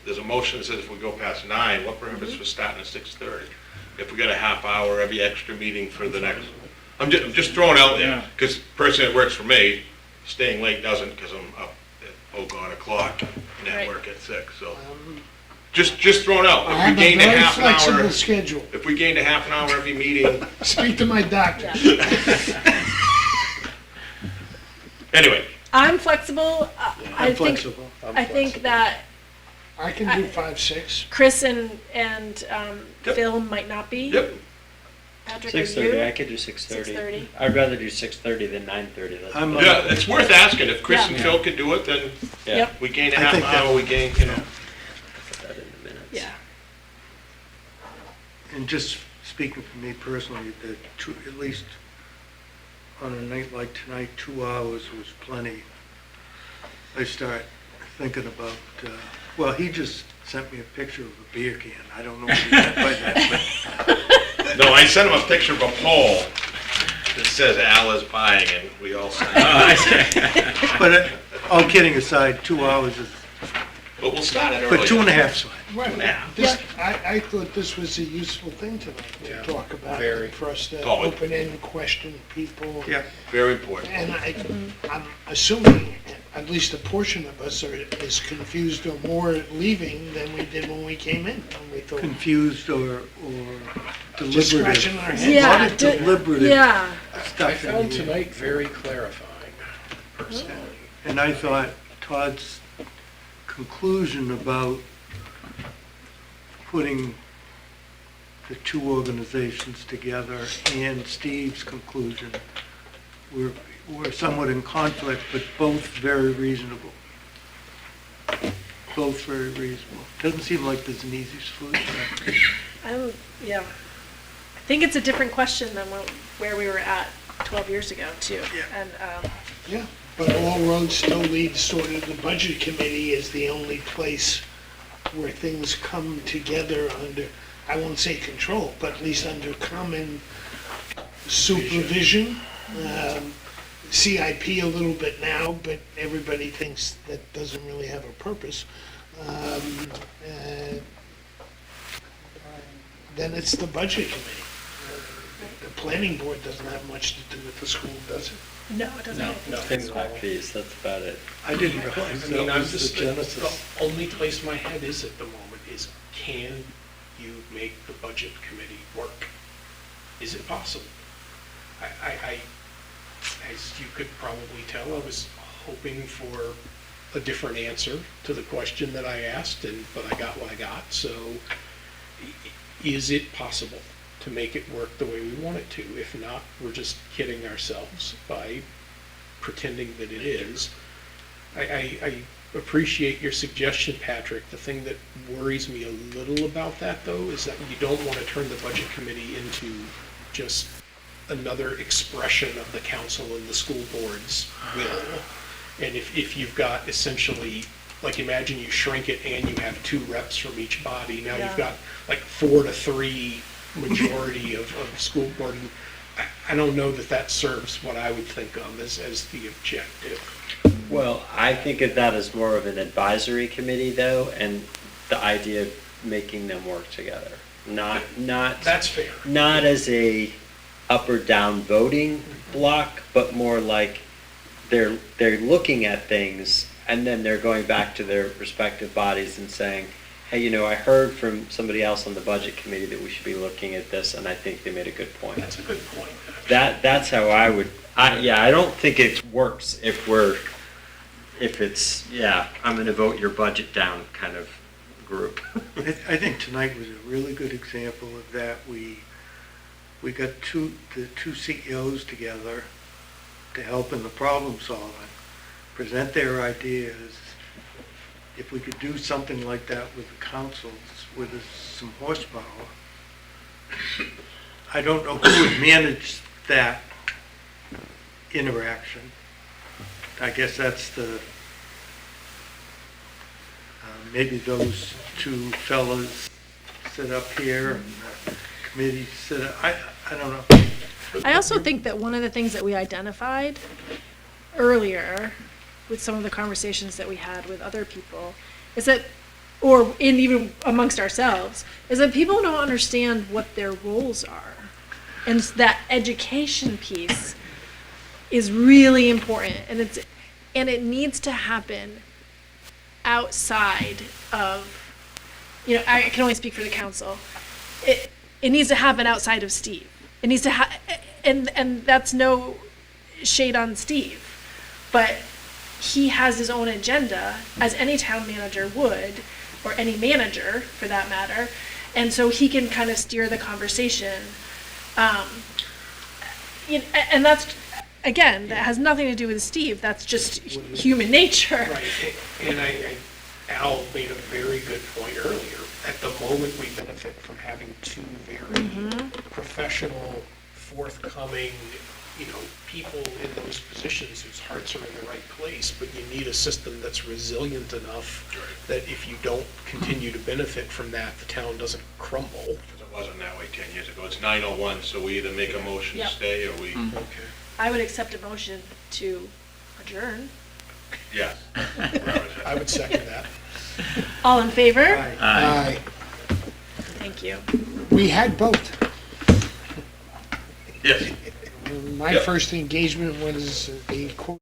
Speaker 5: there's a motion that says if we go past 9, what prohibits
Speaker 1: Mm-hmm.
Speaker 5: us starting at 6:30? If we got a half hour every extra meeting for the next, I'm just throwing out there,
Speaker 7: Yeah.
Speaker 5: because person that works for me, staying late doesn't, because I'm up at, oh God, o'clock, and at
Speaker 1: Right.
Speaker 5: work at 6, so. Just throwing out,
Speaker 6: I
Speaker 5: if
Speaker 6: have
Speaker 5: we
Speaker 6: a
Speaker 5: gained a
Speaker 6: very
Speaker 5: half an hour,
Speaker 6: flexible schedule.
Speaker 5: if we gained a half an hour every meeting,
Speaker 6: Speak to my doctor.
Speaker 1: Yeah.
Speaker 5: Anyway,
Speaker 1: I'm flexible. I
Speaker 3: I'm
Speaker 1: think,
Speaker 3: flexible.
Speaker 1: I think that
Speaker 6: I can do 5-6.
Speaker 1: Chris and
Speaker 5: Yep.
Speaker 1: Phil might not be.
Speaker 5: yep,
Speaker 1: Patrick, are
Speaker 2: 6:30, I
Speaker 1: you?
Speaker 2: could do 6:30.
Speaker 1: 6:30?
Speaker 2: I'd rather do 6:30 than 9:30.
Speaker 3: I'm,
Speaker 5: yeah, it's worth asking. If Chris and
Speaker 1: Yeah.
Speaker 5: Phil could do it, then
Speaker 2: Yeah.
Speaker 1: Yep.
Speaker 5: we gain a
Speaker 3: I
Speaker 5: half
Speaker 3: think that-
Speaker 5: hour, we gain, you know.
Speaker 2: Put that in the minutes.
Speaker 1: Yeah.
Speaker 3: And just speaking for me personally, that at least on a night like tonight, 2 hours was plenty. I start thinking about, well, he just sent me a picture of a beer can. I don't know what he meant by that,
Speaker 5: No, I sent him a picture of a poll that says Al is buying, and we all signed.
Speaker 3: but all kidding aside, 2 hours is,
Speaker 5: But we'll start it early.
Speaker 3: but 2.5 is fine.
Speaker 6: Right.
Speaker 5: Yeah.
Speaker 6: This, I thought this was a useful thing tonight to
Speaker 11: Yeah,
Speaker 6: talk about,
Speaker 11: very.
Speaker 6: for us to
Speaker 5: Oh, it-
Speaker 6: open-end question people.
Speaker 3: Yeah.
Speaker 5: Very important.
Speaker 6: And I'm assuming at least a portion of us are as confused or more leaving than we did when we came in. And we thought,
Speaker 3: Confused or
Speaker 6: just
Speaker 3: deliberative.
Speaker 6: scratching our heads.
Speaker 3: A lot
Speaker 1: Yeah.
Speaker 3: of deliberative
Speaker 1: Yeah.
Speaker 11: I
Speaker 3: stuff in
Speaker 11: found
Speaker 3: here.
Speaker 11: tonight very clarifying, personally.
Speaker 3: And I thought Todd's conclusion about putting the two organizations together and Steve's conclusion were somewhat in conflict, but both very reasonable. Both very reasonable. Doesn't seem like there's an easy solution.
Speaker 1: I don't, yeah. I think it's a different question than where we were at 12 years ago, too.
Speaker 3: Yeah.
Speaker 1: And,
Speaker 6: Yeah, but all roads still lead sort of, the budget committee is the only place where things come together under, I won't say control, but at least under common supervision. CIP a little bit now, but everybody thinks that doesn't really have a purpose. Then it's the budget committee. The planning board doesn't have much to do with the school, does it?
Speaker 1: no, it doesn't.
Speaker 11: No.
Speaker 2: Things like fees, that's about it.
Speaker 3: I didn't realize
Speaker 11: I
Speaker 3: that
Speaker 11: mean, I'm
Speaker 3: was the
Speaker 11: just,
Speaker 3: genesis.
Speaker 11: the only place my head is at the moment is, can you make the budget committee work? Is it possible? I, as you could probably tell, I was hoping for a different answer to the question that I asked, but I got what I got, so is it possible to make it work the way we want it to? If not, we're just kidding ourselves by pretending that it is. I appreciate your suggestion, Patrick. The thing that worries me a little about that, though, is that you don't want to turn the budget committee into just another expression of the council and the school board's will. And if you've got essentially, like, imagine you shrink it and you have 2 reps from each body, now
Speaker 1: Yeah.
Speaker 11: you've got like 4-3 majority of school board. And I don't know that that serves what I would think of as the objective.
Speaker 2: Well, I think of that as more of an advisory committee though, and the idea of making them work together. Not
Speaker 11: That's fair.
Speaker 2: not as a up or down voting block, but more like they're looking at things and then they're going back to their respective bodies and saying, hey, you know, I heard from somebody else on the budget committee that we should be looking at this, and I think they made a good point.
Speaker 11: That's a good point.
Speaker 2: That's how I would, I don't think it works if it's, I'm gonna vote your budget down kind of group.
Speaker 3: I think tonight was a really good example of that. We got the two CEOs together to help in the problem solving, present their ideas. If we could do something like that with the councils, with some horsepower, I don't know who would manage that interaction. I guess that's maybe those 2 fellows sit up here and the committee sit up, I don't know.
Speaker 1: I also think that one of the things that we identified earlier with some of the conversations that we had with other people is that, or in even amongst ourselves, is that people don't understand what their roles are. And that education piece is really important, and it needs to happen outside of, I can only speak for the council. It needs to happen outside of Steve. It needs to and that's no shade on Steve, but he has his own agenda, as any town manager would, or any manager for that matter, and so he can kind of steer the conversation. And that's, again, that has nothing to do with Steve, that's just human nature.
Speaker 11: Right, and Al made a very good point earlier. At the moment, we benefit from having two very professional, forthcoming, people in those positions whose hearts are in the right place, but you need a system that's resilient enough that if you don't continue to benefit from that, the town doesn't crumble.
Speaker 5: Because it wasn't that way 10 years ago. It's 9:01, so we either make a motion to
Speaker 1: Yep.
Speaker 5: stay or we,
Speaker 11: Okay.
Speaker 1: I would accept a motion to adjourn.
Speaker 5: yeah.
Speaker 11: I would second that.
Speaker 1: All in favor?
Speaker 6: Aye.
Speaker 1: Thank you.
Speaker 6: We had both.
Speaker 5: Yes.
Speaker 6: My
Speaker 5: Yep.
Speaker 6: first engagement was a quote